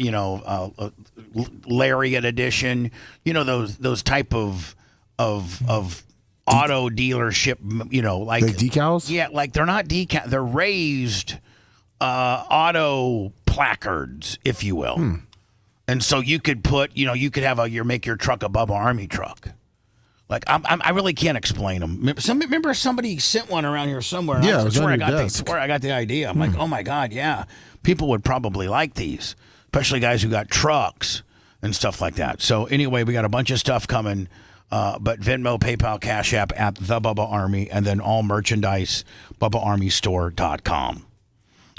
Lariat edition, those type of auto dealership, like decals? Yeah, like they're not decal, they're raised auto placards, if you will. And so you could put, you could have make your truck a Bubba Army truck. Like I really can't explain them. Remember somebody sent one around here somewhere. Yeah, That's where I got the idea. I'm like, oh my God, yeah, people would probably like these, especially guys who got trucks and stuff like that. So anyway, we got a bunch of stuff coming. But Venmo, PayPal, Cash App at the Bubba Army, and then all merchandise, BubbaArmyStore.com.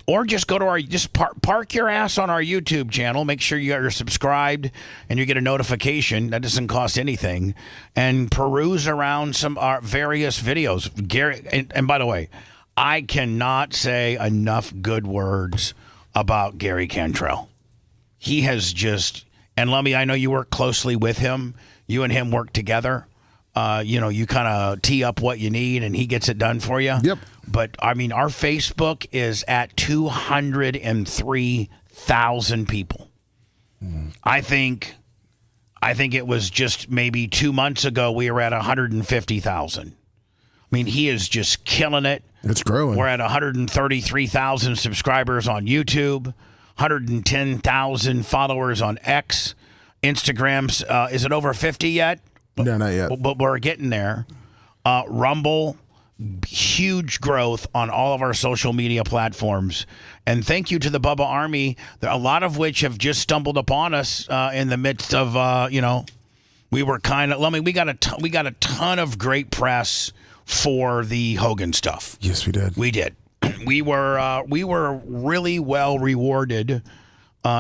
Or just go to park your ass on our YouTube channel. Make sure you're subscribed and you get a notification. That doesn't cost anything. And peruse around some various videos. Gary, and by the way, I cannot say enough good words about Gary Cantrell. He has just, and Lummy, I know you work closely with him. You and him work together. You kind of tee up what you need, and he gets it done for you. Yep. But, I mean, our Facebook is at 203,000 people. I think it was just maybe 2 months ago we were at 150,000. I mean, he is just killing it. It's growing. We're at 133,000 subscribers on YouTube, 110,000 followers on X. Instagram's, is it over 50 yet? No, not yet. But we're getting there. Rumble, huge growth on all of our social media platforms. And thank you to the Bubba Army, a lot of which have just stumbled upon us in the midst of, we were kind of, we got a ton of great press for the Hogan stuff. Yes, we did. We did. We were really well rewarded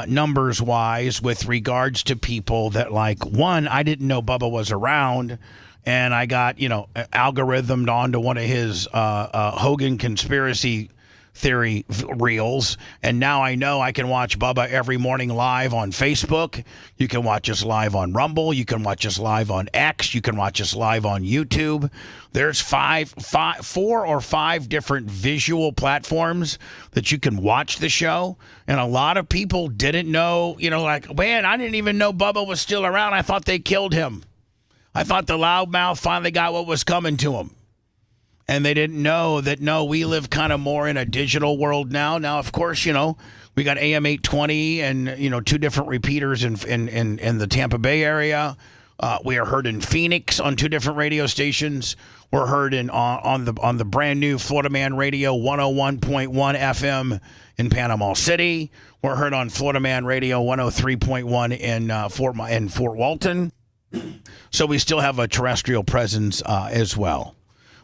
numbers wise with regards to people that, like, one, I didn't know Bubba was around, and I got algorithmed onto one of his Hogan conspiracy theory reels, and now I know I can watch Bubba every morning live on Facebook. You can watch us live on Rumble. You can watch us live on X. You can watch us live on YouTube. There's 4 or 5 different visual platforms that you can watch the show, and a lot of people didn't know, like, man, I didn't even know Bubba was still around. I thought they killed him. I thought the loudmouth finally got what was coming to him. And they didn't know that, no, we live kind of more in a digital world now. Now, of course, we got AM 820 and, 2 different repeaters in the Tampa Bay area. We are heard in Phoenix on 2 different radio stations. We're heard on the brand new Florida Man Radio 101.1 FM in Panama City. We're heard on Florida Man Radio 103.1 in Fort Walton. So we still have a terrestrial presence as well.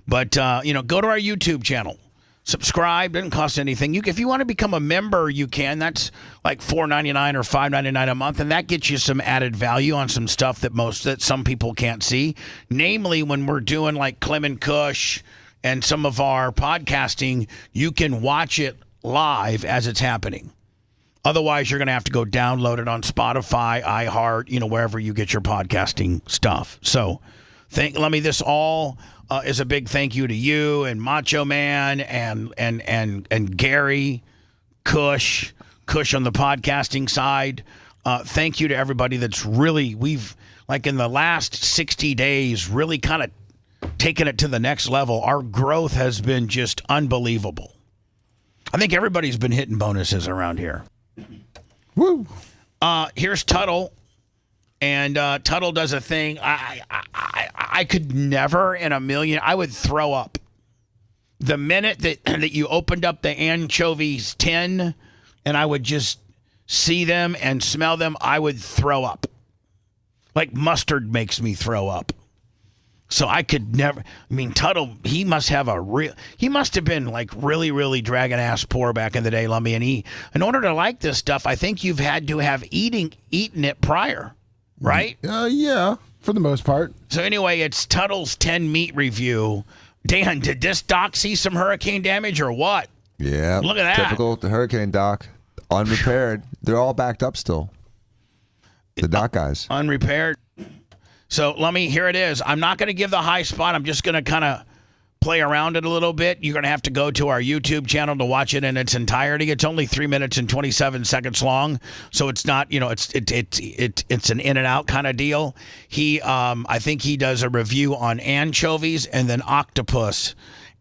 But, go to our YouTube channel. Subscribe. Doesn't cost anything. If you want to become a member, you can. That's like $4.99 or $5.99 a month, and that gets you some added value on some stuff that some people can't see. Namely, when we're doing like Clem and Kush and some of our podcasting, you can watch it live as it's happening. Otherwise, you're going to have to go download it on Spotify, iHeart, wherever you get your podcasting stuff. So, this all is a big thank you to you and Macho Man and Gary, Kush on the podcasting side. Thank you to everybody that's really, we've, like in the last 60 days, really kind of taken it to the next level. Our growth has been just unbelievable. I think everybody's been hitting bonuses around here. Woo! Here's Tuttle. And Tuttle does a thing. I could never in a million. I would throw up. The minute that you opened up the anchovies tin, and I would just see them and smell them, I would throw up. Like mustard makes me throw up. So I could never. I mean, Tuttle, he must have he must have been like really, really dragging ass poor back in the day, Lummy. And in order to like this stuff, I think you've had to have eaten it prior. Right? Yeah, for the most part. So anyway, it's Tuttle's 10 meat review. Dan, did this doc see some hurricane damage or what? Yeah. Look at that. Typical the hurricane doc. unrepaired. They're all backed up still. The dock guys. Unrepaired. So here it is. I'm not going to give the high spot. I'm just going to kind of play around it a little bit. You're going to have to go to our YouTube channel to watch it in its entirety. It's only 3 minutes and 27 seconds long, so it's not, it's an in and out kind of deal. I think he does a review on anchovies and then octopus,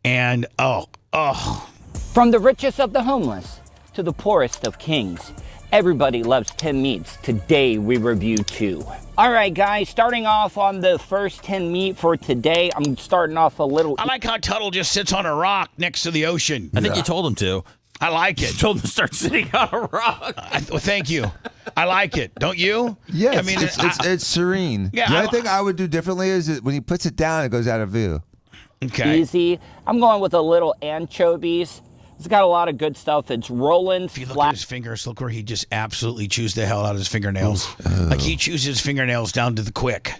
and From the richest of the homeless to the poorest of kings, everybody loves 10 meats. Today we review 2. All right, guys, starting off on the first 10 meat for today, I'm starting off a little... I like how Tuttle just sits on a rock next to the ocean. I think you told him to. I like it. You told him to start sitting on a rock. Well, thank you. I like it. Don't you? Yes, I mean, it's serene. Yeah, the only thing I would do differently is that when he puts it down, it goes out of view. Okay. Easy. I'm going with a little anchovies. It's got a lot of good stuff. It's rolling If you look at his fingers, look where he just absolutely chews the hell out of his fingernails. Like he chews his fingernails down to the quick.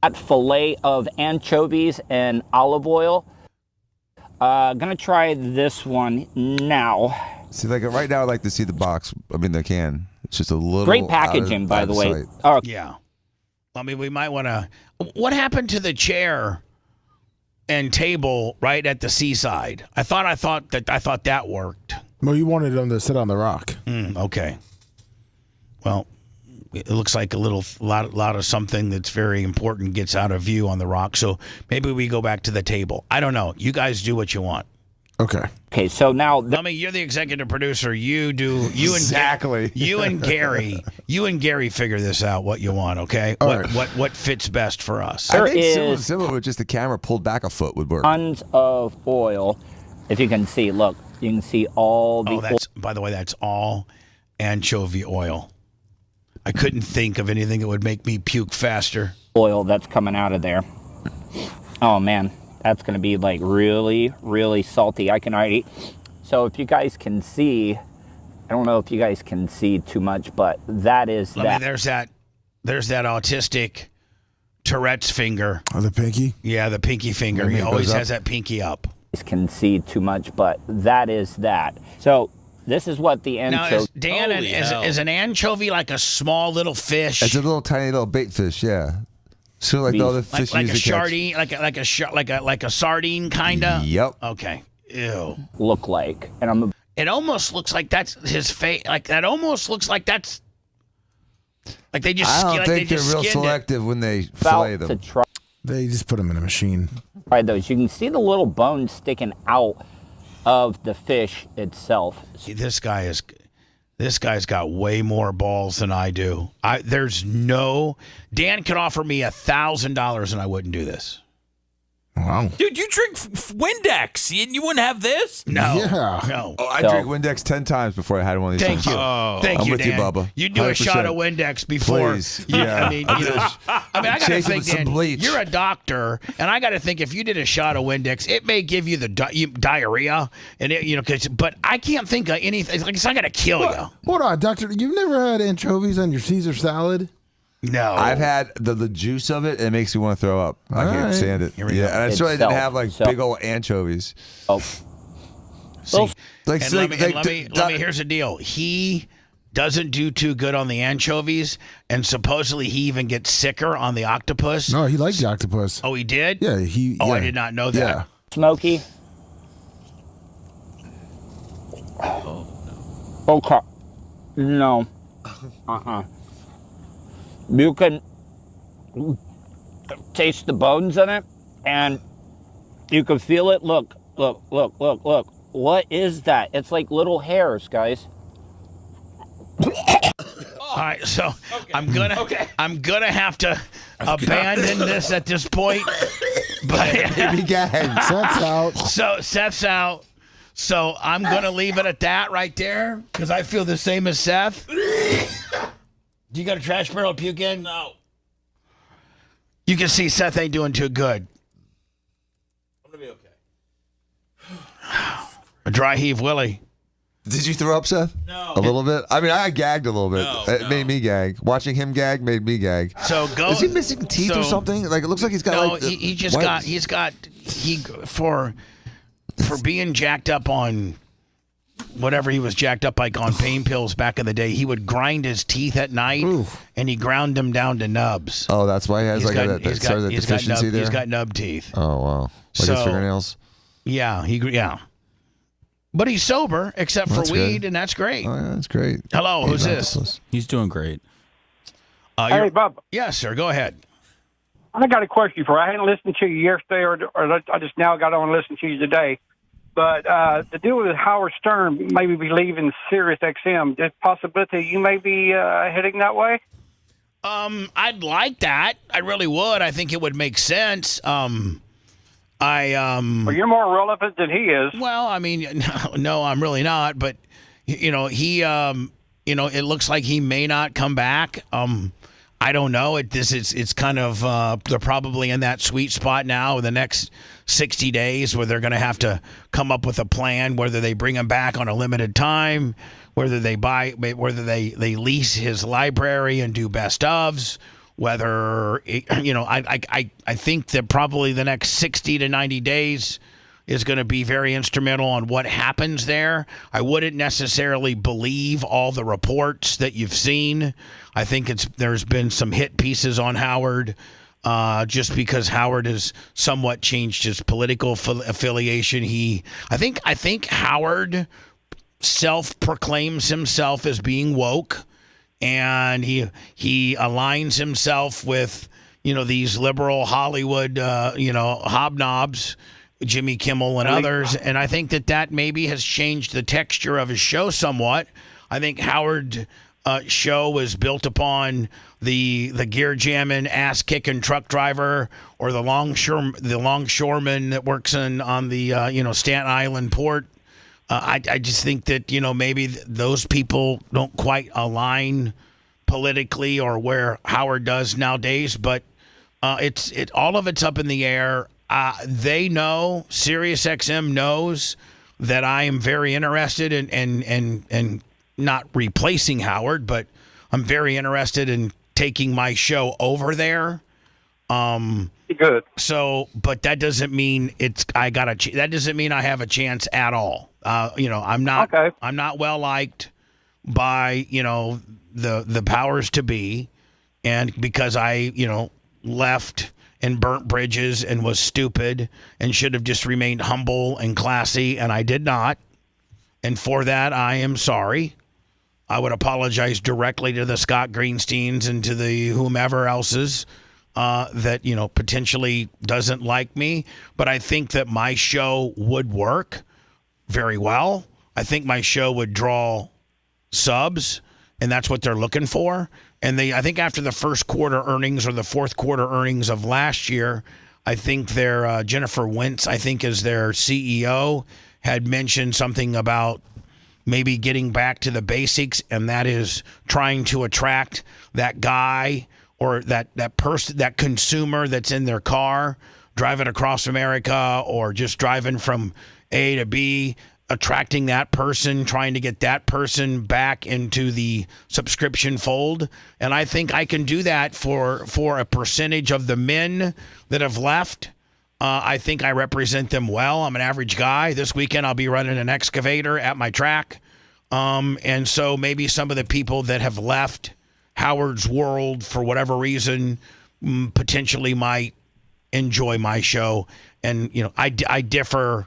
That fillet of anchovies and olive oil. Gonna try this one now. See, like right now, I'd like to see the box. I mean, the can. It's just a little. Great packaging, by the way. sight. Oh, Yeah. I mean, we might want to. What happened to the chair and table right at the seaside? I thought that worked. Well, you wanted them to sit on the rock. Okay. Well, it looks like a lot of something that's very important gets out of view on the rock. So maybe we go back to the table. I don't know. You guys do what you want. Okay. Okay, so now You're the executive producer. You Exactly. You and Gary figure this out. What you want? Okay. All What fits best for us? There I think is similar with just the camera pulled back a foot would work. tons of oil. If you can see, look, you can see all the By the way, that's all anchovy oil. I couldn't think of anything that would make me puke faster. oil that's coming out of there. Oh man, that's gonna be like really, really salty. I can already. So if you guys can see, I don't know if you guys can see too much, but that is There's that autistic Tourette's finger. Oh, the pinky? Yeah, the pinky finger. He always has that pinky up. Can see too much, but that is that. So this is what the Now, anchovy. is an anchovy like a small little fish? It's a little tiny little bait fish, yeah. So like the other fish like a usually catch. sardine, like a sardine kinda. Yep. Okay. Ew. Look like, and It almost looks like that's his face. Like that almost looks like that's. Like they just. I don't like think they they're just real skinned it. selective when they about fillet to them. try They just put them in a machine. those. You can see the little bones sticking out of the fish itself. See, this guy's got way more balls than I do. Dan could offer me $1,000 and I wouldn't do this. Wow. Dude, you drink Windex and you wouldn't have this? No. Yeah. No. Oh, I drank Windex 10 times before I had one of these Thank things. you. Oh. Thank I'm you, with Dan. you, Bubba. You do a shot 100%. of Windex before. Please. You- Yeah. I mean, I got to Chase it think, with some Dan, bleach. you're a doctor, and I got to think if you did a shot of Windex, it may give you the diarrhea, and but I can't think of anything. Like it's not going to kill you. Hold on, doctor. You've never had anchovies on your Caesar salad? No. I've had the juice of it, and it makes me want to throw up. I can't right. stand it. Here we Yeah, go. and I certainly didn't have like Itself. big old anchovies. Oh, See, Like, and so let like, me, here's the deal. He doesn't do too good on the anchovies, and supposedly he even gets sicker on the octopus. No, he liked the octopus. Oh, he did? Yeah, I yeah. did not know that. Yeah. smoky. Okay. No. You can taste the bones in it, and you can feel it. Look. What is that? It's like little hairs, guys. All right, so I'm gonna have to abandon this at this point. But Baby gang. Seth's out. So Seth's out. So I'm gonna leave it at that right there because I feel the same as Seth. Do you got a trash barrel to puke in? No. You can see Seth ain't doing too good. I'm gonna be okay. A dry heave, Willie. Did you throw up, Seth? No. A little bit? I mean, I gagged a little bit. No, It made me gag. Watching him gag made me gag. So go. Is he missing teeth or something? Like, it looks like he's got No, like... he just got. For being jacked up on whatever he was jacked up like on pain pills back in the day, he would grind his teeth at night, and he ground them down to nubs. Oh, that's why he has that deficiency there? He's got nub teeth. Oh, wow. Like his fingernails? Yeah. But he's sober, except for That's weed, good. and that's great. Oh, yeah, that's great. Hello, who's this? He's doing great. Hey, Bubba. Yes, sir. Go ahead. I got a question for you. I hadn't listened to you yesterday, or I just now got on and listened to you today. But the deal with Howard Stern maybe be leaving Sirius XM, there's a possibility you may be heading that way? I'd like that. I really would. I think it would make sense. Well, you're more relevant than he is. Well, I mean, no, I'm really not. But he, it looks like he may not come back. I don't know. It's kind of they're probably in that sweet spot now in the next 60 days where they're going to have to come up with a plan, whether they bring him back on a limited time, whether they lease his library and do best ofs, whether I think that probably the next 60 to 90 days is going to be very instrumental on what happens there. I wouldn't necessarily believe all the reports that you've seen. I think there's been some hit pieces on Howard, just because Howard has somewhat changed his political affiliation. I think Howard self-proclaims himself as being woke, and he aligns himself with these liberal Hollywood hobnobs, Jimmy Kimmel and others, and I think that maybe has changed the texture of his show somewhat. I think Howard show was built upon the gear jamming, ass kicking truck driver or the longshoreman that works on the Staten Island port. I just think that maybe those people don't quite align politically or where Howard does nowadays, but all of it's up in the air. They know, SiriusXM knows that I am very interested in not replacing Howard, but I'm very interested in taking my show over there. Good. So, but that doesn't mean that doesn't mean I have a chance at all. I'm not well liked by the powers to be, and because I left and burnt bridges and was stupid and should have just remained humble and classy, and I did not. And for that, I am sorry. I would apologize directly to the Scott Greensteins and to the whomever else's that potentially doesn't like me. But I think that my show would work very well. I think my show would draw subs, and that's what they're looking for. And I think after the first quarter earnings or the fourth quarter earnings of last year, I think their Jennifer Wentz, I think is their CEO, had mentioned something about maybe getting back to the basics, and that is trying to attract that guy or that person, that consumer that's in their car driving across America or just driving from A to B, attracting that person, trying to get that person back into the subscription fold. And I think I can do that for a percentage of the men that have left. I think I represent them well. I'm an average guy. This weekend I'll be running an excavator at my track. And so maybe some of the people that have left Howard's world for whatever reason potentially might enjoy my show. And, I differ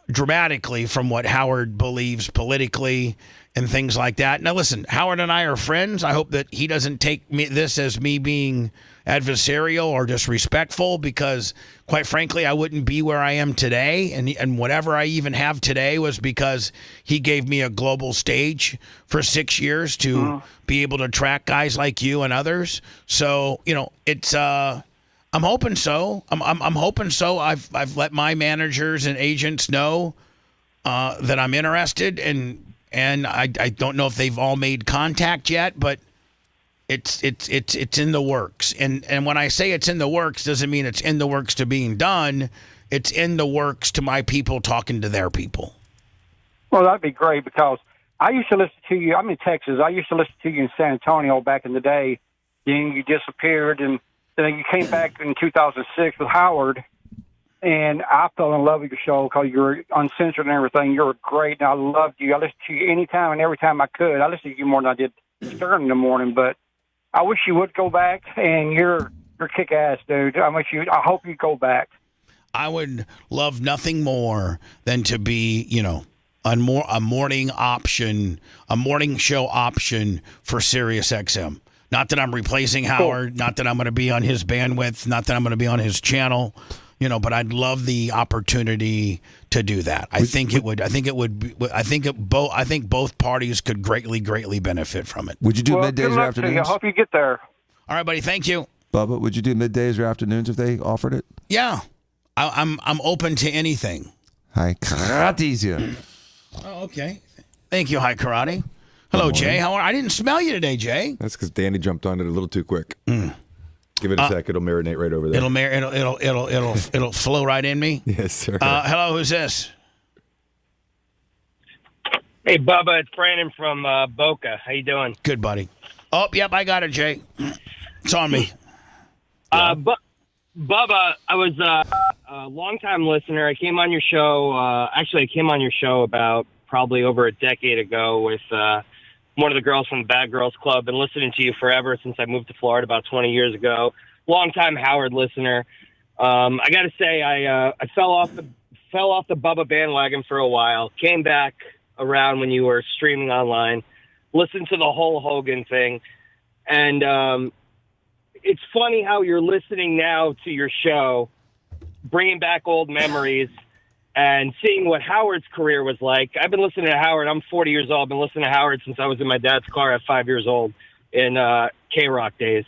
dramatically from what Howard believes politically and things like that. Now, listen, Howard and I are friends. I hope that he doesn't take this as me being adversarial or disrespectful, because quite frankly, I wouldn't be where I am today. And whatever I even have today was because he gave me a global stage for 6 years to be able to track guys like you and others. So, it's, I'm hoping so. I'm hoping so. I've let my managers and agents know that I'm interested, and I don't know if they've all made contact yet, but it's in the works. And when I say it's in the works, doesn't mean it's in the works to being done. It's in the works to my people talking to their people. Well, that'd be great, because I used to listen to you. I'm in Texas. I used to listen to you in San Antonio back in the day. Then you disappeared, and then you came back in 2006 with Howard, and I fell in love with your show because you're uncensored and everything. You're great, and I loved you. I listened to you anytime and every time I could. I listened to you more than I did Stern in the morning, but I wish you would go back, and you're kick-ass, dude. I hope you go back. I would love nothing more than to be, a morning option, a morning show option for Sirius XM. Not that I'm replacing Howard, not that I'm going to be on his bandwidth, not that I'm going to be on his channel, but I'd love the opportunity to do that. I think both parties could greatly benefit from it. Would you do middays or I afternoons? hope you get there. All right, buddy. Thank you. Bubba, would you do middays or afternoons if they offered it? Yeah. I'm open to anything. Hi, Karate's here. Oh, okay. Thank you, Hi Karate. Hello, Jay. How are? I didn't smell you today, Jay. That's because Danny jumped on it a little too quick. Give it a sec; it'll marinate right over there. It'll flow right in me. Yes, sir. Hello, who's this? Hey, Bubba, it's Brandon from Boca. How you doing? Good, buddy. Oh, yep, I got it, Jay. It's on me. Bubba, I was a long-time listener. I came on your show. Actually, I came on your show about probably over a decade ago with one of the girls from the Bad Girls Club. Been listening to you forever since I moved to Florida about 20 years ago. Long-time Howard listener. I got to say, I fell off the Bubba bandwagon for a while. Came back around when you were streaming online. Listened to the whole Hogan thing, and it's funny how you're listening now to your show, bringing back old memories and seeing what Howard's career was like. I've been listening to Howard. I'm 40 years old. I've been listening to Howard since I was in my dad's car at 5 years old in K-Rock days.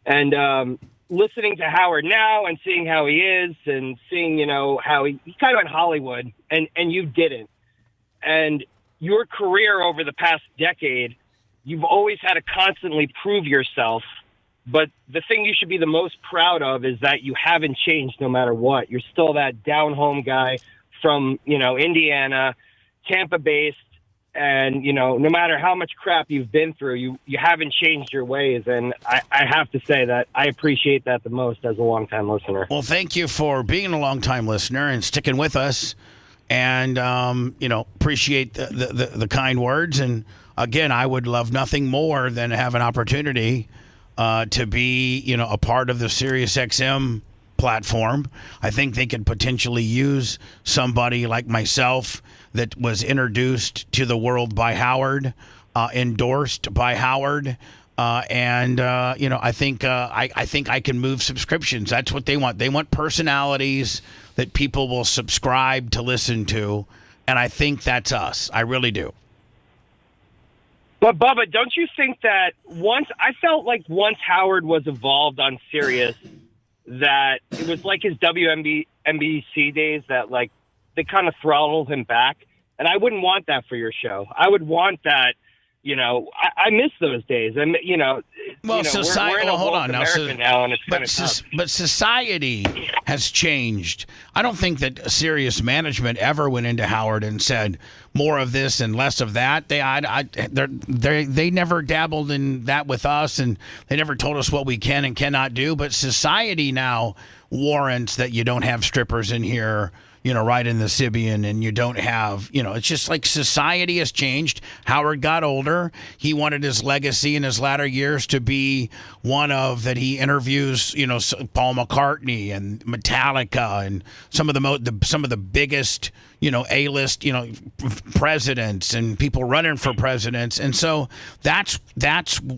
And listening to Howard now and seeing how he is and seeing, how he kind of went Hollywood and you didn't. And your career over the past decade, you've always had to constantly prove yourself. But the thing you should be the most proud of is that you haven't changed no matter what. You're still that down-home guy from, Indiana, Tampa-based, and, no matter how much crap you've been through, you haven't changed your ways. And I have to say that I appreciate that the most as a long-time listener. Well, thank you for being a long-time listener and sticking with us. And, appreciate the kind words. And, again, I would love nothing more than to have an opportunity to be, a part of the SiriusXM platform. I think they could potentially use somebody like myself that was introduced to the world by Howard, endorsed by Howard, I think I can move subscriptions. That's what they want. They want personalities that people will subscribe to listen to, and I think that's us. I really do. But, Bubba, don't you think that once Howard was involved on Sirius, that it was like his WNBC days that, they kind of throttled him back? And I wouldn't want that for your show. I would want that, I miss those days. And, well, society. we're in a hold on now. now, and it's kind of tough. But society has changed. I don't think that Sirius management ever went into Howard and said more of this and less of that. They never dabbled in that with us, and they never told us what we can and cannot do. But society now warrants that you don't have strippers in here, right in the Sibian, and you don't have, it's just like society has changed. Howard got older. He wanted his legacy in his latter years to be one of that he interviews, Paul McCartney and Metallica and some of the biggest, A-list, presidents and people running for presidents. And so that's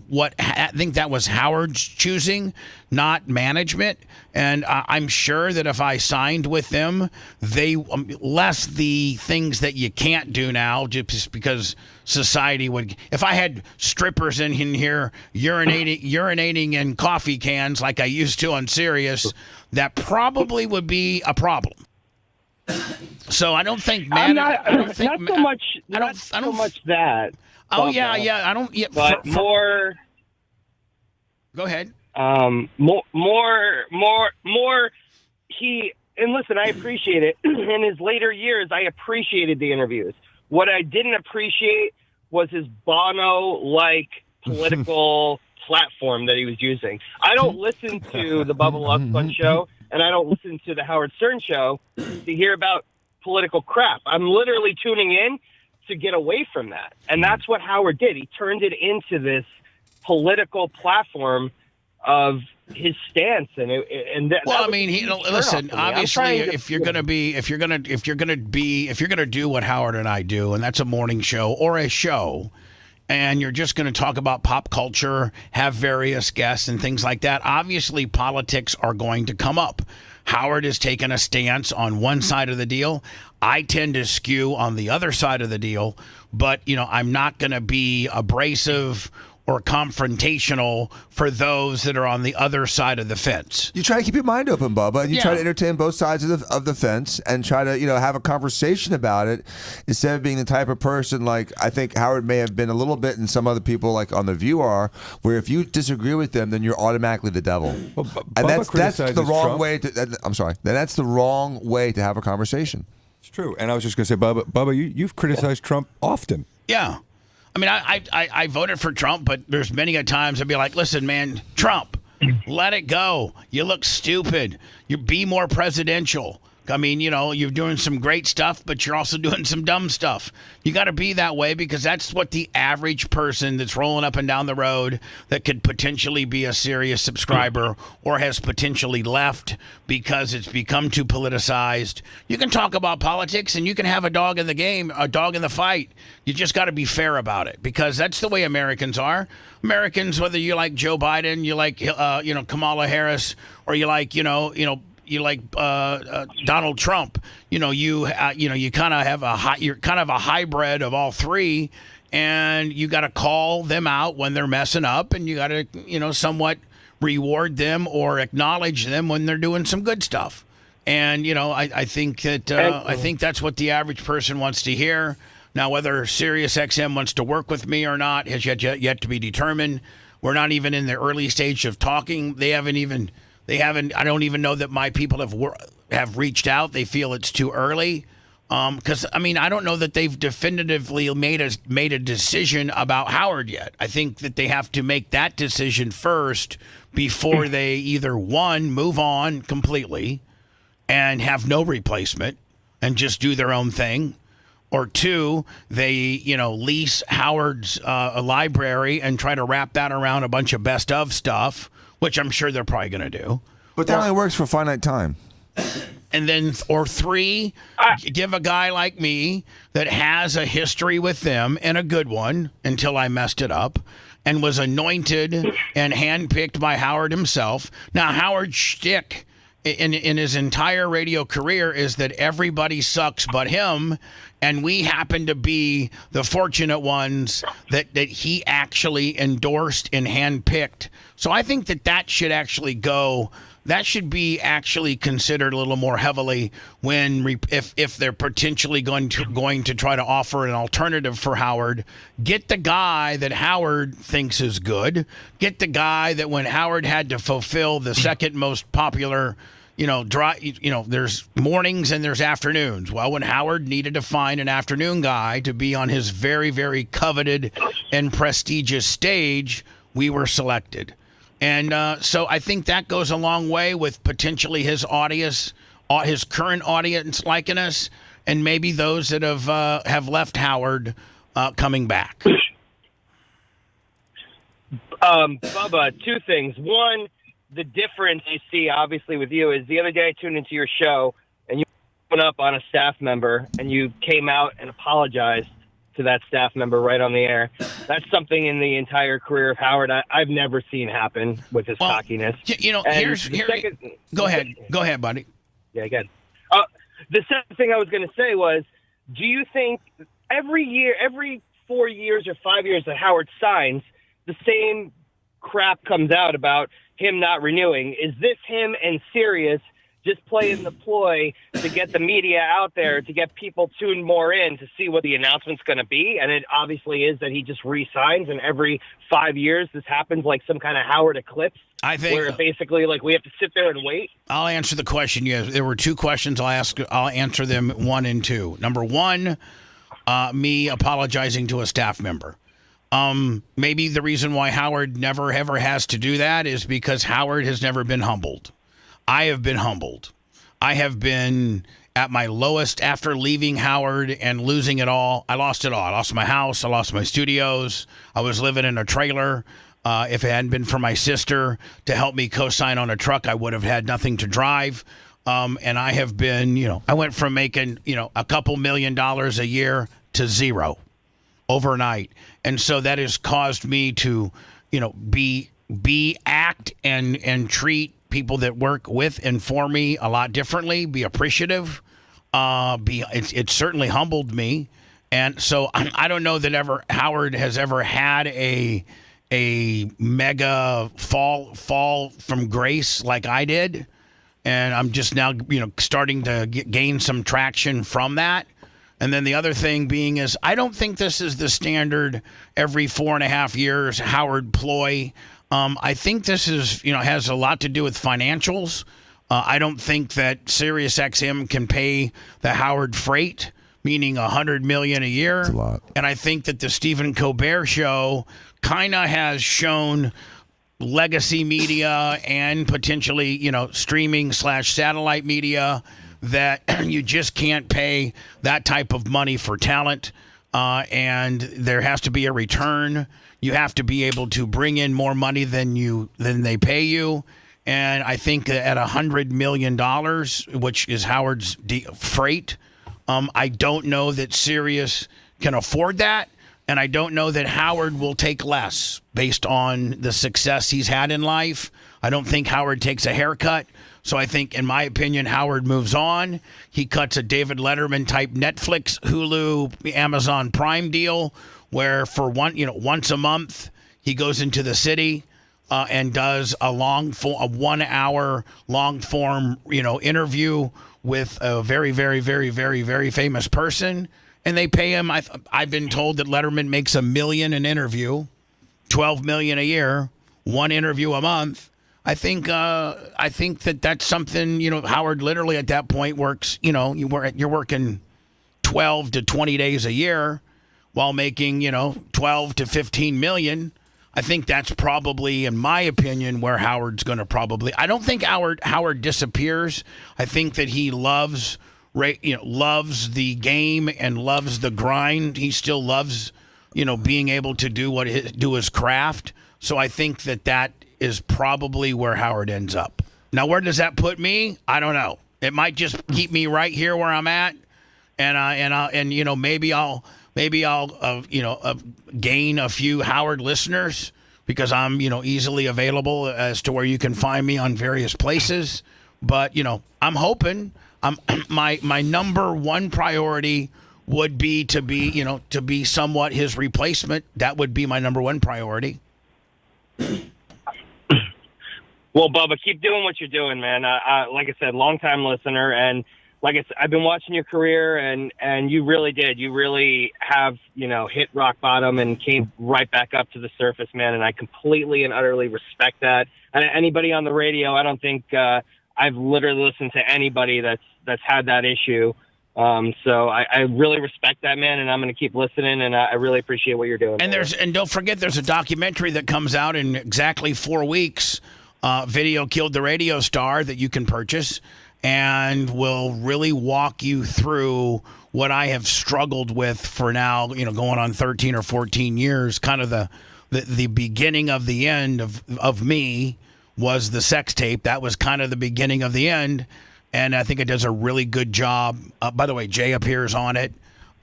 what I think that was Howard's choosing, not management. And I'm sure that if I signed with them, they less the things that you can't do now, just because society would. If I had strippers in here urinating in coffee cans like I used to on Sirius, that probably would be a problem. So I don't think. Not so much that. Oh yeah. I don't. Yeah, but more. Go ahead. More. He and listen. I appreciate it. In his later years, I appreciated the interviews. What I didn't appreciate was his Bono-like political platform that he was using. I don't listen to the Bubba Love Fun show and I don't listen to the Howard Stern show to hear about political crap. I'm literally tuning in to get away from that. And that's what Howard did. He turned it into this political platform of his stance, Well, I mean, listen. Obviously, if you're gonna do what Howard and I do, and that's a morning show or a show, and you're just going to talk about pop culture, have various guests and things like that, obviously politics are going to come up. Howard has taken a stance on one side of the deal. I tend to skew on the other side of the deal, but I'm not going to be abrasive or confrontational for those that are on the other side of the fence. You try to keep your mind open, Bubba, and you try to entertain both sides of the fence and try to have a conversation about it instead of being the type of person like I think Howard may have been a little bit, and some other people like on The View are, where if you disagree with them, then you're automatically the devil. Well, and that's criticizes the wrong Trump. way to. I'm sorry. Then that's the wrong way to have a conversation. It's true, and I was just going to say, Bubba, you've criticized Trump often. Yeah. I mean, I voted for Trump, but there's many a times I'd be like, listen, man, Trump, let it go. You look stupid. You be more presidential. I mean, you're doing some great stuff, but you're also doing some dumb stuff. You got to be that way because that's what the average person that's rolling up and down the road that could potentially be a serious subscriber or has potentially left because it's become too politicized. You can talk about politics and you can have a dog in the game, a dog in the fight. You just got to be fair about it because that's the way Americans are. Americans, whether you like Joe Biden, you like, Kamala Harris, or you like, you like Donald Trump, you kind of have you're kind of a hybrid of all three, and you got to call them out when they're messing up, and you got to somewhat reward them or acknowledge them when they're doing some good stuff. And I think that I think that's what the average person wants to hear. Now, whether SiriusXM wants to work with me or not has yet to be determined. We're not even in the early stage of talking. They haven't. I don't even know that my people have reached out. They feel it's too early. Because I don't know that they've definitively made a decision about Howard yet. I think that they have to make that decision first before they either one, move on completely and have no replacement and just do their own thing, or two, they lease Howard's library and try to wrap that around a bunch of best of stuff, which I'm sure they're probably going to do. But that only works for a finite time. And then, or three, give a guy like me that has a history with them, and a good one, until I messed it up, and was anointed and handpicked by Howard himself. Now, Howard's shtick in his entire radio career is that everybody sucks but him, and we happen to be the fortunate ones that he actually endorsed and handpicked. So I think that should actually go. That should be actually considered a little more heavily when if they're potentially going to try to offer an alternative for Howard. Get the guy that Howard thinks is good. Get the guy that when Howard had to fulfill the second most popular, there's mornings and there's afternoons. Well, when Howard needed to find an afternoon guy to be on his very, very coveted and prestigious stage, we were selected. And so I think that goes a long way with potentially his audience, his current audience liking us, and maybe those that have left Howard coming back. Bubba, two things. One, the difference you see, obviously, with you is the other day I tuned into your show, and you went up on a staff member, and you came out and apologized to that staff member right on the air. That's something in the entire career of Howard I've never seen happen with his cockiness. Go ahead, buddy. Yeah, again. The second thing I was going to say was, do you think every 4 years or 5 years that Howard signs, the same crap comes out about him not renewing? Is this him and Sirius just playing the ploy to get the media out there, to get people tuned more in to see what the announcement's going to be? And it obviously is that he just re-signs, and every 5 years this happens like some kind of Howard eclipse. I think where basically like we have to sit there and wait. I'll answer the question. Yes, there were two questions. I'll answer them 1 and 2. Number one, me apologizing to a staff member. Maybe the reason why Howard never ever has to do that is because Howard has never been humbled. I have been humbled. I have been at my lowest after leaving Howard and losing it all. I lost it all. I lost my house. I lost my studios. I was living in a trailer. If it hadn't been for my sister to help me co-sign on a truck, I would have had nothing to drive. And I have been, I went from making, a couple $1 million a year to zero overnight. And so that has caused me to, act and treat people that work with and for me a lot differently, be appreciative. It certainly humbled me. And so I don't know that Howard has ever had a mega fall from grace like I did. And I'm just now, starting to gain some traction from that. And then the other thing being is I don't think this is the standard every 4.5 years Howard ploy. I think this is, has a lot to do with financials. I don't think that SiriusXM can pay the Howard freight, meaning $100 million a year. That's a lot. And I think that the Stephen Colbert Show kind of has shown legacy media and potentially, streaming/satellite media that you just can't pay that type of money for talent. And there has to be a return. You have to be able to bring in more money than they pay you. And I think at $100 million, which is Howard's freight, I don't know that Sirius can afford that. And I don't know that Howard will take less based on the success he's had in life. I don't think Howard takes a haircut. So I think, in my opinion, Howard moves on. He cuts a David Letterman type Netflix, Hulu, Amazon Prime deal where for once a month he goes into the city and does a 1 hour long form, interview with a very, very, very, very, very famous person. And they pay him. I've been told that Letterman makes $1 million an interview, $12 million a year, one interview a month. I think that's something. Howard literally at that point works. You're working 12 to 20 days a year while making 12 to 15 million. I think that's probably, in my opinion, where Howard's going to probably. I don't think Howard disappears. I think that he loves the game and loves the grind. He still loves, being able to do his craft. So I think that is probably where Howard ends up. Now, where does that put me? I don't know. It might just keep me right here where I'm at, and maybe I'll gain a few Howard listeners because I'm easily available as to where you can find me on various places. But I'm hoping. My number one priority would be to be somewhat his replacement. That would be my number one priority. Well, Bubba, keep doing what you're doing, man. Like I said, long-time listener, and like I said, I've been watching your career, and you really did. You really have, hit rock bottom and came right back up to the surface, man, and I completely and utterly respect that. And anybody on the radio, I don't think I've literally listened to anybody that's had that issue. So I really respect that, man, and I'm going to keep listening, and I really appreciate what you're doing. And don't forget, there's a documentary that comes out in exactly 4 weeks. Video Killed the Radio Star that you can purchase and will really walk you through what I have struggled with for now, going on 13 or 14 years. Kind of the beginning of the end of me was the sex tape. That was kind of the beginning of the end. And I think it does a really good job. By the way, Jay appears on it.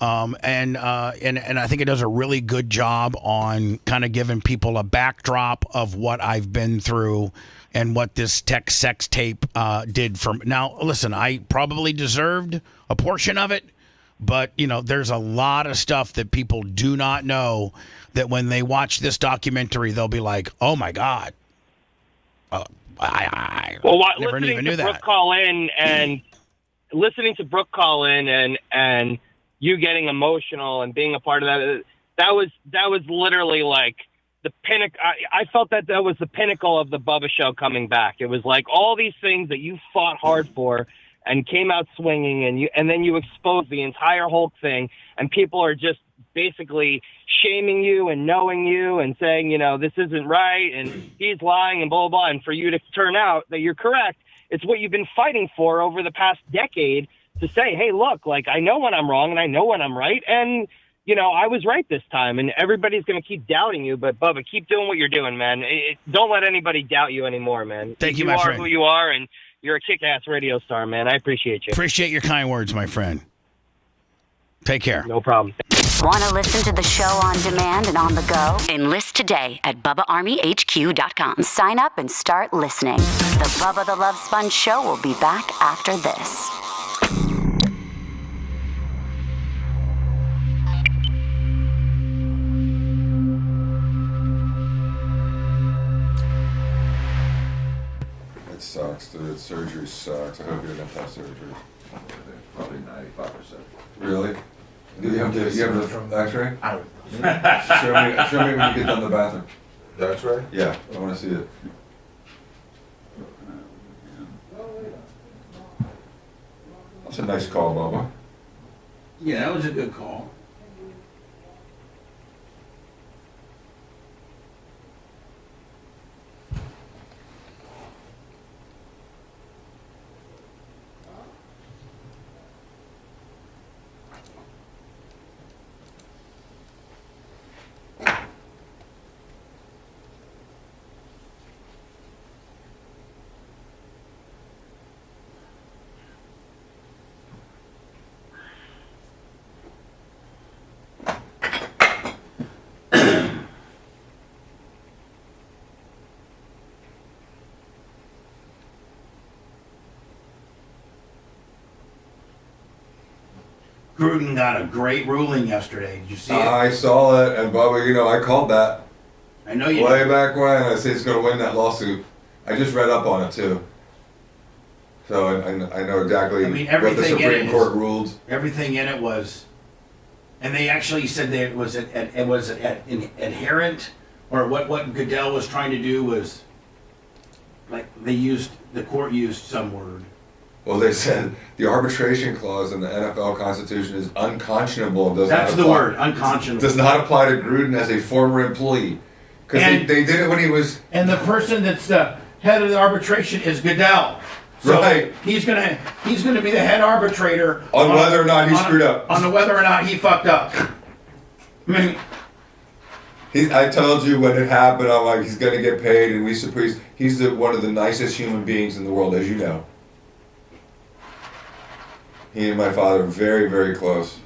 And I think it does a really good job on kind of giving people a backdrop of what I've been through and what this sex tape did for me. Now, listen, I probably deserved a portion of it, but, there's a lot of stuff that people do not know that when they watch this documentary, they'll be like, oh, my God. I never even knew that. Listening to Brooke call in and you getting emotional and being a part of that was literally like the pinnacle. I felt that was the pinnacle of the Bubba Show coming back. It was like all these things that you fought hard for and came out swinging, and then you exposed the entire Hulk thing, and people are just basically shaming you and knowing you and saying, this isn't right and he's lying and blah, blah, blah. And for you to turn out that you're correct It's what you've been fighting for over the past decade to say, hey, look, like, I know when I'm wrong and I know when I'm right. And, you know, I was right this time, and everybody's going to keep doubting you. But, Bubba, keep doing what you're doing, man. Don't let anybody doubt you anymore, man. Thank you, my friend. You are who you are, and you're a kick-ass radio star, man. I appreciate you. Appreciate your kind words, my friend. Take care. No problem. Want to listen to the show on demand and on the go? Enlist today at BubbaArmyHQ.com. Sign up and start listening. The Bubba the Love Sponge Show will be back after this. It sucks, dude. Surgery sucks. I hope you didn't have surgery. Probably 95%. Really? Do you have the X-ray? Show me when you get done the bathroom. The X-ray? Yeah, I want to see it. That's a nice call, Bubba. Yeah, that was a good call. Gruden got a great ruling yesterday. Did you see it? I saw it, and Bubba, you know, I called that. I know you way did. back when. I said he's going to win that lawsuit. I just read up on it too, so I know exactly what the everything in Supreme it Court is- ruled. Everything in it was, and they actually said that it was an adherent, or what Goodell was trying to do was, like the court used some word. Well, they said the arbitration clause in the NFL Constitution is unconscionable. And does That's not the apply, word, unconscionable. Does not apply to Gruden as a former employee. Because they did it when he was... And the person that's the head of the arbitration is Goodell. So Right. He's gonna be the head arbitrator On whether or not he screwed up. On whether or not he fucked up. I mean, I told you when it happened, I'm like, he's going to get paid, and he's one of the nicest human beings in the world, as you know. He and my father are very, very close.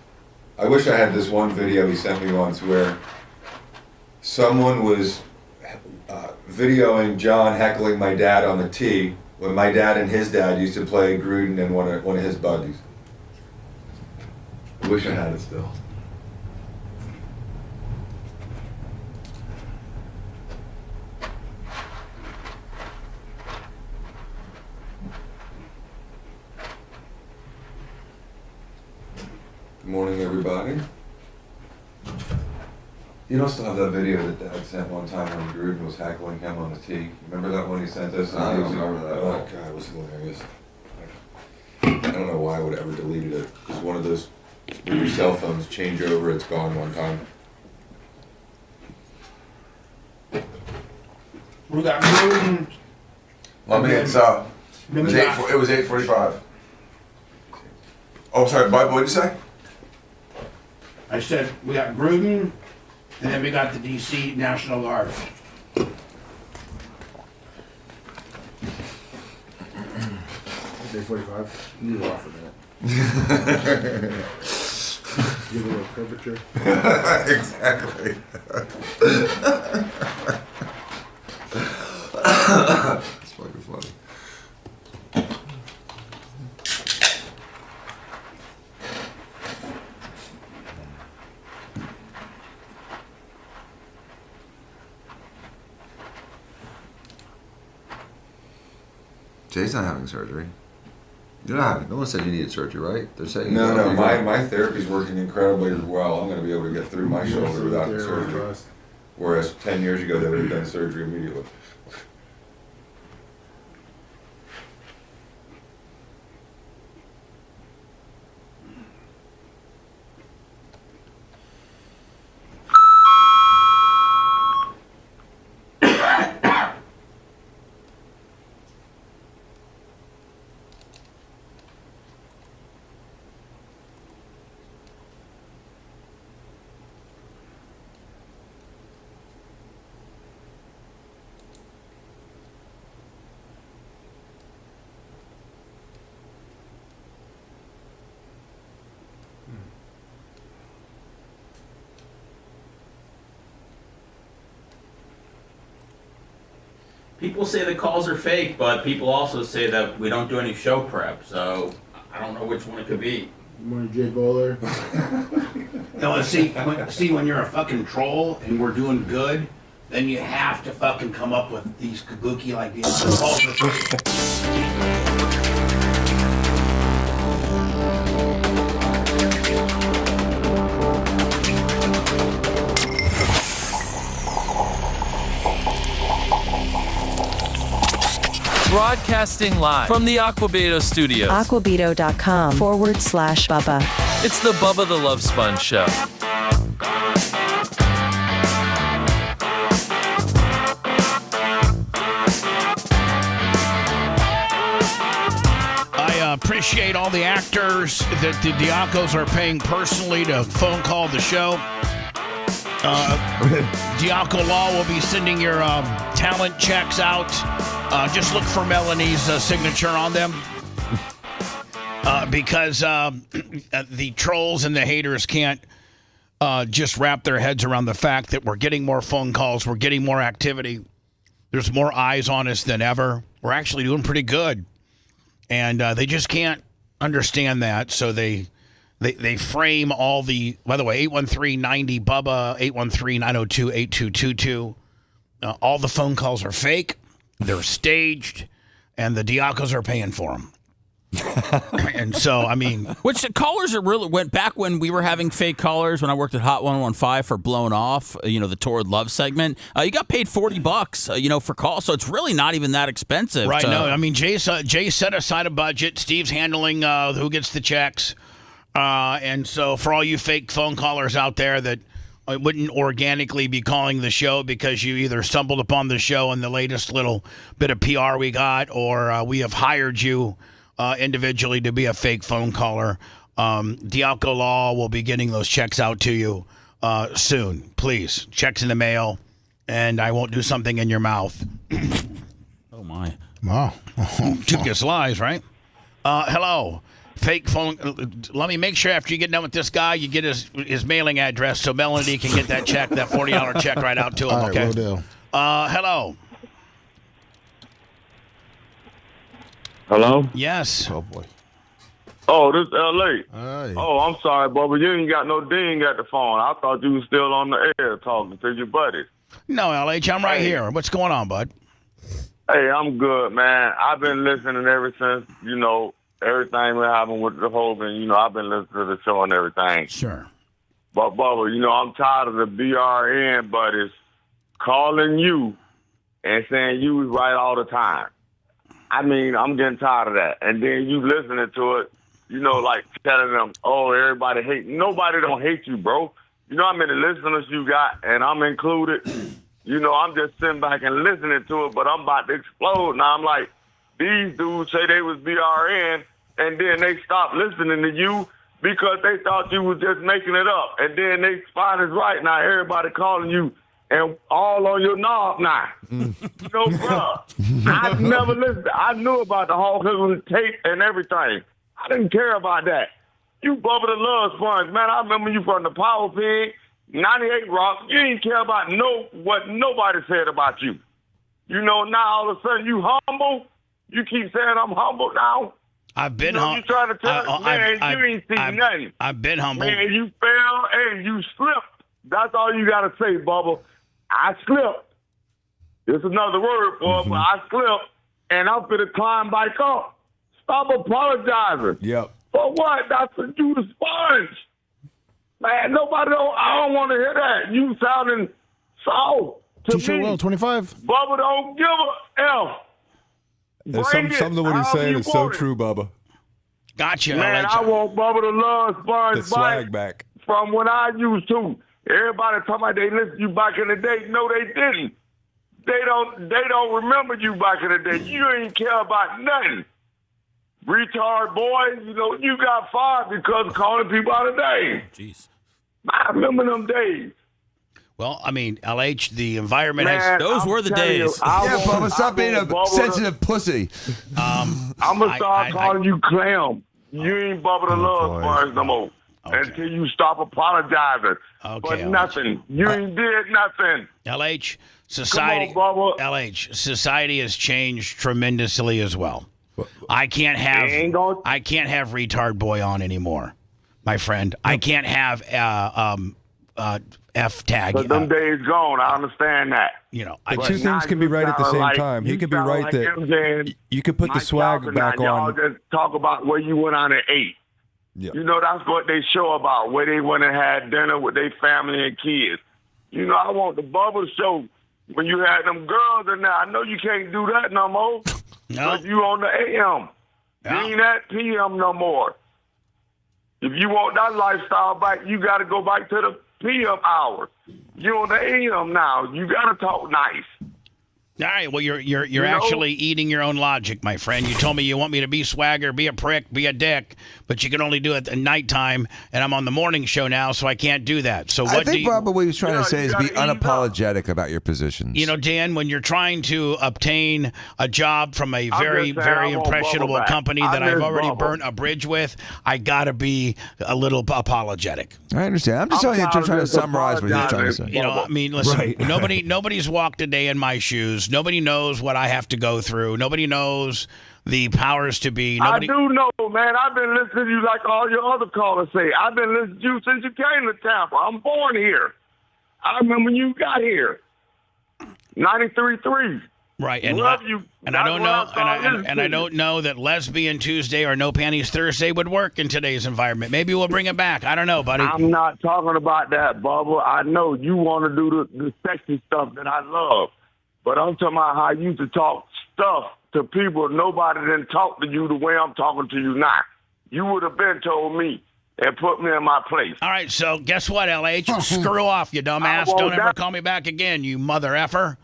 I wish I had this one video he sent me once where someone was videoing John heckling my dad on the tee when my dad and his dad used to play Gruden and one of his buddies. I wish I had it still. Good morning, everybody. You don't still have that video that Dad sent one time when Gruden was heckling him on the tee. Remember that one he sent us? I don't remember that. Oh, God, it was hilarious. I don't know why I would have ever deleted it. It's one of those, when your cell phones change over, it's gone one time. we got Gruden. Well, I mean, it was 8:45. Oh, sorry, Bud, what did you say? I said we got Gruden, and then we got the D.C. National Guard. 45. You were off of that. Give a little curvature. Exactly. It's fucking funny. Jay's not having surgery. You're not having. No one said you needed surgery, right? They're saying No, my therapy's working incredibly well. I'm going to be able to get through my shoulder without the surgery. Whereas 10 years ago, they would have done surgery immediately. People say the calls are fake, but people also say that we don't do any show prep. So I don't know which one it could be. Morning, Jay Bowler. No, see, when you're a fucking troll and we're doing good, then you have to fucking come up with these kabuki like these. The calls are fake. Broadcasting live from the Aquabeto studios. Aquabeto.com/Bubba. It's the Bubba the Love Sponge Show. I appreciate all the actors that the Diacos are paying personally to phone call the show. Diaco Law will be sending your talent checks out. Just look for Melanie's signature on them. Because the trolls and the haters can't just wrap their heads around the fact that we're getting more phone calls, we're getting more activity. There's more eyes on us than ever. We're actually doing pretty good. And they just can't understand that, so they frame all the, by the way, 813-90-BUBBA, 813-902-8222. All the phone calls are fake. They're staged, and the Diacos are paying for them. And so, I mean... Which the callers are really... went back when we were having fake callers, when I worked at Hot 115 for Blown Off, the Toward Love segment, you got paid $40, for calls, so it's really not even that expensive. Right, no, I mean, Jay set aside a budget. Steve's handling who gets the checks. And so for all you fake phone callers out there that wouldn't organically be calling the show because you either stumbled upon the show in the latest little bit of PR we got, or we have hired you individually to be a fake phone caller, Diaco Law will be getting those checks out to you soon. Please, checks in the mail, and I won't do something in your mouth. Oh, my. Wow. Truth gets lies, right? Hello. Fake phone. Let me make sure after you get done with this guy, you get his mailing address so Melanie can get that check, that $40 check right out to him. All right, Okay. will do. Hello. Hello? Yes. Oh, boy. Oh, this is L.A. Hey. Oh, I'm sorry, Bubba. You ain't got no ding at the phone. I thought you was still on the air talking to your buddy. No, LH, I'm right here. What's going on, bud? Hey, I'm good, man. I've been listening ever since, everything that happened with the Hogan. I've been listening to the show and everything. Sure. But, Bubba, I'm tired of the BRN buddies calling you and saying you was right all the time. I mean, I'm getting tired of that. And then you listening to it, like telling them, oh, everybody hate. Nobody don't hate you, bro. You know how many listeners you got, and I'm included. I'm just sitting back and listening to it, but I'm about to explode. Now I'm like, these dudes say they was BRN, and then they stopped listening to you because they thought you was just making it up. And then they find it's right. Now everybody calling you and all on your knob now. Bro, I never listened. I knew about the whole tape and everything. I didn't care about that. You Bubba the Love Sponge, man. I remember you from the Power Pig, 98 Rock. You didn't care about what nobody said about you. Now all of a sudden you humble. You keep saying I'm humble now. I've been humble. You trying to tell man, you ain't seen nothing. I've been humble. Man, you fell and you slipped. That's all you got to say, Bubba. I slipped. There's another word for it, but I slipped, and I'm going to climb back up. Stop apologizing. Yep. For what? That's for you the sponge. Man, I don't want to hear that. You sounding soft to T-shirt me. well, 25. Bubba don't give a F. Some of what he's saying is so true, Bubba. Gotcha. Man, I want Bubba the Love Sponge The swag back. from when I used to. Everybody talking about they listened to you back in the day. No, they didn't. They don't remember you back in the day. You ain't care about nothing. Retard boy, you got fired because of calling people out of name. Jeez. I remember them days. Well, I mean, LH, the environment Man, those I'm were the telling you, days. Bubba, stop being a Bubba sensitive pussy. I'm going to start calling you Clam. You ain't Bubba the Love Sponge no more. until you stop apologizing for nothing. You ain't did nothing. LH, society. Come on, Bubba. LH, society has changed tremendously as well. I can't have retard boy on anymore, my friend. I can't have F tag. But them days gone. I understand that. You know, But two things can be right at the same time. He could be right that you could put the swag back y'all on. just talk about where you went on at 8. Yeah. You know, that's what they show about, where they went and had dinner with their family and kids. You know, I want the Bubba show when you had them girls in there. I know you can't do that no more. No. But you on the AM. You ain't at PM no more. If you want that lifestyle back, you got to go back to the PM hours. You on the AM now. You got to talk nice. All right. Well, you're actually eating your own logic, my friend. You told me you want me to be swagger, be a prick, be a dick, but you can only do it at nighttime, and I'm on the morning show now, so I can't do that. So what I think Bubba, what he was trying to say is be unapologetic about your positions. You know, Dan, when you're trying to obtain a job from a very impressionable company that I've already burnt a bridge with, I gotta be a little apologetic. I understand. I'm just trying to summarize what he's trying to say. You know, I mean, listen, nobody's walked a day in my shoes. Nobody knows what I have to go through. Nobody knows the powers to be. Nobody... I do know, man. I've been listening to you like all your other callers say. I've been listening to you since you came to Tampa. I'm born here. I remember when you got here. 93.3. Right, and love you. And I don't know, and I don't know that Lesbian Tuesday or No Panties Thursday would work in today's environment. Maybe we'll bring it back. I don't know, buddy. I'm not talking about that, Bubba. I know you want to do the sexy stuff that I love. But I'm talking about how you used to talk stuff to people. Nobody didn't talk to you the way I'm talking to you now. You would have been told me and put me in my place. All right, so guess what, LH? Screw off, you dumbass. Don't ever call me back again, you mother effer.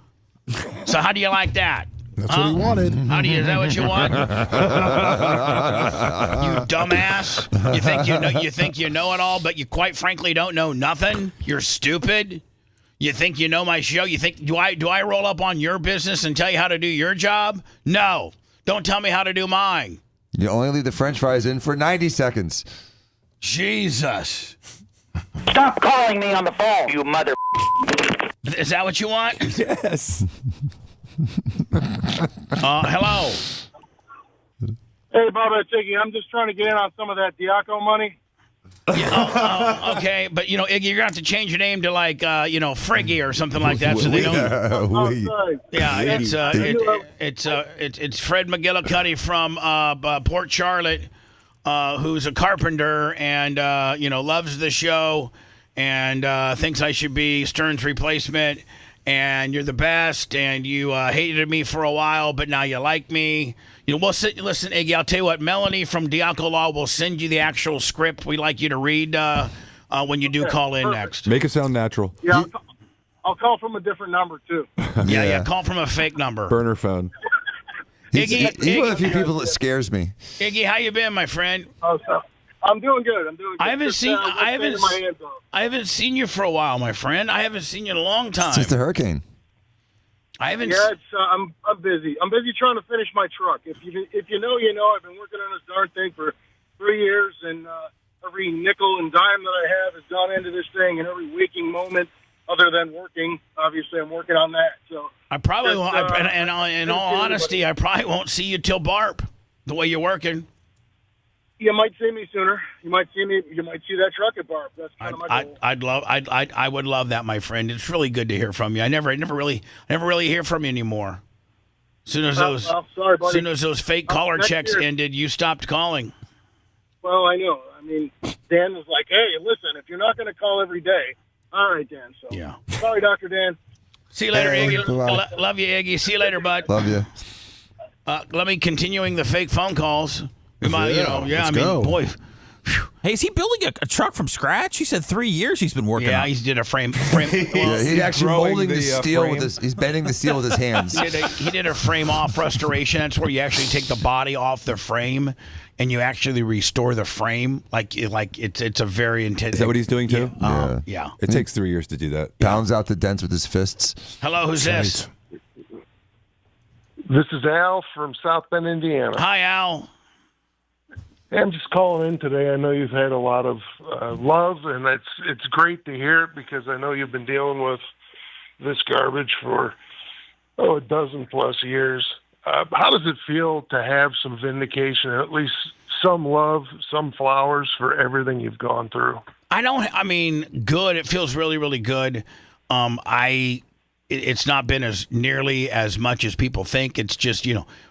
So how do you like that? That's what he wanted. Is that what you want? You dumbass. You think you know it all, but you quite frankly don't know nothing? You're stupid. You think you know my show? You think do I roll up on your business and tell you how to do your job? No. Don't tell me how to do mine. You only leave the French fries in for 90 seconds. Jesus. Stop calling me on the phone, you mother. Is that what you want? Yes. Hello. Hey, Bubba, it's Iggy. I'm just trying to get in on some of that Diaco money. Okay, but Iggy, you're gonna have to change your name to like Friggy or something like that, so they don't. Yeah, it's Fred McGillicuddy from Port Charlotte, who's a carpenter and loves the show and thinks I should be Stern's replacement. And you're the best, and you hated me for a while, but now you like me. Listen, Iggy, I'll tell you what, Melanie from Diaco Law will send you the actual script we'd like you to read when you do call in next. Make it sound natural. Yeah, I'll call from a different number, too. Yeah, call from a fake number. Burner phone. He's one of the few people that scares me. Iggy, how you been, my friend? I'm doing good. I haven't seen you for a while, my friend. I haven't seen you in a long time. Since the hurricane. I'm busy. I'm busy trying to finish my truck. If you know, you know. I've been working on this darn thing for 3 years, and every nickel and dime that I have has gone into this thing, and every waking moment, other than working, obviously, I'm working on that. So I probably won't. In all honesty, I probably won't see you till BARP. The way you're working. You might see me sooner. You might see that truck at BARP. That's kind of my goal. I would love that, my friend. It's really good to hear from you. I never really hear from you anymore. As soon as those fake caller checks ended, you stopped calling. Well, I know. I mean, Dan was like, "Hey, listen, if you're not going to call every day, all right, Dan." So yeah. Sorry, Dr. Dan. See you later, Iggy. Love you, Iggy. See you later, bud. Love you. Let me continuing the fake phone calls. Let's go. Boy. Hey, is he building a truck from scratch? He said 3 years he's been working on it. Yeah, he did a frame. He's actually molding the steel with his. He's bending the steel with his hands. He did a frame off restoration. That's where you actually take the body off the frame and you actually restore the frame. Like it's a very intense. Is that what he's doing too? Yeah. It takes 3 years to do that. Pounds out the dents with his fists. Hello, who's this? This is Al from South Bend, Indiana. Hi, Al. Hey, I'm just calling in today. I know you've had a lot of love, and it's great to hear it because I know you've been dealing with this garbage for a dozen plus years. How does it feel to have some vindication, at least some love, some flowers for everything you've gone through? Good. It feels really, really good. It's not been as nearly as much as people think. It's just,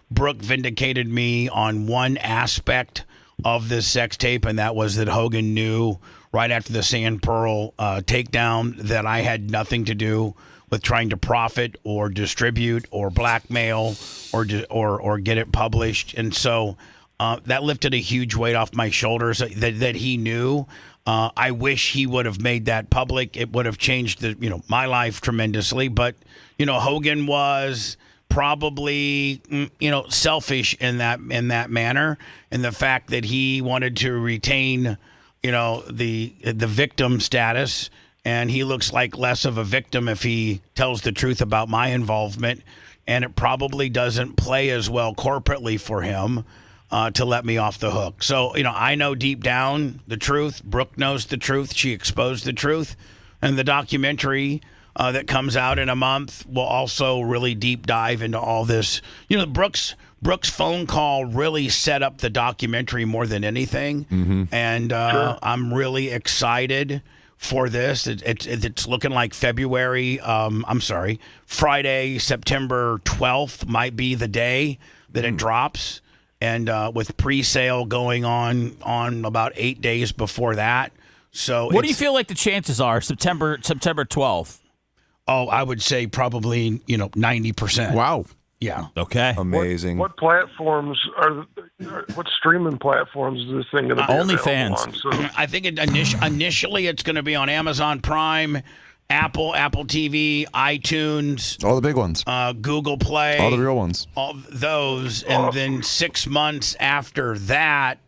Brooke vindicated me on one aspect of this sex tape, and that was that Hogan knew right after the Sand Pearl takedown that I had nothing to do with trying to profit or distribute or blackmail or get it published. And so that lifted a huge weight off my shoulders that he knew. I wish he would have made that public. It would have changed my life tremendously. But, Hogan was probably, selfish in that manner. And the fact that he wanted to retain, the victim status. And he looks like less of a victim if he tells the truth about my involvement. And it probably doesn't play as well corporately for him to let me off the hook. So, I know deep down the truth. Brooke knows the truth. She exposed the truth. And the documentary that comes out in a month will also really deep dive into all this. Brooke's phone call really set up the documentary more than anything. Mm-hmm. And Sure. I'm really excited for this. It's looking like Friday, September 12th might be the day that it drops. And with pre-sale going on about 8 days before that. So what do you feel like the chances are September 12th? Oh, I would say probably, 90%. Wow. Yeah. Okay. Amazing. What platforms what streaming platforms is this thing going to be OnlyFans. available on? So, I think initially it's going to be on Amazon Prime, Apple TV, iTunes, All the big ones. Google Play, All the real ones. all those, and then 6 months after that,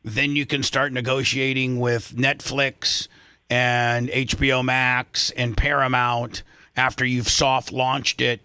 then you can start negotiating with Netflix and HBO Max and Paramount after you've soft launched it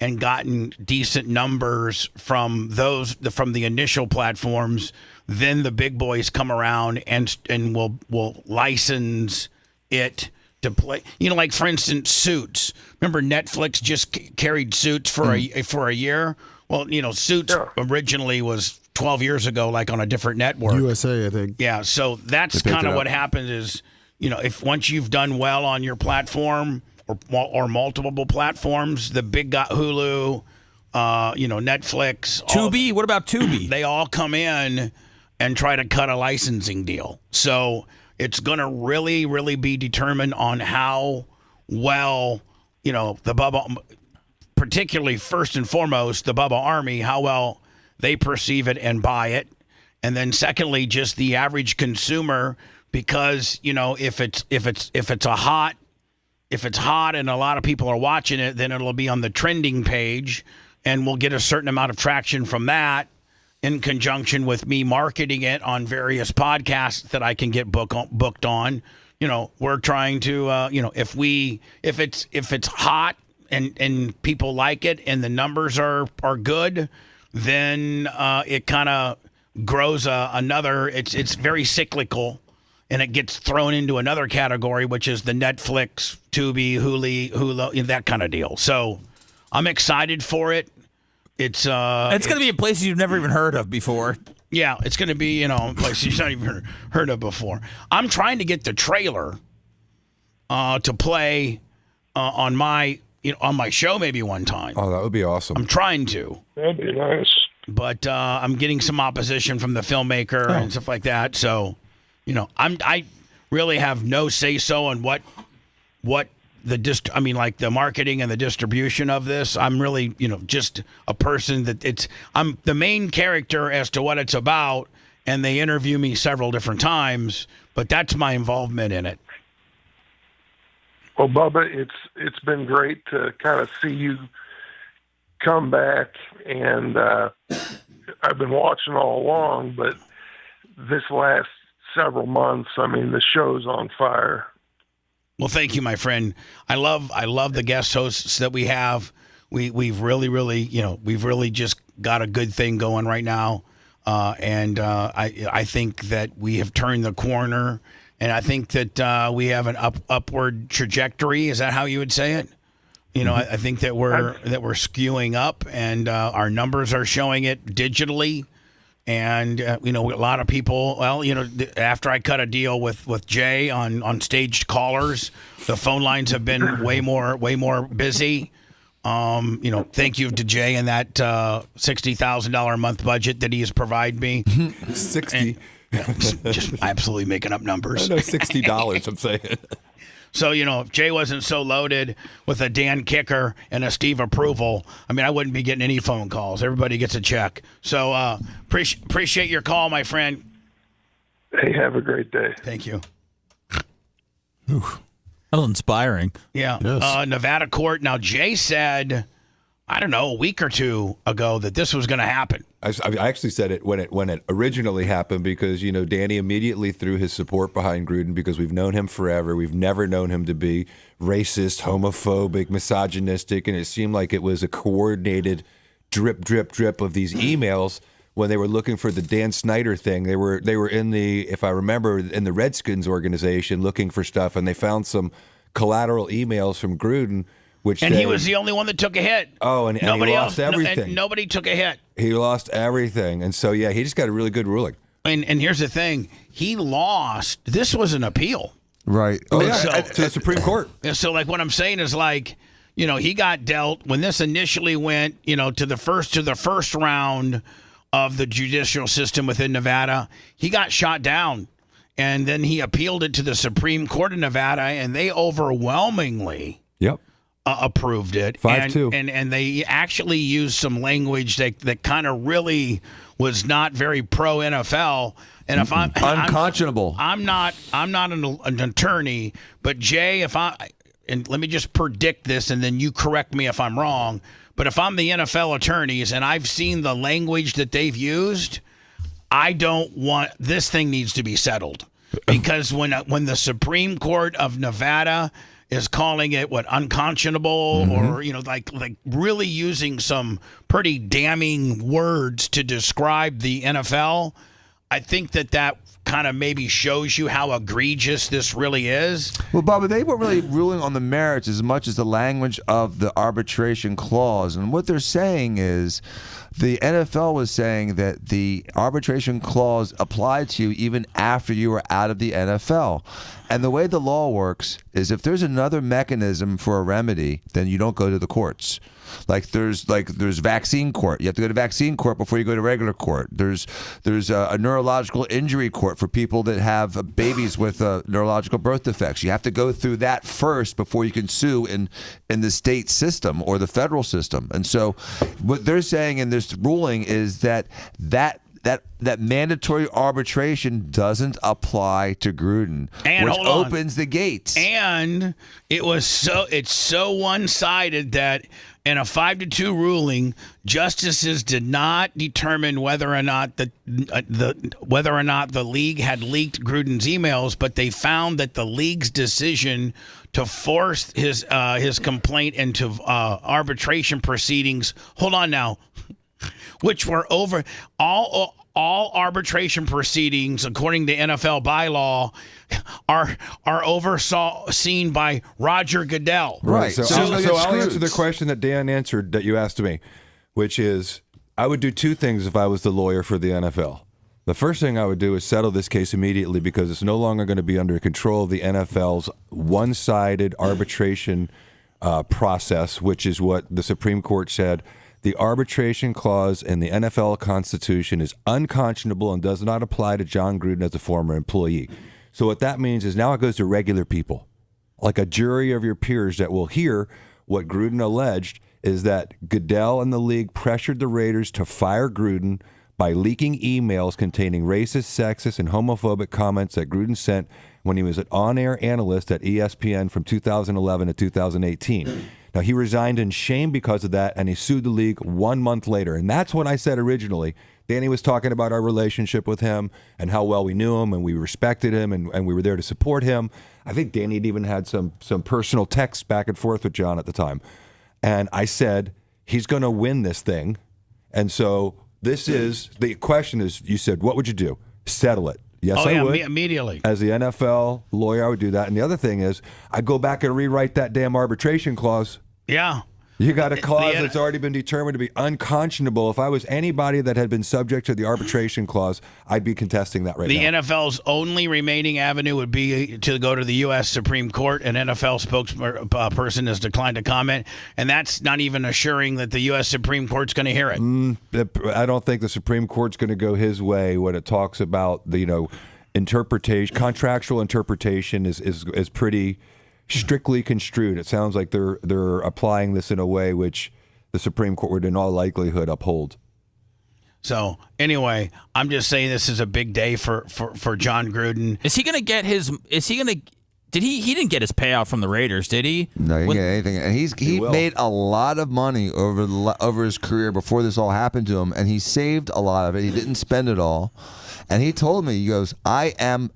and gotten decent numbers from the initial platforms. Then the big boys come around and will license it to play. Like for instance, Suits. Remember Netflix just carried Suits for a year? Well, Suits originally was 12 years ago, like on a different network. USA, I think. Yeah, so that's kind of what happens is, if once you've done well on your platform or multiple platforms, the big got Hulu, Netflix. Tubi? What about Tubi? They all come in and try to cut a licensing deal. So it's going to really, really be determined on how well, the Bubba, particularly first and foremost, the Bubba Army, how well they perceive it and buy it. And then secondly, just the average consumer, because, if it's hot and a lot of people are watching it, then it'll be on the trending page and we'll get a certain amount of traction from that in conjunction with me marketing it on various podcasts that I can get booked on. We're trying to, if it's hot and people like it and the numbers are good, then it kind of grows another. It's very cyclical. And it gets thrown into another category, which is the Netflix, Tubi, Hulu, that kind of deal. So I'm excited for it. It's going to be in places you've never even heard of before. Yeah, it's going to be, places you've not even heard of before. I'm trying to get the trailer to play on my show maybe one time. Oh, that would be awesome. I'm trying to. that'd be nice. But I'm getting some opposition from the filmmaker and stuff like that. So, I really have no say so on what the marketing and the distribution of this. I'm really, just a person that I'm the main character as to what it's about, and they interview me several different times, but that's my involvement in it. Well, Bubba, it's been great to kind of see you come back, and I've been watching all along, but this last several months, the show's on fire. Well, thank you, my friend. I love the guest hosts that we have. We've really just got a good thing going right now. I think that we have turned the corner, and I think that we have an upward trajectory. Is that how you would say it? You know, I think that we're skewing up, and our numbers are showing it digitally. And you know, a lot of people. Well, you know, after I cut a deal with Jay on staged callers, the phone lines have been way more busy. You know, thank you to Jay and that $60,000 a month budget that he has provided me. 60. Just absolutely making up numbers. I know $60. I'm saying. So, you know, if Jay wasn't so loaded with a Dan Kicker and a Steve approval, I mean, I wouldn't be getting any phone calls. Everybody gets a check. So appreciate your call, my friend. Hey, have a great day. Thank you. That was inspiring. Yeah. Yes. Nevada court. Now, Jay said, I don't know, a week or two ago that this was going to happen. I actually said it when it originally happened because, you know, Danny immediately threw his support behind Gruden because we've known him forever. We've never known him to be racist, homophobic, misogynistic, and it seemed like it was a coordinated drip of these emails when they were looking for the Dan Snyder thing. They were in the, if I remember, in the Redskins organization looking for stuff, and they found some collateral emails from Gruden. He was the only one that took a hit. Oh, and nobody he lost everything. And nobody took a hit. He lost everything. And so, yeah, he just got a really good ruling. And here's the thing. He lost. This was an appeal. Right. Oh, yeah, to the Supreme Court. So, like, what I'm saying is, like, you know, he got dealt when this initially went, you know, to the first round of the judicial system within Nevada. He got shot down. And then he appealed it to the Supreme Court of Nevada, and they overwhelmingly approved it. 5-2. And they actually used some language that kind of really was not very pro NFL. And if I'm unconscionable, I'm not an attorney, but Jay, and let me just predict this, and then you correct me if I'm wrong. But if I'm the NFL attorneys and I've seen the language that they've used, I don't want this thing needs to be settled, because when the Supreme Court of Nevada is calling it unconscionable, or you know, like really using some pretty damning words to describe the NFL, I think that kind of maybe shows you how egregious this really is. Well, Bubba, they weren't really ruling on the merits as much as the language of the arbitration clause. And what they're saying is the NFL was saying that the arbitration clause applied to you even after you were out of the NFL. And the way the law works is if there's another mechanism for a remedy, then you don't go to the courts. Like there's vaccine court. You have to go to vaccine court before you go to regular court. There's a neurological injury court for people that have babies with neurological birth defects. You have to go through that first before you can sue in the state system or the federal system. And so what they're saying in this ruling is that mandatory arbitration doesn't apply to Gruden, and which opens the gates. And it's so one-sided that in a 5-2 ruling, justices did not determine whether or not the league had leaked Gruden's emails, but they found that the league's decision to force his complaint into arbitration proceedings. Hold on now. Which were over all arbitration proceedings, according to NFL bylaw, are overseen by Roger Goodell. Right. So I'll answer the question that Dan answered that you asked me, which is I would do two things if I was the lawyer for the NFL. The first thing I would do is settle this case immediately because it's no longer going to be under control of the NFL's one-sided arbitration process, which is what the Supreme Court said. The arbitration clause in the NFL Constitution is unconscionable and does not apply to John Gruden as a former employee. So what that means is now it goes to regular people, like a jury of your peers that will hear what Gruden alleged is that Goodell and the league pressured the Raiders to fire Gruden by leaking emails containing racist, sexist, and homophobic comments that Gruden sent when he was an on-air analyst at ESPN from 2011 to 2018. Now, he resigned in shame because of that, and he sued the league 1 month later. And that's what I said originally. Danny was talking about our relationship with him and how well we knew him and we respected him and we were there to support him. I think Danny had even had some personal texts back and forth with John at the time. And I said, he's going to win this thing. And so This is the question. Is you said what would you do? Settle it. Yes, Oh, I yeah, would. immediately. As the NFL lawyer, I would do that. And the other thing is, I go back and rewrite that damn arbitration clause. Yeah. You got a clause that's already been determined to be unconscionable. If I was anybody that had been subject to the arbitration clause, I'd be contesting that right now. The NFL's only remaining avenue would be to go to the U.S. Supreme Court. An NFL spokesperson has declined to comment, and that's not even assuring that the U.S. Supreme Court's going to hear it. I don't think the Supreme Court's going to go his way when it talks about the interpretation. Contractual interpretation is pretty strictly construed. It sounds like they're applying this in a way which the Supreme Court would in all likelihood uphold. So anyway, I'm just saying this is a big day for John Gruden. Is he going to get his? Is he going to? Did he didn't get his payout from the Raiders? Did he? No, he didn't get anything. And he made a lot of money over his career before this all happened to him, and he saved a lot of it. He didn't spend it all, and he told me, he goes, I am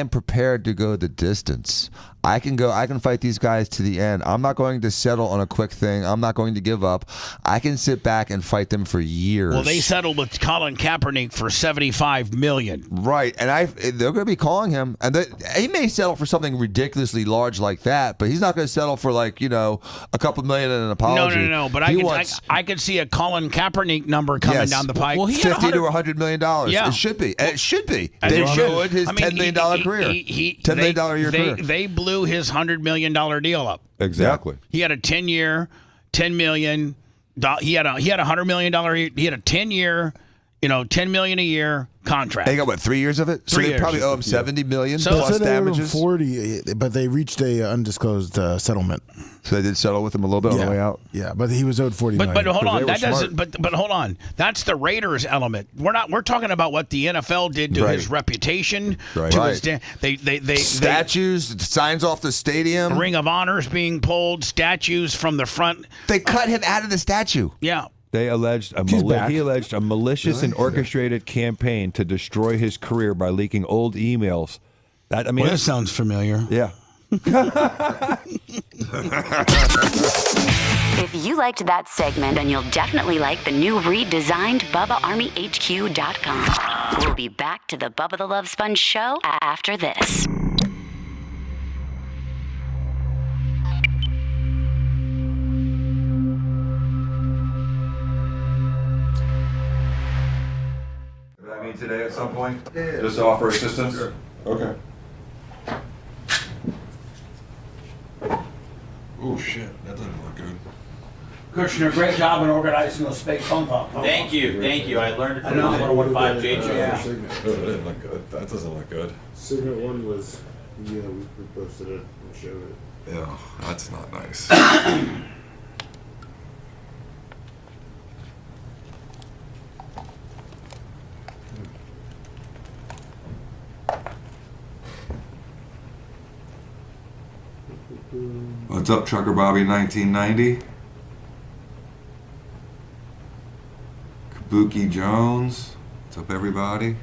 prepared to go the distance. I can fight these guys to the end. I'm not going to settle on a quick thing. I'm not going to give up. I can sit back and fight them for years. Well, they settled with Colin Kaepernick for $75 million. Right, and they're going to be calling him, and he may settle for something ridiculously large like that, but he's not going to settle for a couple million and an apology. No. But I could see a Colin Kaepernick number coming down the pike. Well, he $50 to $100 million. Yeah. It should be. And it should be. And They should. ruined his $10 million career. $10 million a year career. They blew his $100 million deal up. Exactly. He had a 10-year, $10 million. He had $100 million. He had a 10-year, $10 million a year contract. They got what, 3 years of it? So they probably owe him $70 million plus damages. 40, but they reached a undisclosed settlement. So they did settle with him a little bit on the way out. Yeah, but he was owed $40 million. But hold on, that doesn't. But hold on, that's the Raiders element. We're talking about what the NFL did to his reputation. Right. To his they statues, signs off the stadium, Ring of Honors being pulled, statues from the front. They cut him out of the statue. Yeah. They alleged he alleged a malicious and orchestrated campaign to destroy his career by leaking old emails. That sounds familiar. Yeah. If you liked that segment, then you'll definitely like the new redesigned BubbaArmyHQ.com. We'll be back to the Bubba the Love Sponge show after this. I mean, today at some point? Yeah. Just to offer assistance? Sure. Okay. Oh, shit. That doesn't look good. Kushner, great job in organizing those fake phone calls. Thank you. I learned it from the 1015 JJ. That didn't look good. That doesn't look good. Segment 1 was, we posted it and showed it. Yeah, that's not nice. What's up, Trucker Bobby 1990? Kabuki Jones. What's up, everybody?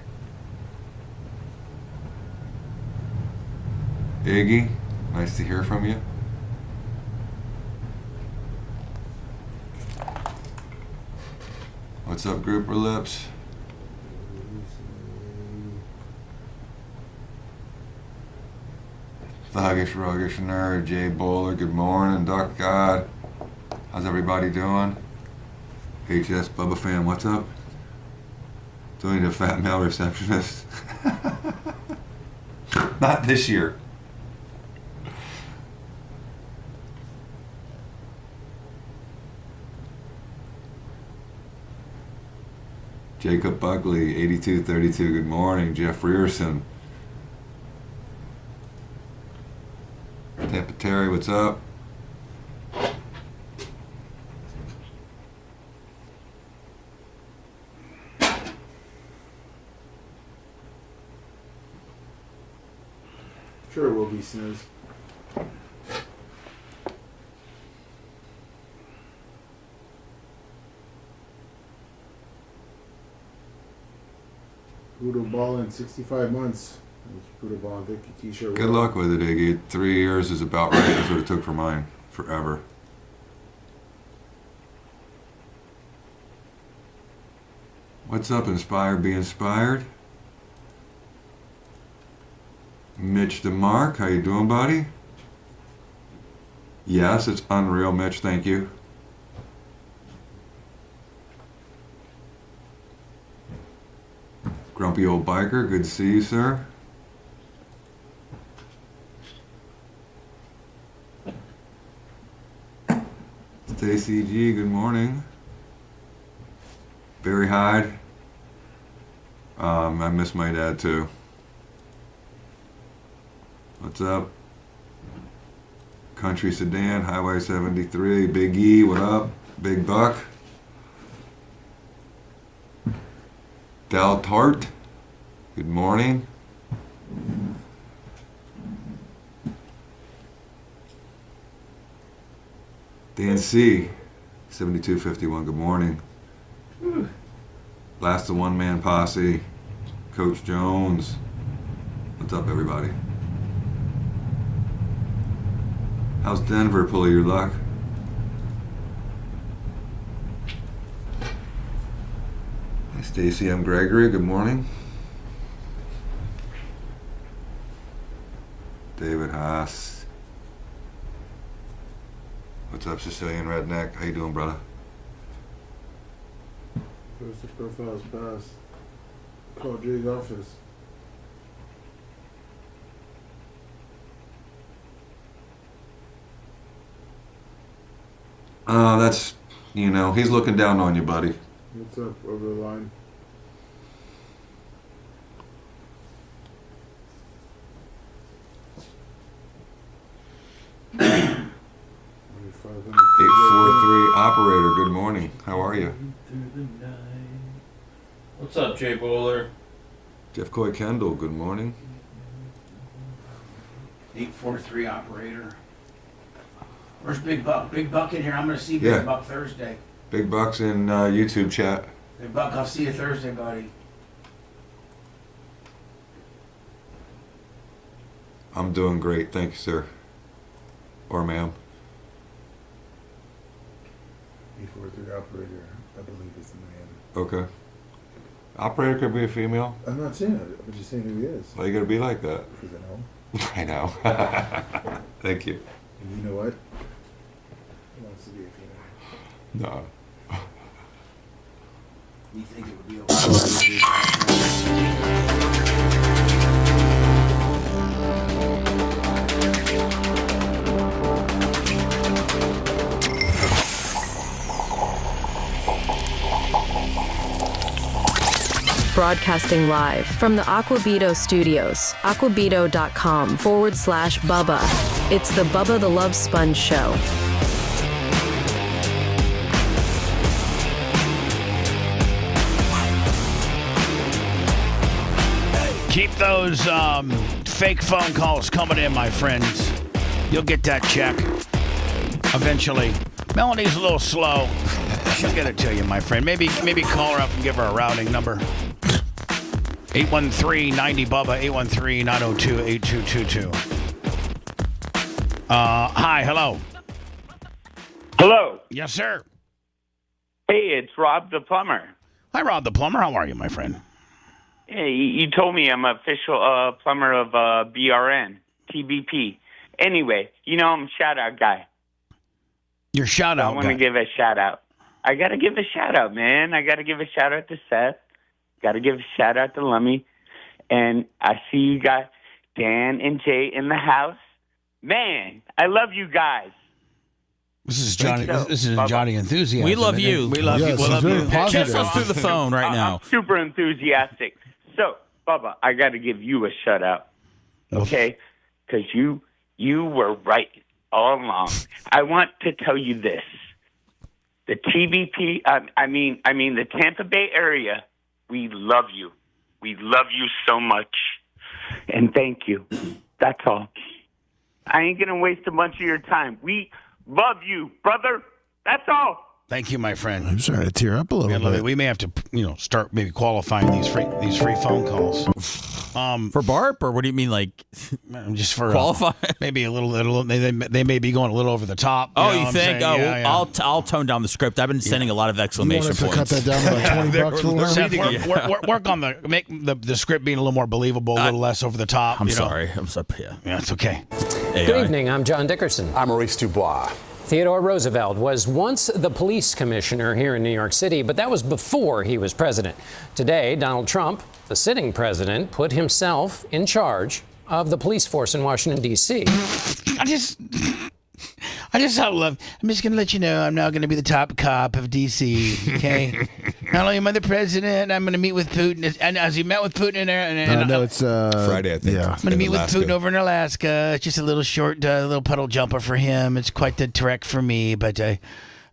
Iggy, nice to hear from you. What's up, Grouper Lips? Thuggish, Ruggish, Nerd, Jay Bowler, good morning, Duck God. How's everybody doing? HS Bubba Fan, what's up? Doing a fat male receptionist. Not this year. Jacob Buckley, 8232, good morning. Jeff Rearson. Tampa Terry, what's up? Sure, it will be snooze. Poodle ball in 65 months. Poodle ball and Vicky t-shirt. Good luck with it, Iggy. 3 years is about right. That's what it took for mine. Forever. What's up, Inspired? Be inspired. Mitch DeMark, how you doing, buddy? Yes, it's unreal, Mitch. Thank you. Grumpy old biker, good to see you, sir. Stacy G, good morning. Barry Hyde. I miss my dad too. What's up? Country Sedan, Highway 73, Big E, what up? Big Buck. Dal Tart, good morning. Dan C, 7251, good morning. Last of One Man Posse, Coach Jones. What's up, everybody? How's Denver, pull of your luck? Hi, Stacy M. Gregory, good morning. David Haas. What's up, Sicilian Redneck? How you doing, brother? First the profile's passed. Call Jay's office. That's, he's looking down on you, buddy. What's up, over the line? Operator, good morning. How are you? What's up, Jay Bowler? Jeff Coy Kendall, good morning. 843 operator. Where's Big Buck? Big Buck in here. I'm going to see Big Yeah. Buck Thursday. Big Buck's in YouTube chat. Big Buck, I'll see you Thursday, buddy. I'm doing great, thank you, sir. Or ma'am. 843 operator, I believe is the man. Okay. Operator could be a female. I'm not saying it, I'm just saying who he is. Why you gotta be like that? Because I know. Thank you. And you know what? He wants to be a female. No. You think it would be Broadcasting live from the Aquabito studios, aquabito.com/Bubba. It's the Bubba the Love Sponge Show. Keep those fake phone calls coming in, my friends. You'll get that check eventually. Melanie's a little slow. She'll get it to you, my friend. Maybe call her up and give her a routing number. 813-90-BUBBA, 813-902-8222. Hi, hello. Hello. Yes, sir. Hey, it's Rob the plumber. Hi, Rob the plumber. How are you, my friend? Hey, you told me I'm official plumber of BRN, TBP. Anyway, I'm a shout-out guy. Your shout-out I want to give a shout-out. I got to give a shout-out, man. I got to give a shout-out to Seth. Got to give a shout-out to Lummy. And I see you got Dan and Jay in the house. Man, I love you guys. This is Johnny. This is Bubba. Johnny Enthusiasm. We love you. We love you. Yes, We love very you. positive. Kiss us through the phone right now. I'm super enthusiastic. So, Bubba, I got to give you a shout-out, okay? Because you were right all along. I want to tell you this. The TBP, I mean the Tampa Bay area, we love you. We love you so much. And thank you. That's all. I ain't going to waste a bunch of your time. We love you, brother. That's all. Thank you, my friend. I'm starting to tear up a little bit. We may have to, start maybe qualifying these free phone calls. For Barb, or what do you mean, like just for qualify? Maybe a little. They may be going a little over the top. Oh, know you what I'm think? saying? Oh, Yeah, well, yeah. I'll tone down the script. I've been sending a lot of exclamation You want points. us to cut that down to like $20 for her? Seth, work on make the script being a little more believable, a little less over the top. I'm you know? sorry. I'm sorry. Yeah, it's okay. Good evening. I'm John Dickerson. I'm Maurice Dubois. Theodore Roosevelt was once the police commissioner here in New York City, but that was before he was president. Today, Donald Trump, the sitting president, put himself in charge of the police force in Washington, D.C. I just love. I'm just going to let you know I'm now going to be the top cop of D.C. Okay, not only am I the president, I'm going to meet with Putin. And as he met with Putin in there, and No, it's Friday, I think. Yeah. I'm going to meet with Putin over in Alaska. It's just a little short, little puddle jumper for him. It's quite the trek for me, but I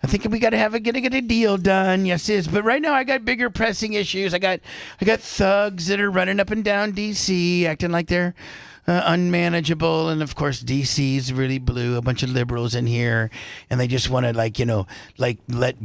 think we got to get a deal done. Yes, it is. But right now, I got bigger pressing issues. I got thugs that are running up and down D.C. acting like they're unmanageable, and of course DC's really blue, a bunch of liberals in here, and they just want to let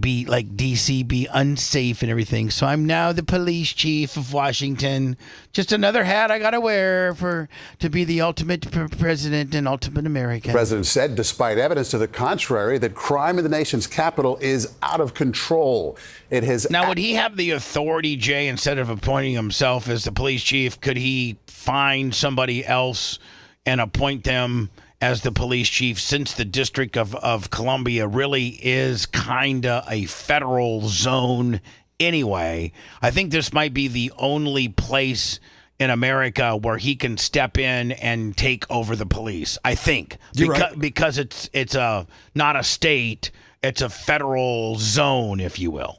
DC be unsafe and everything. So I'm now the police chief of Washington. Just another hat I gotta wear to be the ultimate president and ultimate American. The president said, despite evidence to the contrary, that crime in the nation's capital is out of control. It has. Now, would he have the authority, Jay, instead of appointing himself as the police chief, could he find somebody else and appoint them as the police chief, since the District of Columbia really is kind of a federal zone anyway? I think this might be the only place in America where he can step in and take over the police. I think because it's not a state, it's a federal zone, if you will.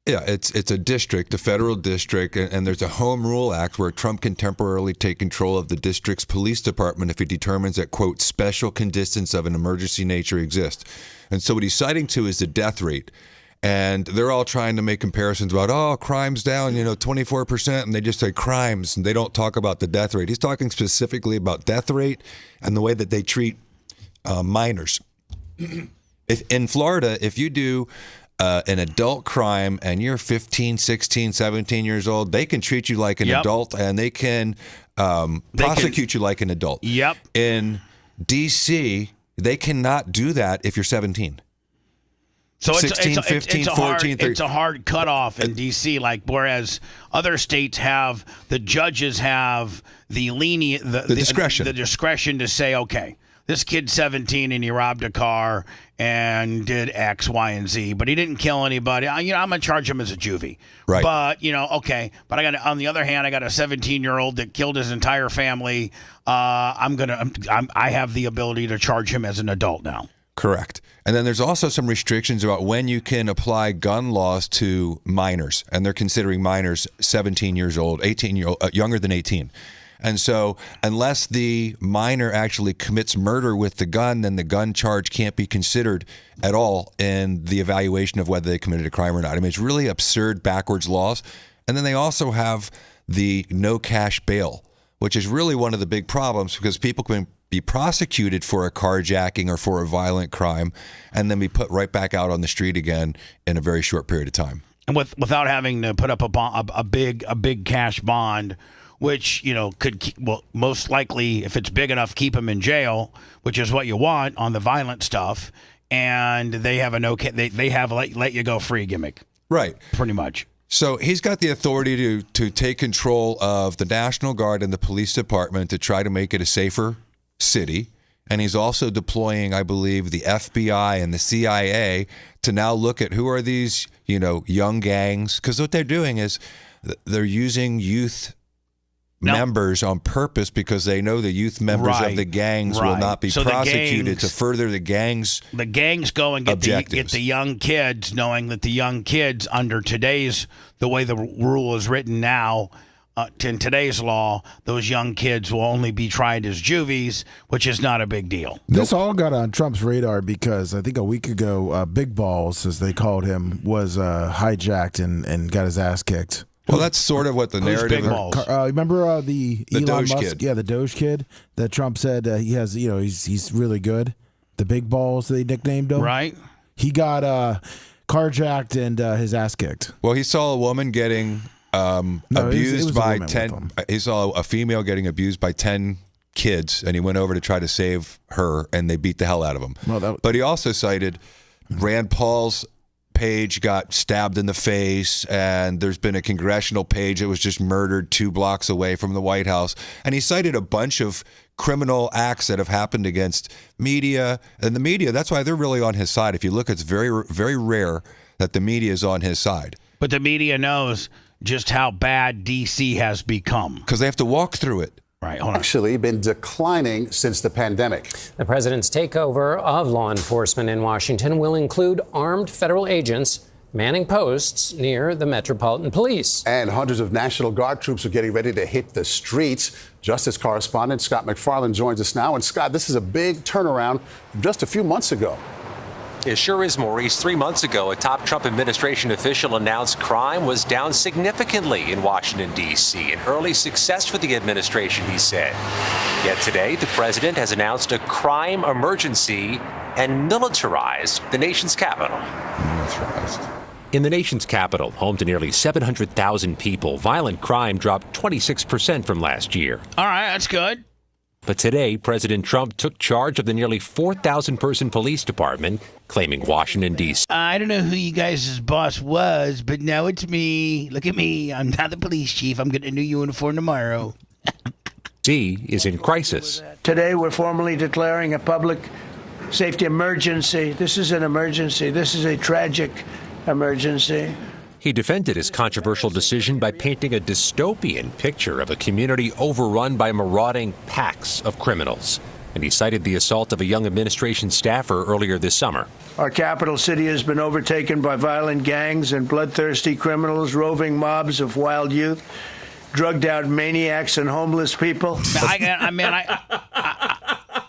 Yeah, it's a district, a federal district, and there's a Home Rule Act where Trump can temporarily take control of the district's police department if he determines that, quote, special conditions of an emergency nature exist. And so what he's citing to is the death rate. And they're all trying to make comparisons about, crime's down, 24%, and they just say crimes, and they don't talk about the death rate. He's talking specifically about death rate and the way that they treat minors. If in Florida, if you do an adult crime and you're 15, 16, 17 years old, they can treat you like an adult, and they can prosecute you like an adult. Yep. In D.C., they cannot do that if you're 17. So 16, 15, 14, 13. It's a hard cutoff in D.C., whereas other states have, the judges have the discretion. The discretion to say, okay, this kid's 17 and he robbed a car and did X, Y, and Z, but he didn't kill anybody. I'm going to charge him as a juvie. Right. But, okay. But on the other hand, I got a 17-year-old that killed his entire family. I have the ability to charge him as an adult now. Correct. And then there's also some restrictions about when you can apply gun laws to minors, and they're considering minors 17 years old, 18-year-old, younger than 18. And so unless the minor actually commits murder with the gun, then the gun charge can't be considered at all in the evaluation of whether they committed a crime or not. I mean, it's really absurd, backwards laws. And then they also have the no cash bail, which is really one of the big problems, because people can be prosecuted for a carjacking or for a violent crime and then be put right back out on the street again in a very short period of time. And without having to put up a big cash bond, which could most likely, if it's big enough, keep him in jail, which is what you want on the violent stuff. And they have they have let you go free gimmick, right? Pretty much. So he's got the authority to take control of the National Guard and the police department to try to make it a safer city. And he's also deploying, I believe, the FBI and the CIA to now look at who are these, young gangs. Because what they're doing is they're using youth members on purpose, because they know the youth members of the gangs will not be prosecuted to further the gangs. The gangs go and get the young kids, knowing that the young kids under the way the rule is written now, in today's law, those young kids will only be tried as juvies, which is not a big deal. This all got on Trump's radar because I think a week ago, Big Balls, as they called him, was hijacked and got his ass kicked. Well, that's sort of what the narrative is. Remember the Elon Doge Musk kid? Yeah, the Doge kid that Trump said he has. He's really good. The Big Balls, they nicknamed him. Right. He got carjacked and his ass kicked. Well, he saw a woman getting abused it was a by woman with 10. him. He saw a female getting abused by 10 kids, and he went over to try to save her, and they beat the hell out of him. But he also cited Rand Paul's page got stabbed in the face, and there's been a congressional page that was just murdered 2 blocks away from the White House. And he cited a bunch of criminal acts that have happened against media. And the media, that's why they're really on his side. If you look, it's very, very rare that the media is on his side. But the media knows just how bad D.C. has become. Because they have to walk through it. Right, hold on. Actually been declining since the pandemic. The president's takeover of law enforcement in Washington will include armed federal agents manning posts near the Metropolitan Police. And hundreds of National Guard troops are getting ready to hit the streets. Justice correspondent Scott McFarland joins us now. And Scott, this is a big turnaround from just a few months ago. It sure is, Maurice. 3 months ago, a top Trump administration official announced crime was down significantly in Washington, D.C. An early success for the administration, he said. Yet today, the president has announced a crime emergency and militarized the nation's capital. In the nation's capital, home to nearly 700,000 people, violent crime dropped 26% from last year. All right, that's good. But today, President Trump took charge of the nearly 4,000-person police department, claiming Washington, D.C. I don't know who you guys' boss was, but now it's me. Look at me. I'm not the police chief. I'm getting a new uniform tomorrow. is in crisis. Today, we're formally declaring a public safety emergency. This is an emergency. This is a tragic emergency. He defended his controversial decision by painting a dystopian picture of a community overrun by marauding packs of criminals. And he cited the assault of a young administration staffer earlier this summer. Our capital city has been overtaken by violent gangs and bloodthirsty criminals, roving mobs of wild youth, drugged out maniacs and homeless people.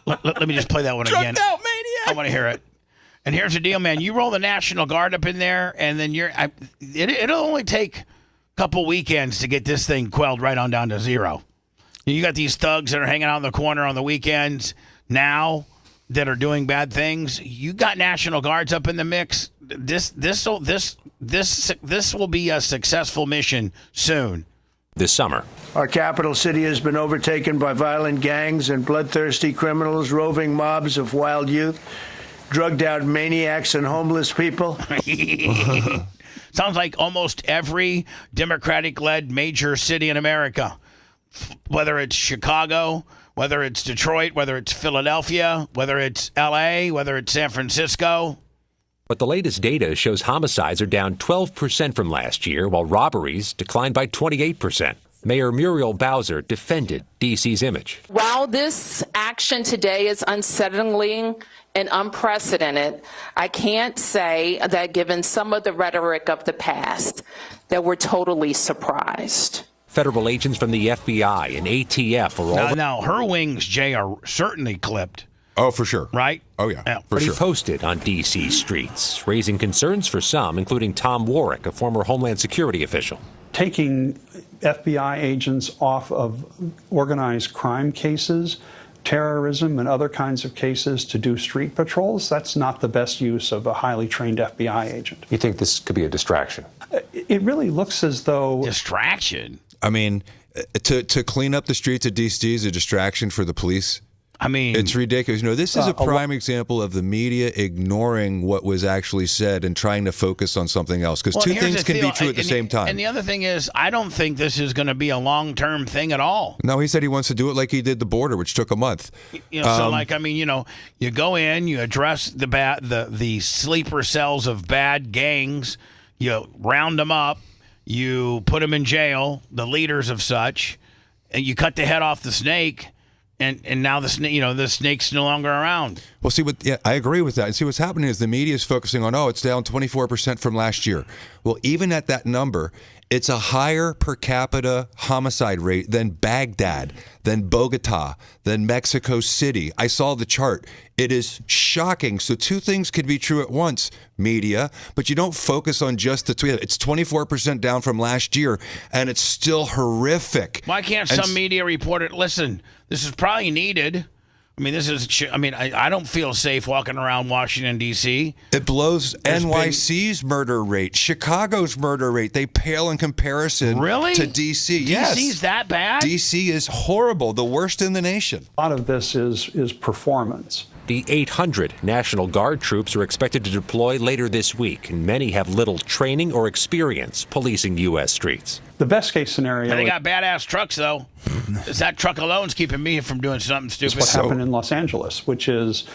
Let me just play that one again. Drugged out maniac. I want to hear it. And here's the deal, man. You roll the National Guard up in there, and then it'll only take a couple weekends to get this thing quelled right on down to zero. You got these thugs that are hanging out in the corner on the weekends now that are doing bad things. You got National Guards up in the mix. This will be a successful mission soon. This summer. Our capital city has been overtaken by violent gangs and bloodthirsty criminals, roving mobs of wild youth, drugged out maniacs and homeless people. Sounds like almost every Democratic-led major city in America, whether it's Chicago, whether it's Detroit, whether it's Philadelphia, whether it's L.A., whether it's San Francisco. But the latest data shows homicides are down 12% from last year, while robberies declined by 28%. Mayor Muriel Bowser defended D.C.'s image. While this action today is unsettling and unprecedented, I can't say that given some of the rhetoric of the past, that we're totally surprised. Federal agents from the FBI and ATF are all... Now, her wings, Jay, are certainly clipped. Oh, for sure. Right? Oh, yeah. Yeah. But he posted on D.C. streets, raising concerns for some, including Tom Warwick, a former Homeland Security official. Taking FBI agents off of organized crime cases, terrorism, and other kinds of cases to do street patrols, that's not the best use of a highly trained FBI agent. You think this could be a distraction? It really looks as though... Distraction? I mean, to clean up the streets of D.C. is a distraction for the police. I mean, it's ridiculous. You know, this is a prime example of the media ignoring what was actually said and trying to focus on something else. Because two things can be true at the same time. And the other thing is, I don't think this is going to be a long-term thing at all. No, he said he wants to do it like he did the border, which took a month. You know, you go in, you address the sleeper cells of bad gangs, you round them up, you put them in jail, the leaders of such, and you cut the head off the snake. And now the snake's no longer around. Well, I agree with that. And see, what's happening is the media is focusing on, it's down 24% from last year. Well, even at that number, it's a higher per capita homicide rate than Baghdad, than Bogota, than Mexico City. I saw the chart. It is shocking. So two things could be true at once, media, but you don't focus on just the two. It's 24% down from last year, and it's still horrific. Why can't some media report it? Listen, this is probably needed I mean, I don't feel safe walking around Washington, D.C. It blows NYC's murder rate, Chicago's murder rate. They pale in comparison to D.C. Yes. D.C.'s that bad? D.C. is horrible, the worst in the nation. A lot of this is performance. The 800 National Guard troops are expected to deploy later this week, and many have little training or experience policing U.S. streets. The best case scenario. And they got badass trucks, though. That truck alone's keeping me from doing something stupid. What happened in Los Angeles, which is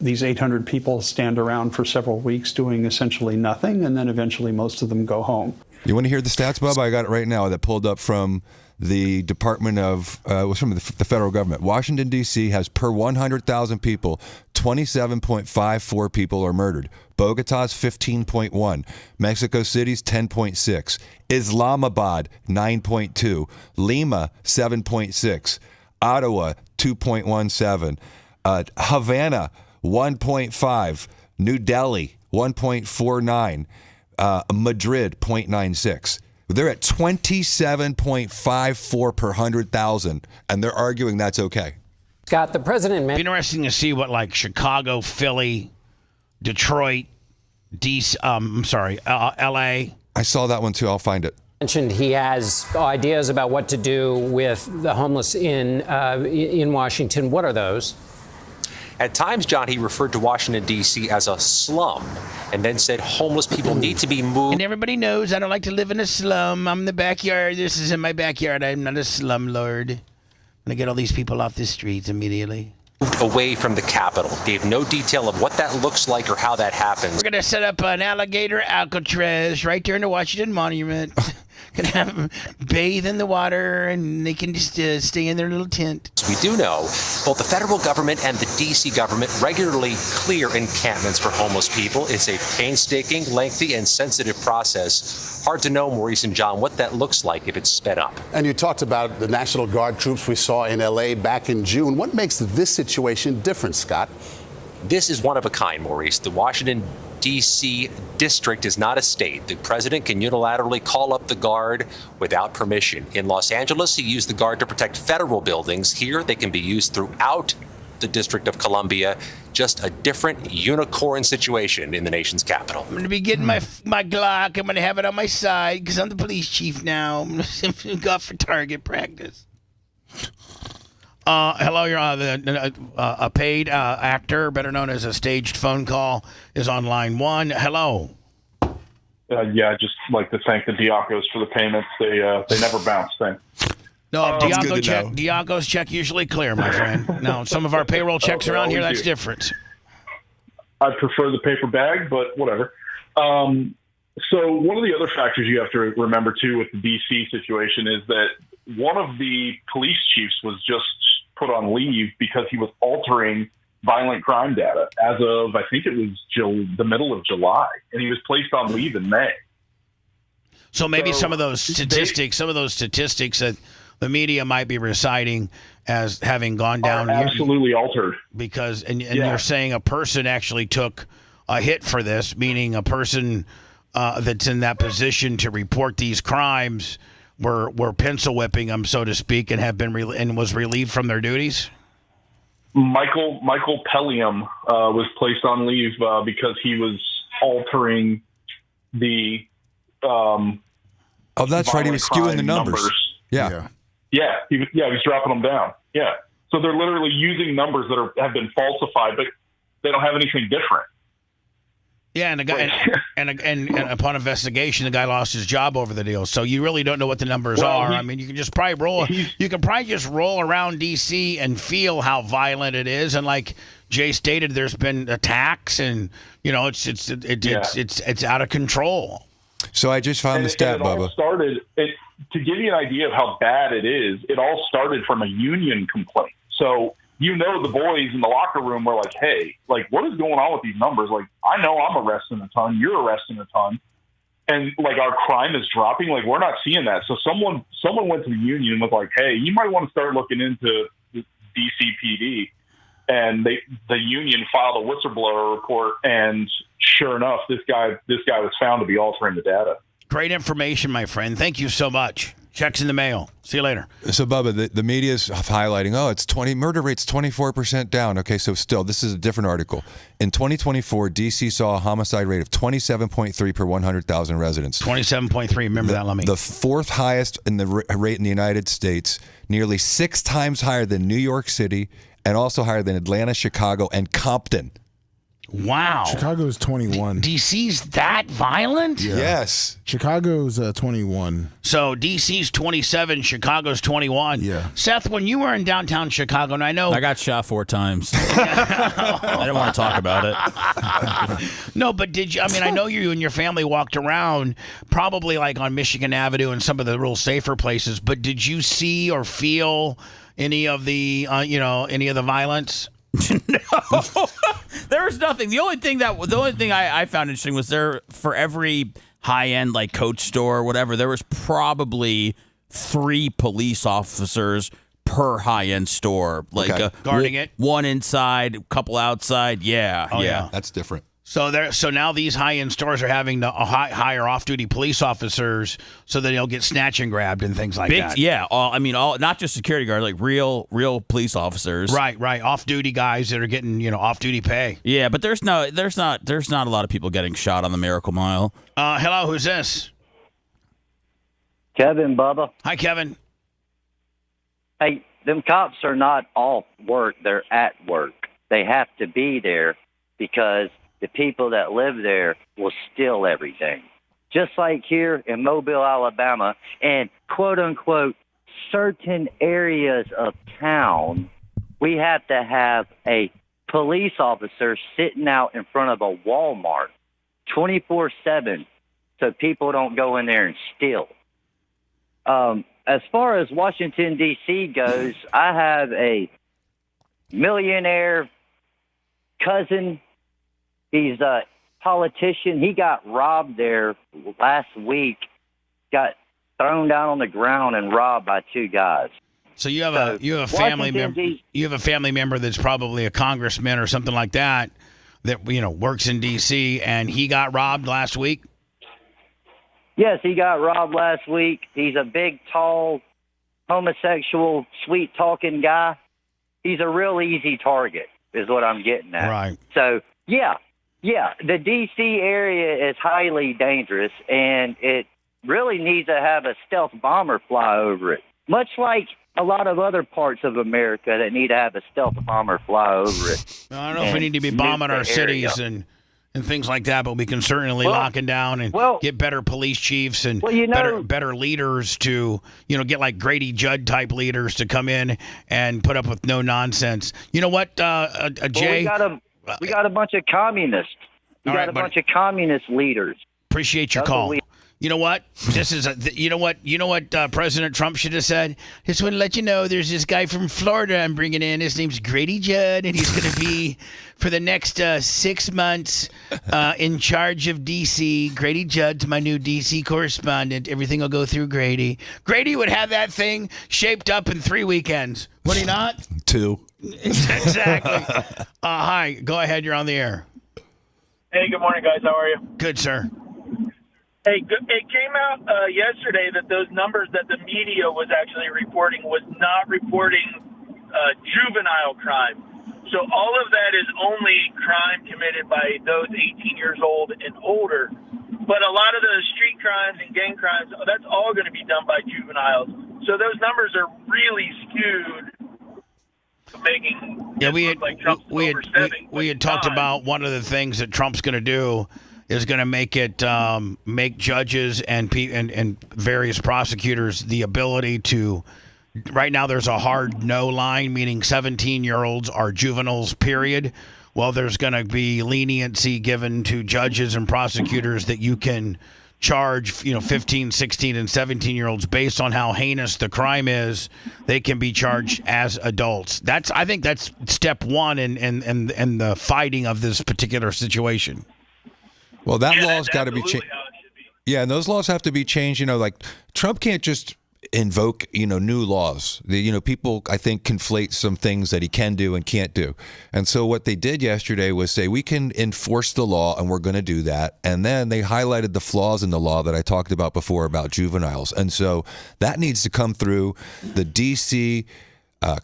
these 800 people stand around for several weeks doing essentially nothing, and then eventually most of them go home. You want to hear the stats, Bubba? I got it right now that pulled up from the Department of, was from the federal government. Washington, D.C. has per 100,000 people, 27.54 people are murdered. Bogota's 15.1. Mexico City's 10.6. Islamabad, 9.2. Lima, 7.6. Ottawa, 2.17. Havana, 1.5. New Delhi, 1.49. Madrid, 0.96. They're at 27.54 per 100,000, and they're arguing that's okay. Scott, the president mentioned. Interesting to see what Chicago, Philly, Detroit, L.A. I saw that one too. I'll find it. Mentioned he has ideas about what to do with the homeless in Washington. What are those? At times, John, he referred to Washington, D.C. as a slum and then said homeless people need to be moved. And everybody knows I don't like to live in a slum. I'm in the backyard. This is in my backyard. I'm not a slumlord. I'm going to get all these people off the streets immediately. Away from the Capitol. Gave no detail of what that looks like or how that happens. We're going to set up an alligator Alcatraz right there in the Washington Monument. Can have them bathe in the water, and they can just stay in their little tent. We do know both the federal government and the D.C. government regularly clear encampments for homeless people. It's a painstaking, lengthy, and sensitive process. Hard to know, Maurice and John, what that looks like if it's sped up. And you talked about the National Guard troops we saw in L.A. back in June. What makes this situation different, Scott? This is one of a kind, Maurice. The Washington, D.C. district is not a state. The president can unilaterally call up the Guard without permission. In Los Angeles, he used the Guard to protect federal buildings. Here, they can be used throughout the District of Columbia. Just a different unicorn situation in the nation's capital. I'm going to be getting my Glock. I'm going to have it on my side because I'm the police chief now. I'm going to go for target practice. Hello, you're a paid actor, better known as a staged phone call, is on line one. Hello. I'd just like to thank the Diacos for the payments. They never bounce. Thanks. No, Diaco's check usually clear, my friend. Now, some of our payroll checks around here, that's different. I prefer the paper bag, but whatever. So one of the other factors you have to remember, too, with the D.C. situation is that one of the police chiefs was just put on leave because he was altering violent crime data as of, I think it was the middle of July, and he was placed on leave in May. So maybe some of those statistics that the media might be reciting as having gone down absolutely altered because you're saying a person actually took a hit for this, meaning a person that's in that position to report these crimes were pencil whipping them, so to speak, and have been was relieved from their duties. Michael Pelliam was placed on leave because he was altering the. That's right. He was skewing the numbers. Yeah. He was dropping them down. Yeah. So they're literally using numbers that have been falsified, but they don't have anything different. Yeah, and the guy, and upon investigation, the guy lost his job over the deal. So you really don't know what the numbers are. I mean, you can just probably roll. You can probably just roll around D.C. and feel how violent it is. And like Jay stated, there's been attacks, and it's out of control. So I just found the stat, Bubba. To give you an idea of how bad it is, it all started from a union complaint. So. The boys in the locker room were like, hey, like, what is going on with these numbers? Like, I know I'm arresting a ton. You're arresting a ton. And, like, our crime is dropping. Like, we're not seeing that. So someone went to the union and was like, hey, you might want to start looking into the DCPD. And the union filed a whistleblower report. And sure enough, this guy was found to be altering the data. Great information, my friend. Thank you so much. Checks in the mail. See you later. So, Bubba, the media is highlighting, murder rate's 24% down. Okay, so still, this is a different article. In 2024, D.C. saw a homicide rate of 27.3 per 100,000 residents. 27.3, remember that, Lummy. The fourth highest in the rate in the United States, nearly 6 times higher than New York City, and also higher than Atlanta, Chicago, and Compton. Wow. Chicago's 21. DC's that violent? Yeah. Yes. Chicago's 21. So DC's 27, Chicago's 21. Yeah. Seth, when you were in downtown Chicago, and I know I got shot 4 times. I didn't want to talk about it. No, but did you? I mean, I know you and your family walked around, probably like on Michigan Avenue and some of the real safer places. But did you see or feel any of the, any of the violence? No, there was nothing. The only thing I found interesting was there for every high end like Coach store or whatever, there was probably 3 police officers per high end store, like guarding it. One inside, a couple outside. Yeah. That's different. So now these high-end stores are having to hire off-duty police officers so that they'll get snatch and grabbed and things like that. Yeah, all not just security guards, like real police officers. Right, off-duty guys that are getting off-duty pay. Yeah, but there's not a lot of people getting shot on the Miracle Mile. Hello, who's this? Kevin, Bubba. Hi, Kevin. Hey, them cops are not off work; they're at work. They have to be there because the people that live there will steal everything. Just like here in Mobile, Alabama, and quote-unquote certain areas of town, we have to have a police officer sitting out in front of a Walmart 24/7 so people don't go in there and steal. As far as Washington, D.C. goes, I have a millionaire cousin. He's a politician. He got robbed there last week, got thrown down on the ground and robbed by 2 guys. So you have a family member. You have a family member that's probably a congressman or something like that works in D.C. and he got robbed last week. Yes, he got robbed last week. He's a big, tall, homosexual, sweet-talking guy. He's a real easy target, is what I'm getting at. Right. So, yeah, the D.C. area is highly dangerous, and it really needs to have a stealth bomber fly over it, much like a lot of other parts of America that need to have a stealth bomber fly over it. I don't know if we need to be bombing our cities and things like that, but we can certainly lock it down and get better police chiefs and better leaders to, get like Grady Judd type leaders to come in and put up with no nonsense. You know what, Jay? We got a bunch of communists. We got a bunch of communist leaders. Appreciate your call. You know what? This is you know what President Trump should have said? Just want to let you know there's this guy from Florida I'm bringing in. His name's Grady Judd, and he's going to be for the next 6 months in charge of D.C. Grady Judd's my new D.C. correspondent. Everything will go through Grady. Grady would have that thing shaped up in 3 weekends. Would he not? 2. Exactly. Hi. Go ahead. You're on the air. Hey, good morning, guys. How are you? Good, sir. Hey, it came out yesterday that those numbers that the media was actually reporting was not reporting juvenile crime. So all of that is only crime committed by those 18 years old and older. But a lot of the street crimes and gang crimes, that's all going to be done by juveniles. So those numbers are really skewed, making we had talked about one of the things that Trump's going to do is going to make judges and various prosecutors the ability to. Right now, there's a hard no line, meaning 17-year-olds are juveniles, period. Well, there's going to be leniency given to judges and prosecutors that you can charge, 15, 16, and 17-year-olds based on how heinous the crime is. They can be charged as adults. I think that's step one in the fighting of this particular situation. Well, that law's got to be changed. Yeah, and those laws have to be changed. Like Trump can't just invoke, new laws. People, I think, conflate some things that he can do and can't do. And so what they did yesterday was say, we can enforce the law and we're going to do that. And then they highlighted the flaws in the law that I talked about before about juveniles. And so that needs to come through the D.C.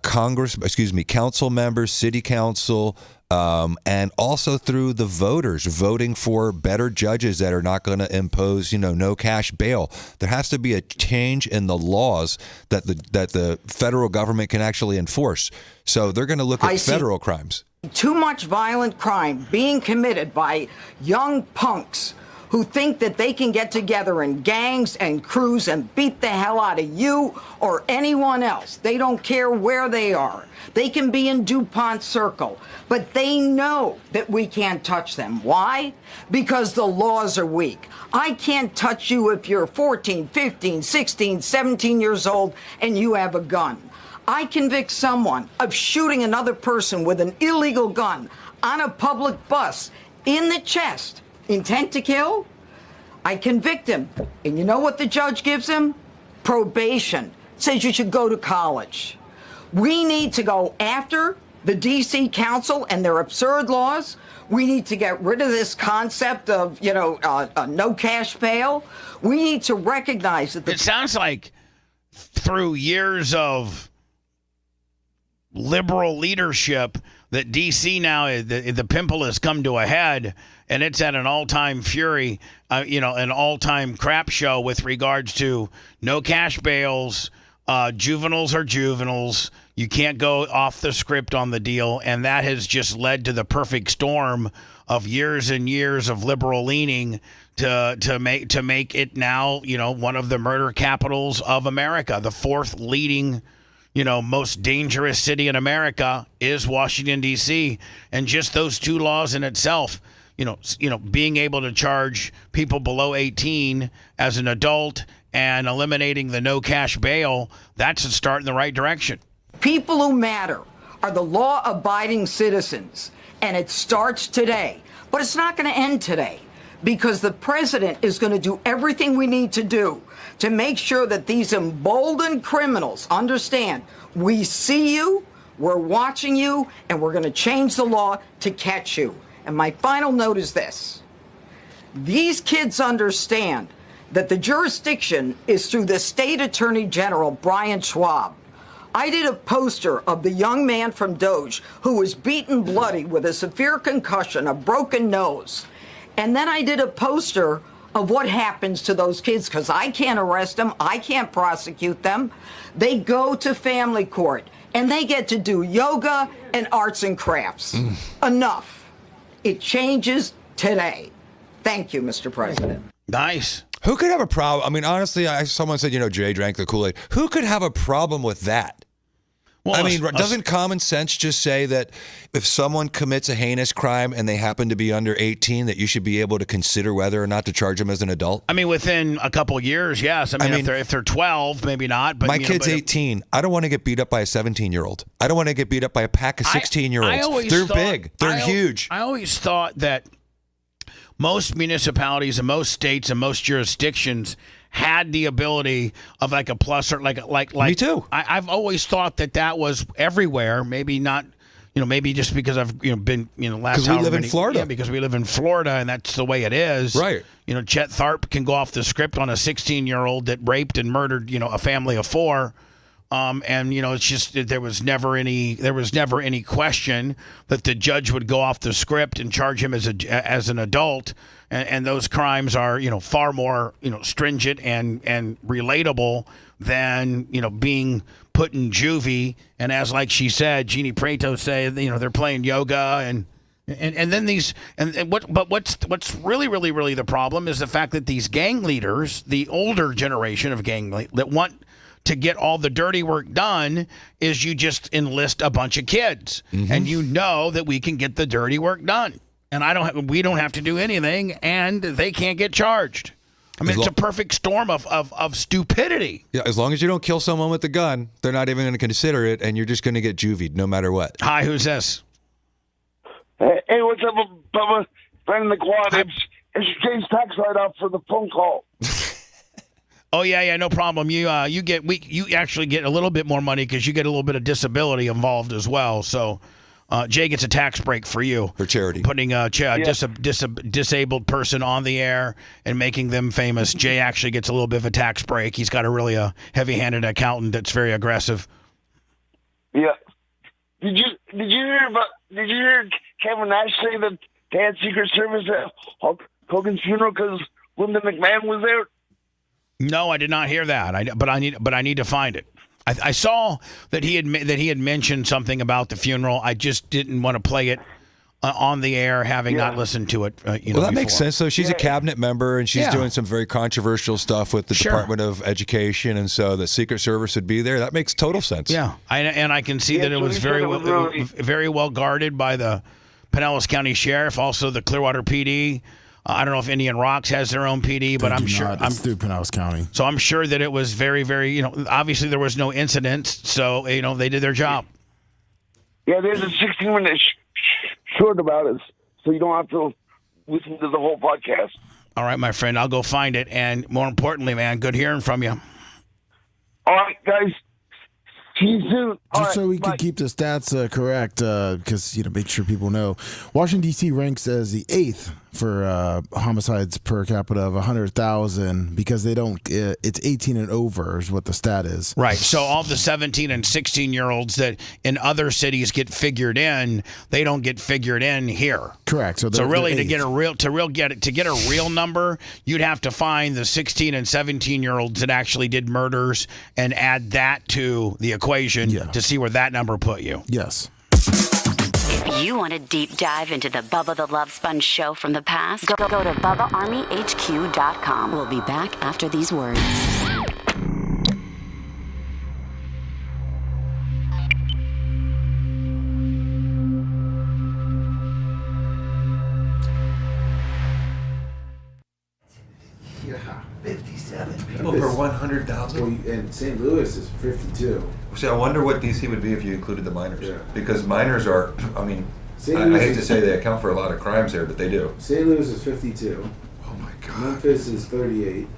council members, city council, and also through the voters voting for better judges that are not going to impose, no cash bail. There has to be a change in the laws that the federal government can actually enforce. So they're going to look at federal crimes. Too much violent crime being committed by young punks who think that they can get together in gangs and crews and beat the hell out of you or anyone else. They don't care where they are. They can be in DuPont Circle, but they know that we can't touch them. Why? Because the laws are weak. I can't touch you if you're 14, 15, 16, 17 years old and you have a gun. I convict someone of shooting another person with an illegal gun on a public bus in the chest. Intent to kill? I convict him. And you know what the judge gives him? Probation. Says you should go to college. We need to go after the D.C. Council and their absurd laws. We need to get rid of this concept of, no cash bail. We need to recognize that it sounds like through years of liberal leadership that D.C. now, the pimple has come to a head, and it's at an all-time fury, an all-time crap show with regards to no cash bails, juveniles are juveniles, you can't go off the script on the deal, and that has just led to the perfect storm of years and years of liberal leaning to make it now, one of the murder capitals of America, the fourth leading most dangerous city in America is Washington, D.C. And just those two laws in itself, being able to charge people below 18 as an adult and eliminating the no cash bail, that's a start in the right direction. People who matter are the law-abiding citizens, and it starts today. But it's not going to end today, because the president is going to do everything we need to do to make sure that these emboldened criminals understand we see you, we're watching you, and we're going to change the law to catch you. And my final note is this. These kids understand that the jurisdiction is through the state attorney general, Brian Schwalb. I did a poster of the young man from Doge who was beaten bloody with a severe concussion, a broken nose. And then I did a poster of what happens to those kids, because I can't arrest them, I can't prosecute them. They go to family court, and they get to do yoga and arts and crafts. Enough. It changes today. Thank you, Mr. President. Nice. Who could have a problem? I mean, honestly, someone said, Jay drank the Kool-Aid. Who could have a problem with that? Well, I mean, doesn't common sense just say that if someone commits a heinous crime and they happen to be under 18, that you should be able to consider whether or not to charge them as an adult? I mean, within a couple of years, yes. I mean, if they're 12, maybe not. But my kid's 18. I don't want to get beat up by a 17-year-old. I don't want to get beat up by a pack of 16-year-olds. They're big. They're huge. I always thought that most municipalities and most states and most jurisdictions had the ability of like a plus or like me too. I've always thought that was everywhere. Maybe not, maybe just because I've been last. Because we live in Florida. Yeah, because we live in Florida, and that's the way it is. Right. Chet Tharp can go off the script on a 16-year-old that raped and murdered a family of 4. And it's just there was never any question that the judge would go off the script and charge him as an adult, and those crimes are far more stringent and relatable than being put in juvie. And as like she said, Jeannie Preto said they're playing yoga and then these what's really the problem is the fact that these gang leaders, the older generation of gang that want to get all the dirty work done, is you just enlist a bunch of kids, and that we can get the dirty work done, and we don't have to do anything, and they can't get charged. I mean, it's a perfect storm of stupidity. Yeah, as long as you don't kill someone with a gun, they're not even going to consider it, and you're just going to get juvied no matter what. Hi, who's this? Hey, what's up, Bubba? Friend in the quad. It's James tax write-off for the phone call. Oh yeah, no problem. You actually get a little bit more money because you get a little bit of disability involved as well. So Jay gets a tax break for you for charity, putting a disabled person on the air and making them famous. Jay actually gets a little bit of a tax break. He's got a really heavy-handed accountant that's very aggressive. Yeah. Did you hear Kevin Nash say that they had Secret Service at Hulk Hogan's funeral because Linda McMahon was there? No, I did not hear that. But I need to find it. I saw that he had mentioned something about the funeral. I just didn't want to play it on the air, having not listened to it. Well, that makes sense. So she's a cabinet member, and she's doing some very controversial stuff with the Department of Education, and so the Secret Service would be there. That makes total sense. Yeah, and I can see that it was very well guarded by the Pinellas County Sheriff, also the Clearwater PD. I don't know if Indian Rocks has their own PD, but I'm sure it's through Pinellas County. So I'm sure that it was very, very, obviously there was no incidents, so they did their job. Yeah, there's a 16-minute short about it, so you don't have to listen to the whole podcast. All right, my friend, I'll go find it, and more importantly, man, good hearing from you. All right, guys. See you soon. Just so we can keep the stats correct, because make sure people know, Washington D.C. ranks as the 8th for homicides per capita of 100,000 because they don't. It's 18 and over is what the stat is. Right. So all the 17 and 16-year-olds that in other cities get figured in, they don't get figured in here. Correct. So really, to get a real number, you'd have to find the 16 and 17-year-olds that actually did murders and add that to the equation to see where that number put you. Yes. If you want a deep dive into the Bubba the Love Sponge show from the past, go to BubbaArmyHQ.com. We'll be back after these words. Yeah, 57 people per 100,000. And St. Louis is 52. See, I wonder what DC would be if you included the minors. Yeah. Because minors are, I hate to say they account for a lot of crimes here, but they do. St. Louis is 52. Oh my God. Memphis is 38.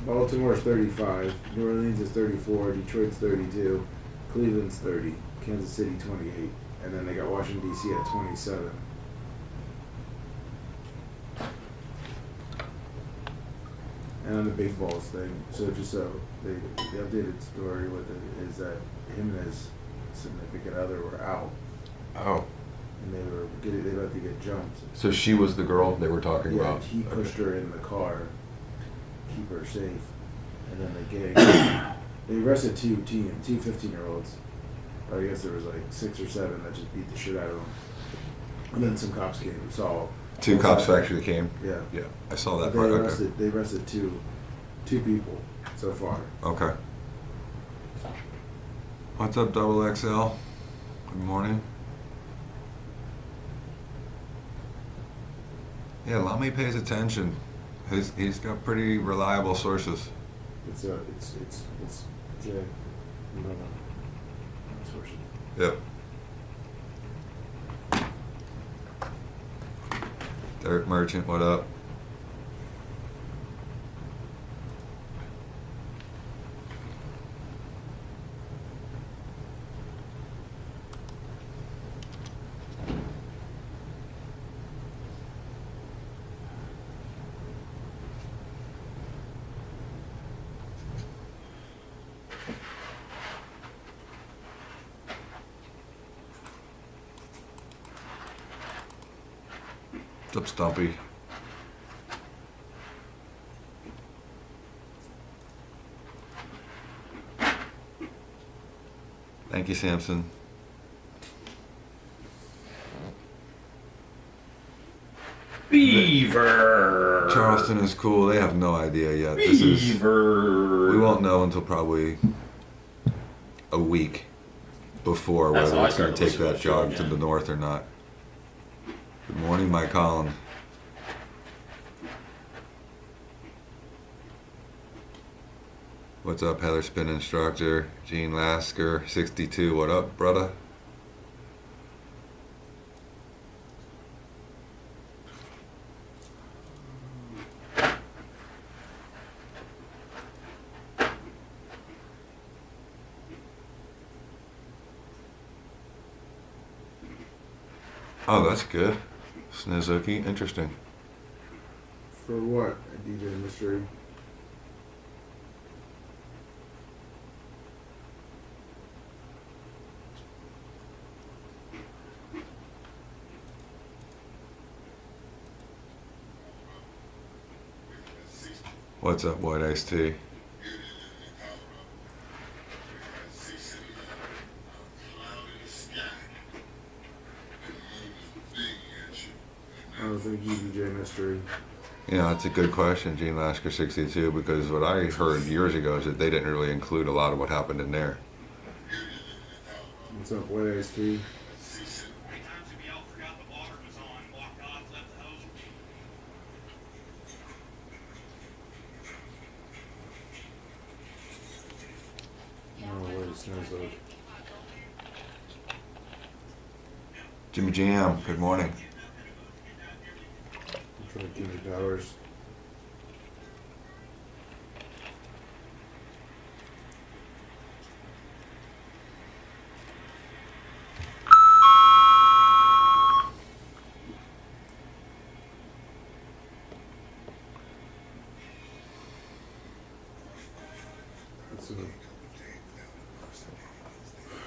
Baltimore is 35. New Orleans is 34. Detroit's 32. Cleveland's 30. Kansas City 28. And then they got Washington, D.C. at 27. And on the big balls thing, the updated story with it is that him and his significant other were out. Oh. And they were about to get jumped. So she was the girl they were talking about? He pushed her in the car, keep her safe. And then they arrested two 15-year-olds. I guess there was like 6 or 7 that just beat the shit out of them. And then some cops came and saw. 2 cops actually came? Yeah. Yeah, I saw that They part. arrested two people so far. Okay. What's up, Double XL? Good morning. Yeah, Lummy pays attention. He's got pretty reliable sources. It's Jay. No. Sources. Yep. Derek Merchant, what up? What's up, Stumpy? Thank you, Samson. Beaver. Charleston is cool. They have no idea yet. Beaver. We won't know until probably a week before That's whether how I it's going to started take that listening to the jog show to the north or not. Good morning, Mike Holland. What's up, Heather Spin Instructor? Gene Lasker, 62. What up, brother? Oh, that's good. Snizuki, interesting. For what? A DJ mystery. What's up, White Iced Tea? Oh, thank you, DJ Mystery. Yeah, that's a good question, Gene Lasker 62, because what I heard years ago is that they didn't really include a lot of what happened in there. What's up, White Iced Tea? Jimmy Jam, good morning. Jimmy Powers.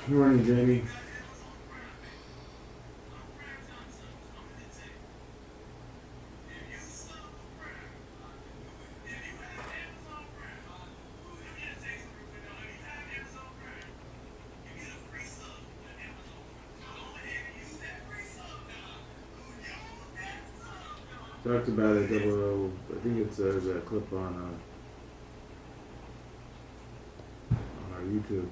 Good morning, Jamie. Talked about it. I think it's there's a clip on our YouTube.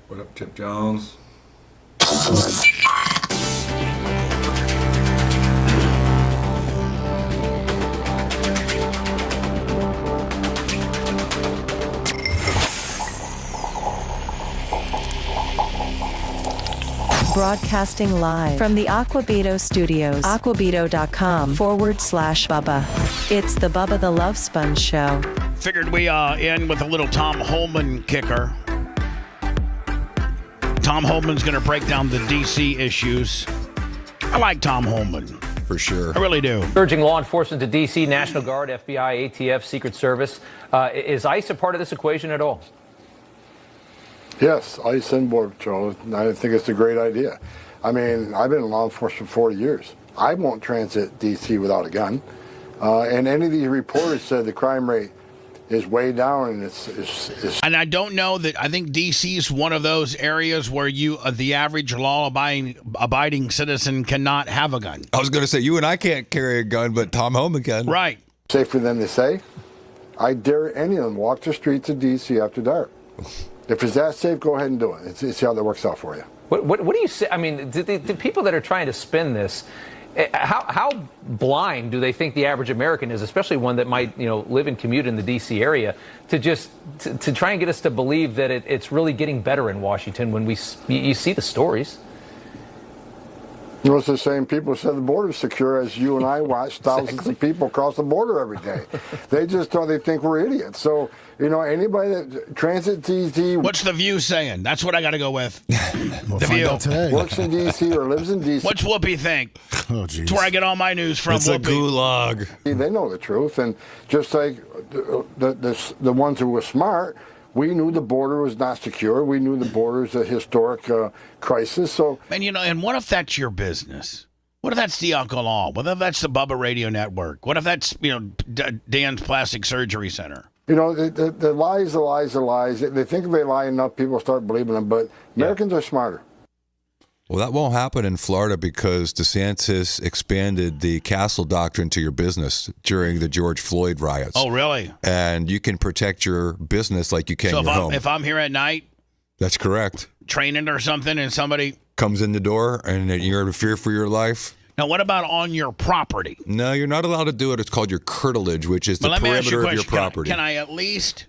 What up, Tip Jones? Broadcasting live from the Aquabito studios. Aquabito.com/Bubba. It's the Bubba the Love Sponge Show. Figured we end with a little Tom Holman kicker. Tom Holman's going to break down the D.C. issues. I like Tom Holman. For sure. I really do. Urging law enforcement to D.C., National Guard, FBI, ATF, Secret Service. Is ICE a part of this equation at all? Yes, ICE and Border Patrol. I think it's a great idea. I mean, I've been in law enforcement for 40 years. I won't transit D.C. without a gun. And any of these reporters said the crime rate is way down, and it's and I don't know that. I think D.C. is one of those areas where the average law-abiding citizen cannot have a gun. I was going to say, you and I can't carry a gun, but Tom Holman can. Right. Safer than they say. I dare any of them walk the streets of D.C. after dark. If it's that safe, go ahead and do it. See how that works out for you. What do you say? I mean, the people that are trying to spin this, how blind do they think the average American is, especially one that might live and commute in the D.C. area, to try and get us to believe that it's really getting better in Washington when you see the stories? It's the same people who said the border's secure as you and I watch thousands of people cross the border every day. They just don't. They think we're idiots. So, anybody that transits D.C. What's the View saying? That's what I got to go with. We'll the View. Works in D.C. or lives in D.C. What's Whoopi think? Oh, geez. That's where I get all my news from. It's a gulag. They know the truth. And just like the ones who were smart, we knew the border was not secure. We knew the border is a historic crisis. So, and what if that's your business? What if that's the Uncle All? What if that's the Bubba Radio Network? What if that's Dan's Plastic Surgery Center? The lies, the lies, the lies. They think if they lie enough, people start believing them. But Americans are smarter. Well, that won't happen in Florida because DeSantis expanded the castle doctrine to your business during the George Floyd riots. Oh, really? And you can protect your business like you can your home. If I'm here at night, that's correct. Training or something, and somebody comes in the door and you're in fear for your life. Now, what about on your property? No, you're not allowed to do it. It's called your curtilage, which is the perimeter of your property. Can I at least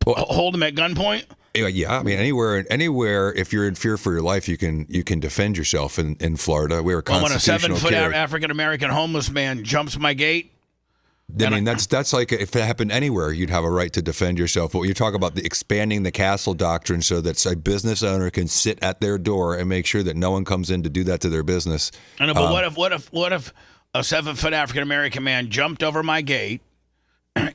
hold them at gunpoint? Yeah, I mean, anywhere. If you're in fear for your life, you can defend yourself. In Florida, we're a constitutional when a 7-foot carry. African American homeless man jumps my gate, I mean, that's like if it happened anywhere, you'd have a right to defend yourself. But when you talk about the expanding the castle doctrine so that a business owner can sit at their door and make sure that no one comes in to do that to their business. I know, but what if a 7-foot African American man jumped over my gate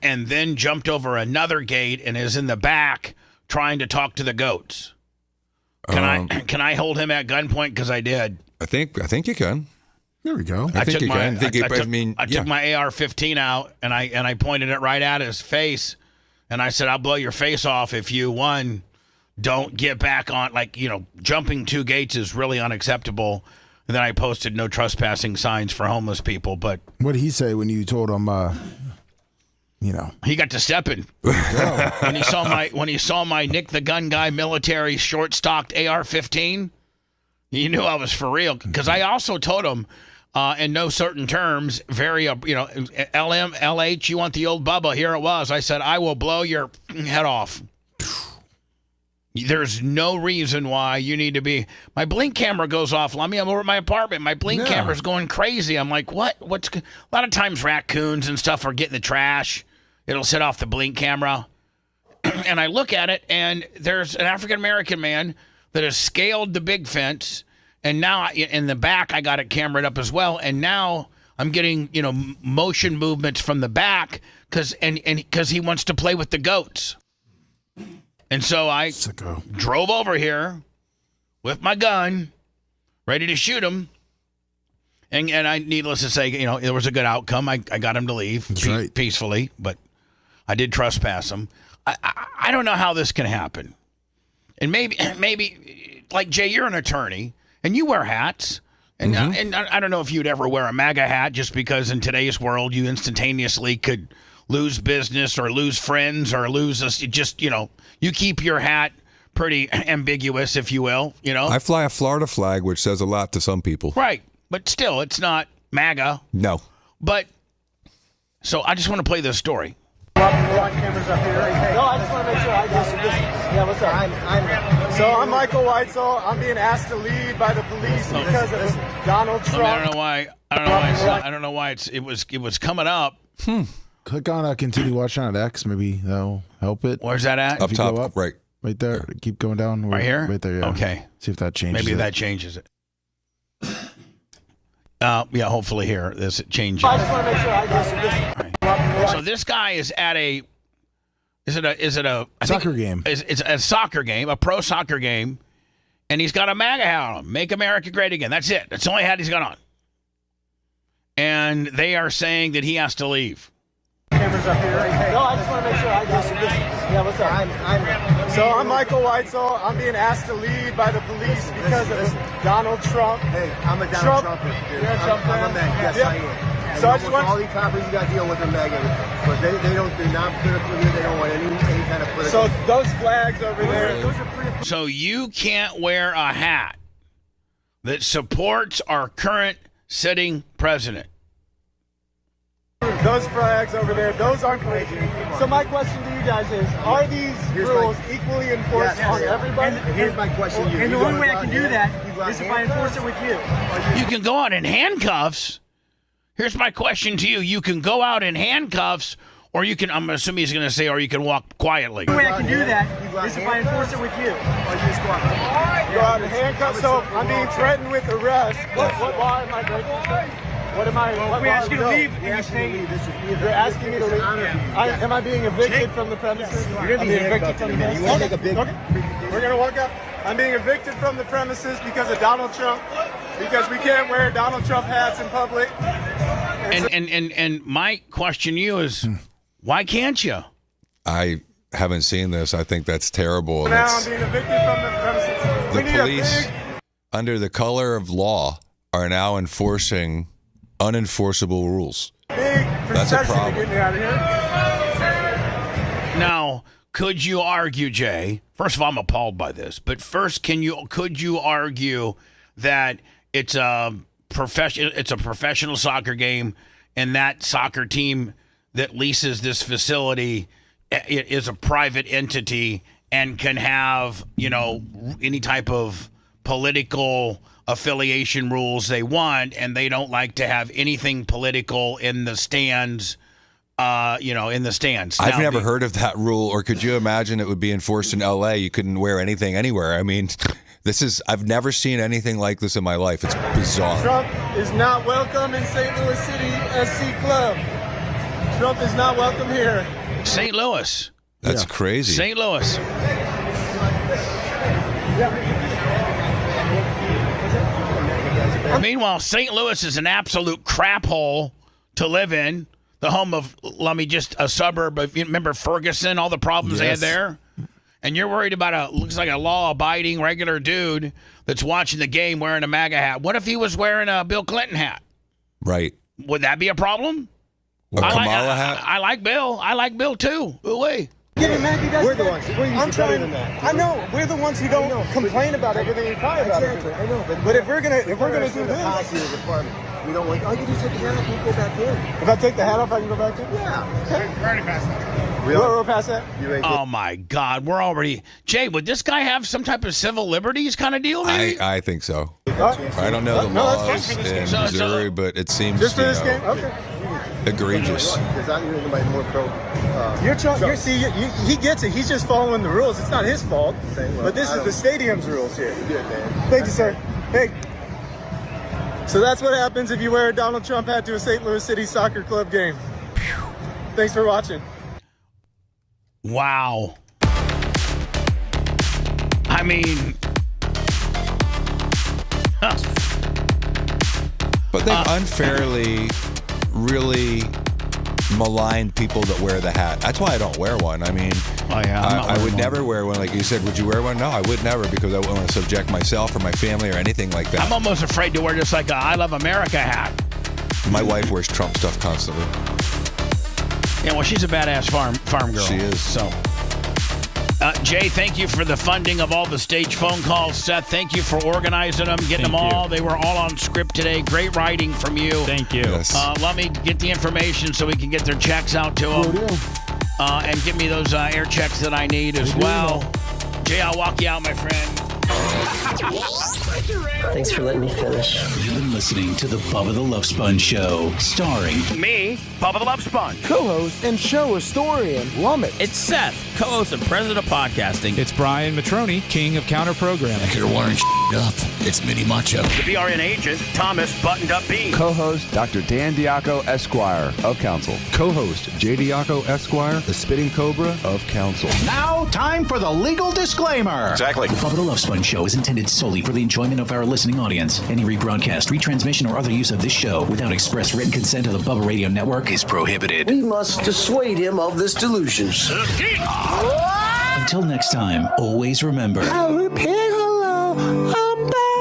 and then jumped over another gate and is in the back trying to talk to the goats? Can I hold him at gunpoint? Because I did. I think you can. There we go. I think you can. I took my AR-15 out and I pointed it right at his face, and I said, "I'll blow your face off if you don't get back on." Jumping 2 gates is really unacceptable. And then I posted no trespassing signs for homeless people. But what did he say when you told him? He got to stepping when he saw my Nick the Gun Guy military short stocked AR-15. He knew I was for real, because I also told him in no certain terms, very LM LH, you want the old Bubba? Here it was. I said, I will blow your head off. There's no reason why you need to be. My blink camera goes off. I'm over at my apartment. My blink camera's going crazy. I'm like, what? A lot of times raccoons and stuff are getting the trash. It'll set off the blink camera. And I look at it, and there's an African-American man that has scaled the big fence. And now in the back, I got it cameraed up as well. And now I'm getting, motion movements from the back because he wants to play with the goats. And so I drove over here with my gun, ready to shoot him. And I, needless to say, there was a good outcome. I got him to leave peacefully, but I did trespass him. I don't know how this can happen. And maybe like Jay, you're an attorney and you wear hats. And, and I don't know if you'd ever wear a MAGA hat just because in today's world you instantaneously could lose business or lose friends or lose us. You keep your hat pretty ambiguous, if you will, I fly a Florida flag, which says a lot to some people. Right. But still, it's not MAGA. No. But, so I just want to play this story. We're on cameras up here. No, I just want to make sure. Yeah, what's up? I'm Michael Weitzel. I'm being asked to leave by the police because of Donald Trump. I don't know why it was coming up. Click on continue watching on X. Maybe that'll help it. Where's that at? Up top, right there. Keep going down. Right here? Right there, yeah. Okay. See if that changes Maybe it. that changes it. Yeah, hopefully here this changes. I just want to make sure. So this guy is at a soccer game. It's a soccer game, a pro soccer game, and he's got a MAGA hat on him. Make America Great Again. That's it. That's the only hat he's got on. And they are saying that he has to leave. Cameras up here. No, I just want to make sure. Yeah, what's up? I'm Michael Weitzel. I'm being asked to leave by the police because of Donald Trump. Hey, I'm a Donald Trumper. You're a Trump fan? I'm a man. Yes, I am. And so I just want all these coppers, you got to deal with them MAGA. But they're not political here. They don't want any kind of political. So those flags over there. Those are pretty. So you can't wear a hat that supports our current sitting president. Those flags over there, those aren't political. So my question to you guys is, are these rules equally enforced on everybody? Here's my question to you. And the only way I can do that is if I enforce it with you. You can go out in handcuffs. Here's my question to you. You can go out in handcuffs, or you can, I'm assuming he's going to say, or you can walk quietly. The only way I can do that is if I enforce it with you. Go out in handcuffs, so I'm being threatened with arrest. What law am I breaking? What am I? Well, if we ask you to leave, you're asking me to leave. Am I being evicted from the premises? You're being evicted from the premises. You want to make a big. We're gonna walk up. I'm being evicted from the premises because of Donald Trump. Because we can't wear Donald Trump hats in public. And my question to you is, why can't you? I haven't seen this. I think that's terrible. Now I'm being evicted from the premises. The police, under the color of law, are now enforcing unenforceable rules. That's a problem. Now, could you argue, Jay? First of all, I'm appalled by this. But first, could you argue that it's a professional soccer game, and that soccer team that leases this facility is a private entity and can have any type of political affiliation rules they want, and they don't like to have anything political in the stands in the stands. I've never heard of that rule, or could you imagine it would be enforced in LA? You couldn't wear anything anywhere. I mean, I've never seen anything like this in my life. It's bizarre. Trump is not welcome in St. Louis City SC Club. Trump is not welcome here. St. Louis. That's crazy. St. Louis. Meanwhile, St. Louis is an absolute crap hole to live in. The home of, a suburb of, remember Ferguson, all the problems they had there? And you're worried about looks like a law-abiding regular dude that's watching the game wearing a MAGA hat. What if he was wearing a Bill Clinton hat? Right. Would that be a problem? A Kamala hat? I like Bill. I like Bill, too. Ooh-wee. We're the ones. I'm trying. Than that. I know. We're the ones who don't complain about everything and cry about everything. I know. But if we're gonna do this, we don't want. I can just take the hat off and go back in. If I take the hat off, I can go back in. Yeah. We're already past that. We're past that. Oh my God, we're already. Jay, would this guy have some type of civil liberties kind of deal? Maybe. I think so. I don't know the laws in Missouri, but it seems just for this game. Okay. Egregious. He gets it. He's just following the rules. It's not his fault. But this is the stadium's rules here. Thank you, sir. Hey. So that's what happens if you wear a Donald Trump hat to a St. Louis City Soccer Club game. Thanks for watching. Wow. I mean, but they've unfairly really maligned people that wear the hat. That's why I don't wear one. I mean, I would never wear one. Like you said, would you wear one? No, I would never, because I wouldn't want to subject myself or my family or anything like that. I'm almost afraid to wear just like a I Love America hat. My wife wears Trump stuff constantly. Yeah, well, she's a badass farm girl. She is. So, Jay, thank you for the funding of all the stage phone calls. Seth, thank you for organizing them, getting them all. They were all on script today. Great writing from you. Thank you. Yes. Let me get the information so we can get their checks out to them. And give me those air checks that I need as well. Jay, I'll walk you out, my friend. Thanks for letting me finish. You've been listening to the Bubba the Love Sponge Show, starring me, Bubba the Love Sponge, co-host and show historian Lummet. It's Seth, co-host and president of podcasting. It's Brian Matroni, king of counter programming. You're wiring up. It's Mini Macho. The BRN agent, Thomas Buttoned Up B. Co-host Dr. Dan Diaco Esquire of Council. Co-host J. Diaco Esquire, the Spitting Cobra of Council. Now, time for the legal disclaimer. Exactly. The Bubba the Love Sponge Show is intended solely for the enjoyment of our listening audience. Any rebroadcast, retransmission, or other use of this show without express written consent of the Bubba Radio Network is prohibited. We must dissuade him of this delusion. Until next time, always remember. I'll repeat hello. I'm back.